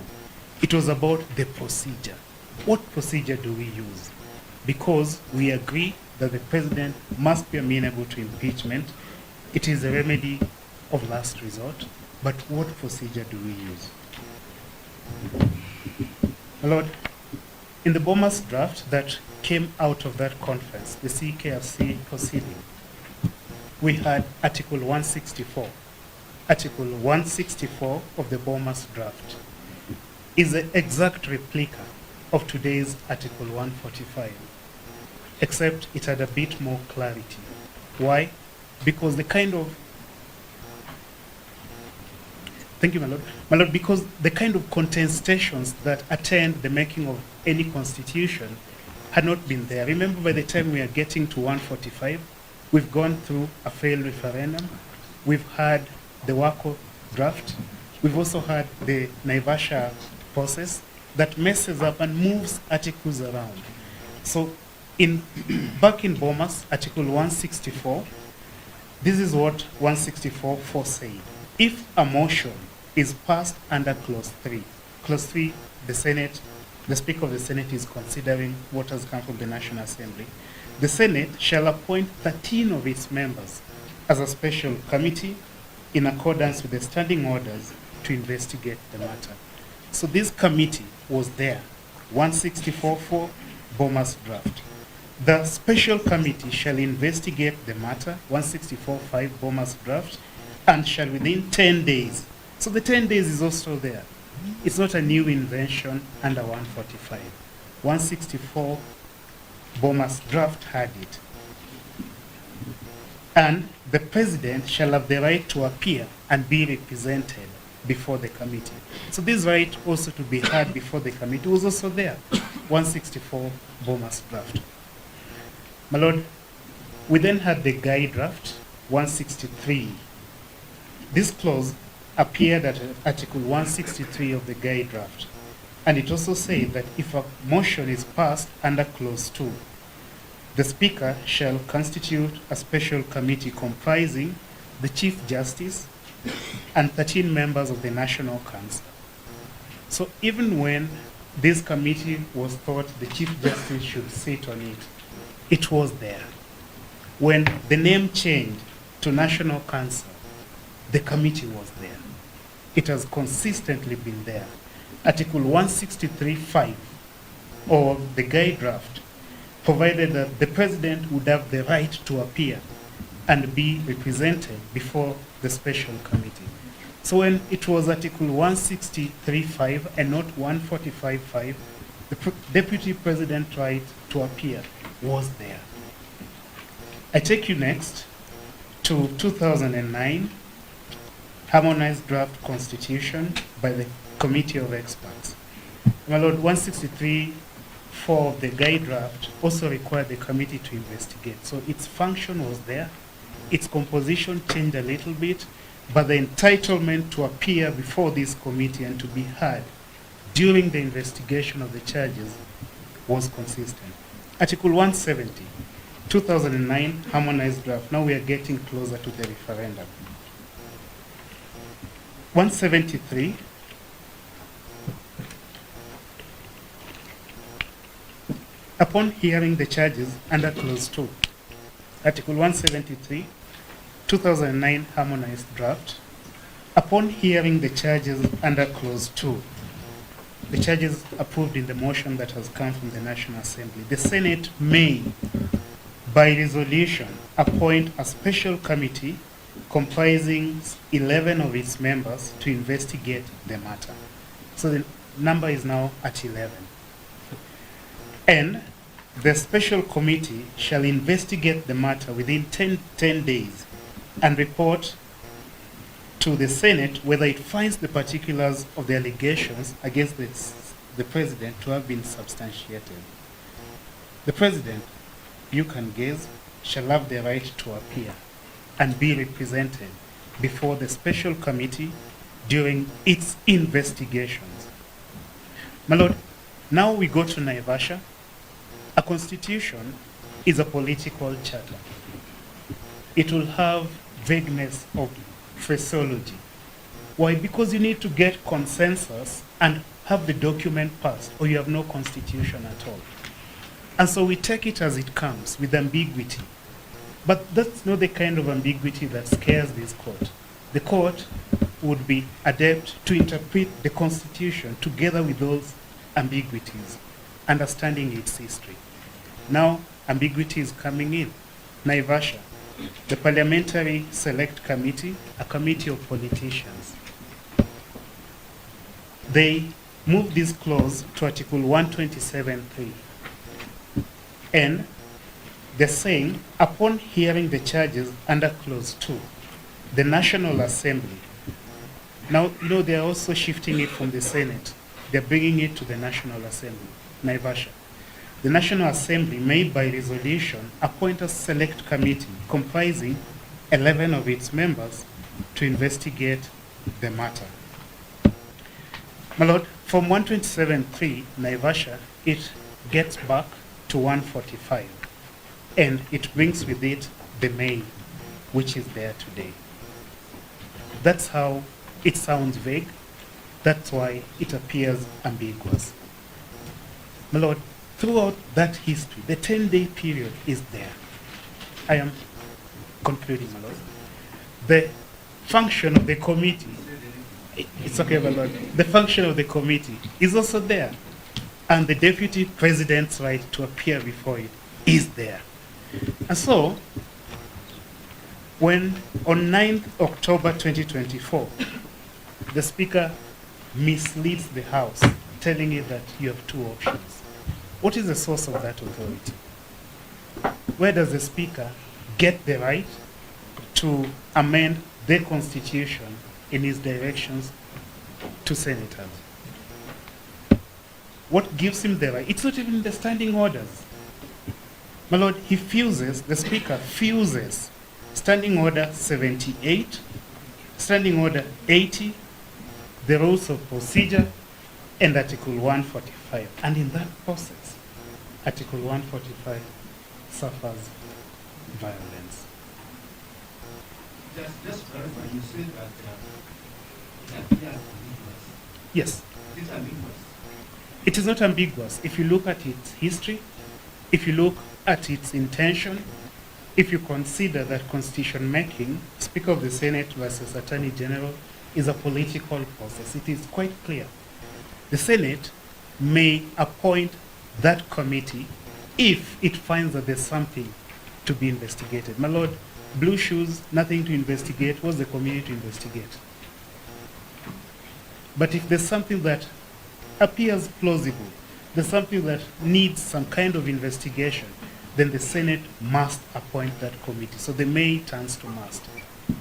it was about the procedure. What procedure do we use? Because we agree that the president must be amenable to impeachment. It is a remedy of last resort. But what procedure do we use? My Lord, in the Bomas draft that came out of that conference, the CKRC proceeding, we had Article 164. Article 164 of the Bomas draft is the exact replica of today's Article 145, except it had a bit more clarity. Why? Because the kind of Thank you, my Lord. My Lord, because the kind of contestations that attend the making of any constitution had not been there. Remember, by the time we are getting to 145, we've gone through a failed referendum. We've had the WACO draft. We've also had the Naivasha process that messes up and moves articles around. So back in Bomas, Article 164, this is what 164.4 said. If a motion is passed under Clause 3, Clause 3, the Speaker of the Senate is considering what has come from the National Assembly, the Senate shall appoint 13 of its members as a special committee in accordance with the standing orders to investigate the matter. So this committee was there, 164.4 Bomas draft. The special committee shall investigate the matter, 164.5 Bomas draft, and shall within 10 days, so the 10 days is also there, It's not a new invention under 145. 164 Bomas draft had it. And the president shall have the right to appear and be represented before the committee. So this right also to be heard before the committee was also there. 164 Bomas draft. My Lord, we then had the guide draft, 163. This clause appeared at Article 163 of the guide draft. And it also said that if a motion is passed under Clause 2, the Speaker shall constitute a special committee comprising the Chief Justice and 13 members of the National Council. So even when this committee was thought the Chief Justice should sit on it, it was there. When the name changed to National Council, the committee was there. It has consistently been there. Article 163(5) of the guide draft provided that the president would have the right to appear and be represented before the special committee. So when it was Article 163(5) and not 145(5), the deputy president's right to appear was there. I take you next to 2009 Harmonized Draft Constitution by the Committee of Experts. My Lord, 163(4) of the guide draft also required the committee to investigate. So its function was there. Its composition changed a little bit, but the entitlement to appear before this committee and to be heard during the investigation of the charges was consistent. Article 170, 2009 Harmonized Draft. Now we are getting closer to the referendum. 173, upon hearing the charges under Clause 2, Article 173, 2009 Harmonized Draft, upon hearing the charges under Clause 2, the charges approved in the motion that has come from the National Assembly, the Senate may, by resolution, appoint a special committee comprising 11 of its members to investigate the matter. So the number is now at 11. And the special committee shall investigate the matter within 10 days and report to the Senate whether it finds the particulars of the allegations against the president to have been substantiated. The president, you can guess, shall have the right to appear and be represented before the special committee during its investigations. My Lord, now we go to Naivasha. A constitution is a political charter. It will have vagueness of phraseology. Why? Because you need to get consensus and have the document passed, or you have no constitution at all. And so we take it as it comes, with ambiguity. But that's not the kind of ambiguity that scares this court. The court would be adept to interpret the Constitution together with those ambiguities, understanding its history. Now, ambiguity is coming in. Naivasha, the Parliamentary Select Committee, a committee of politicians. They moved this clause to Article 127(3). And they're saying, upon hearing the charges under Clause 2, the National Assembly, now, you know, they're also shifting it from the Senate. They're bringing it to the National Assembly, Naivasha. The National Assembly may, by resolution, appoint a select committee comprising 11 of its members to investigate the matter. My Lord, from 127(3), Naivasha, it gets back to 145. And it brings with it the may, which is there today. That's how it sounds vague. That's why it appears ambiguous. My Lord, throughout that history, the 10-day period is there. I am concluding, my Lord. The function of the committee, it's okay, my Lord. The function of the committee is also there. And the deputy president's right to appear before it is there. And so, when on 9th October 2024, the Speaker misleads the House, telling it that you have two options. What is the source of that authority? Where does the Speaker get the right to amend the Constitution in his directions to senators? What gives him the right? It's not even the standing orders. My Lord, he fuses, the Speaker fuses Standing Order 78, Standing Order 80, the Rules of Procedure, and Article 145. And in that process, Article 145 suffers violence. Just clarify, you said that it appears ambiguous. Yes. Is it ambiguous? It is not ambiguous. If you look at its history, if you look at its intention, if you consider that constitution making, Speaker of the Senate versus Attorney General, is a political process, it is quite clear. The Senate may appoint that committee if it finds that there's something to be investigated. My Lord, blue shoes, nothing to investigate. What's the committee to investigate? But if there's something that appears plausible, there's something that needs some kind of investigation, then the Senate must appoint that committee. So the may turns to must.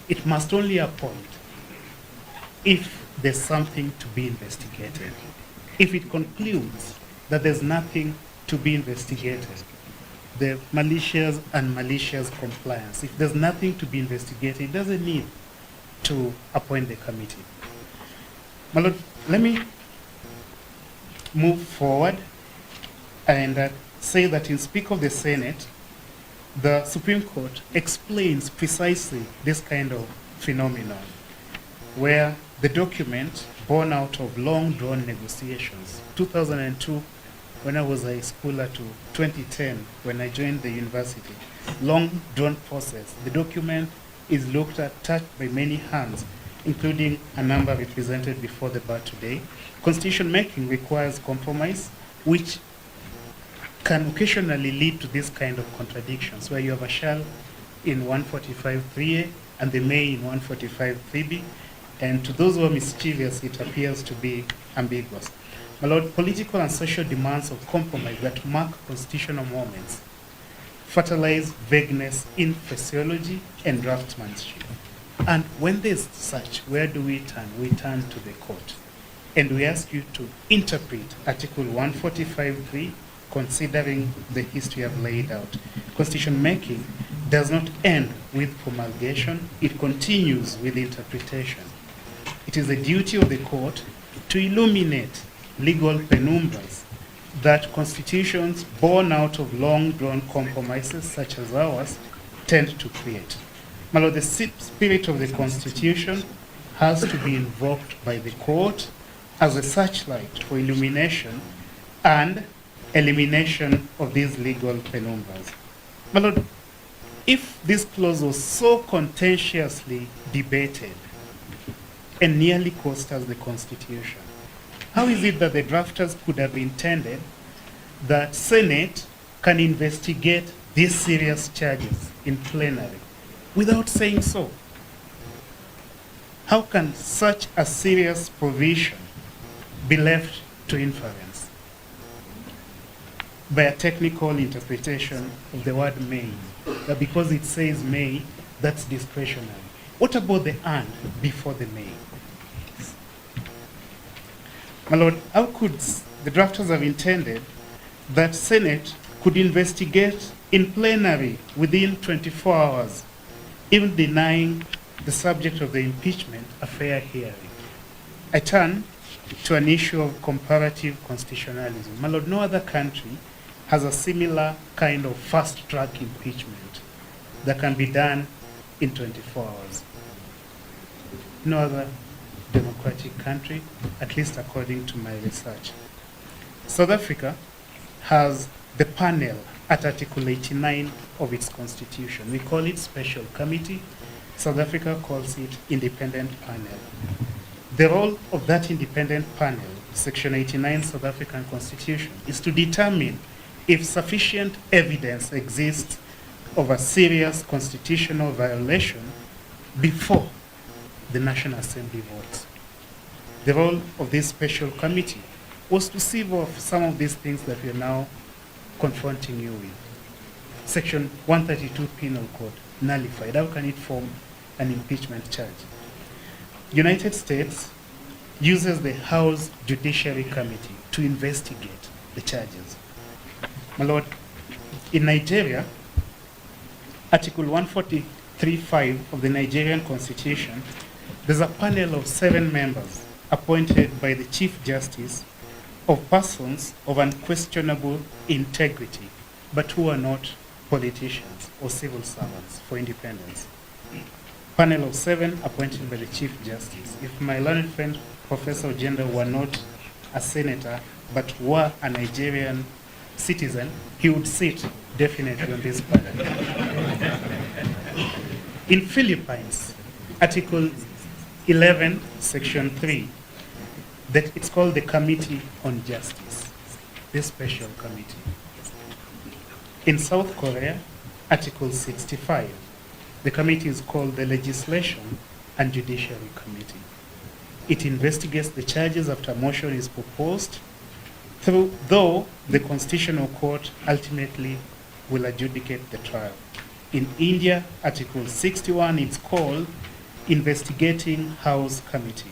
It must only appoint if there's something to be investigated. If it concludes that there's nothing to be investigated, the malicious and malicious compliance, if there's nothing to be investigated, it doesn't need to appoint the committee. My Lord, let me move forward and say that in Speaker of the Senate, the Supreme Court explains precisely this kind of phenomenon, where the document born out of long-drawn negotiations, 2002, when I was a schooler, to 2010, when I joined the university, long-drawn process. The document is looked at, touched by many hands, including a number represented before the bar today. Constitution making requires compromise, which can occasionally lead to this kind of contradictions, where you have a shall in 145.3a and the may in 145.3b, and to those who are mischievous, it appears to be ambiguous. My Lord, political and social demands of compromise that mark constitutional moments fertilize vagueness in phraseology and draftsmanship. And when there's such, where do we turn? We turn to the court. And we ask you to interpret Article 145.3, considering the history I've laid out. Constitution making does not end with promulgation, it continues with interpretation. It is the duty of the court to illuminate legal penumbras that constitutions born out of long-drawn compromises such as ours tend to create. My Lord, the spirit of the Constitution has to be invoked by the court as a searchlight for illumination and elimination of these legal penumbras. My Lord, if this clause was so contentiously debated and nearly cost us the Constitution, how is it that the drafters could have intended that Senate can investigate these serious charges in plenary without saying so? How can such a serious provision be left to inference by a technical interpretation of the word may, that because it says may, that's discretionary? What about the and before the may? My Lord, how could the drafters have intended that Senate could investigate in plenary within 24 hours, even denying the subject of the impeachment a fair hearing? I turn to an issue of comparative constitutionalism. My Lord, no other country has a similar kind of fast-track impeachment that can be done in 24 hours. No other democratic country, at least according to my research. South Africa has the panel at Article 89 of its constitution. We call it special committee. South Africa calls it independent panel. The role of that independent panel, Section 89 South African Constitution, is to determine if sufficient evidence exists of a serious constitutional violation before the National Assembly votes. The role of this special committee was to sieve off some of these things that we are now confronting you with. Section 132 Penal Code, nullified. How can it form an impeachment charge? United States uses the House Judiciary Committee to investigate the charges. My Lord, in Nigeria, Article 143.5 of the Nigerian Constitution, there's a panel of 7 members appointed by the Chief Justice of persons of unquestionable integrity, but who are not politicians or civil servants for independence. Panel of 7 appointed by the Chief Justice. If my learned friend, Professor Ogenda, were not a senator, but were a Nigerian citizen, he would sit definitely on this panel. In Philippines, Article 11, Section 3, that it's called the Committee on Justice, this special committee. In South Korea, Article 65, the committee is called the Legislation and Judiciary Committee. It investigates the charges after a motion is proposed, though the Constitutional Court ultimately will adjudicate the trial. In India, Article 61, it's called Investigating House Committee.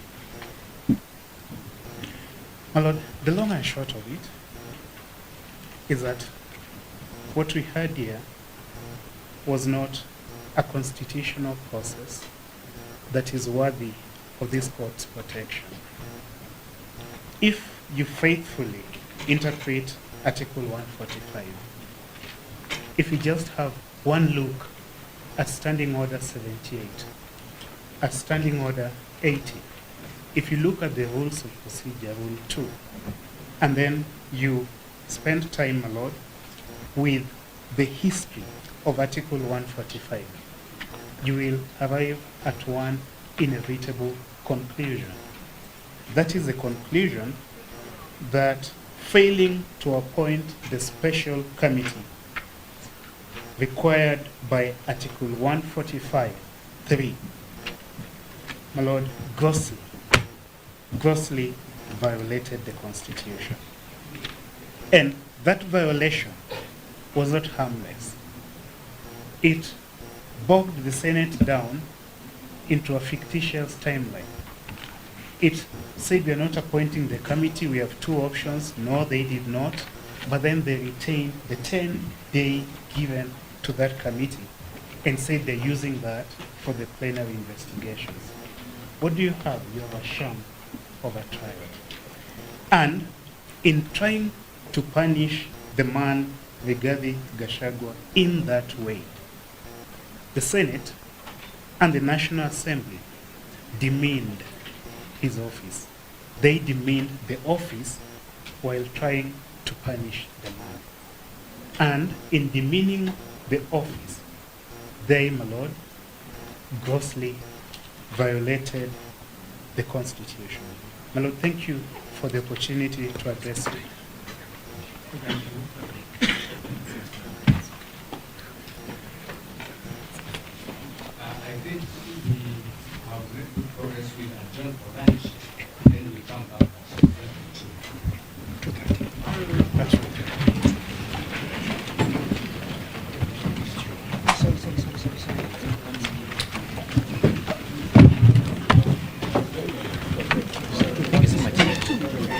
My Lord, the long and short of it is that what we had here was not a constitutional process that is worthy of this court's protection. If you faithfully interpret Article 145, if you just have one look at Standing Order 78, at Standing Order 80, if you look at the rules of procedure, Rule 2, and then you spend time, my Lord, with the history of Article 145, you will arrive at one inevitable conclusion. That is the conclusion that failing to appoint the special committee required by Article 145(3), my Lord, grossly violated the Constitution. And that violation was not harmless. It bogged the Senate down into a fictitious timeline. It said we are not appointing the committee, we have 2 options. No, they did not. But then they retained the 10-day given to that committee and said they're using that for the plenary investigations. What do you have? You have a sham of a trial. And in trying to punish the man, RIGATHE GACHAGUA, in that way, the Senate and the National Assembly demeaned his office. They demeaned the office while trying to punish the man. And in demeaning the office, they, my Lord, grossly violated the Constitution. My Lord, thank you for the opportunity to address you. I think we have made good progress with adjourn for lunch, then we come back That's right. Thank you so much.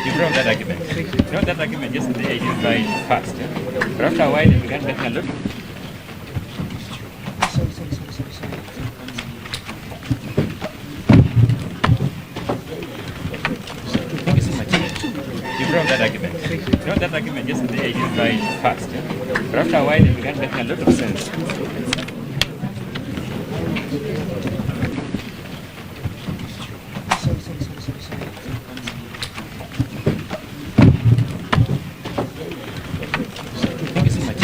You brought that argument. You know that argument yesterday I did right fast. Yeah? But after a while it began getting a lot. Thank you so much. You brought that argument. You know that argument yesterday I did right fast. Yeah? But after a while it began getting a lot of sense. Thank you so much.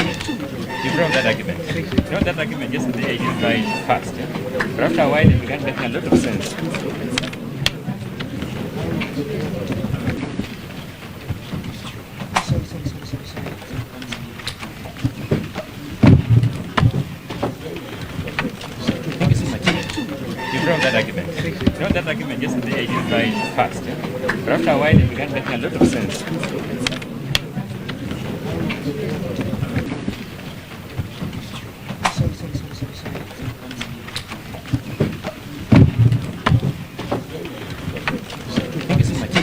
You brought that argument. You know that argument yesterday I did right fast. Yeah? But after a while it began getting a lot of sense. Thank you so much. You brought that argument. You know that argument yesterday, I didn't buy it fast. But after a while, it began making a lot of sense. Thank you so much.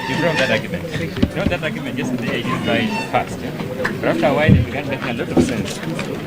You brought that argument. You know that argument yesterday, I didn't buy it fast. But after a while, it began making a lot of sense.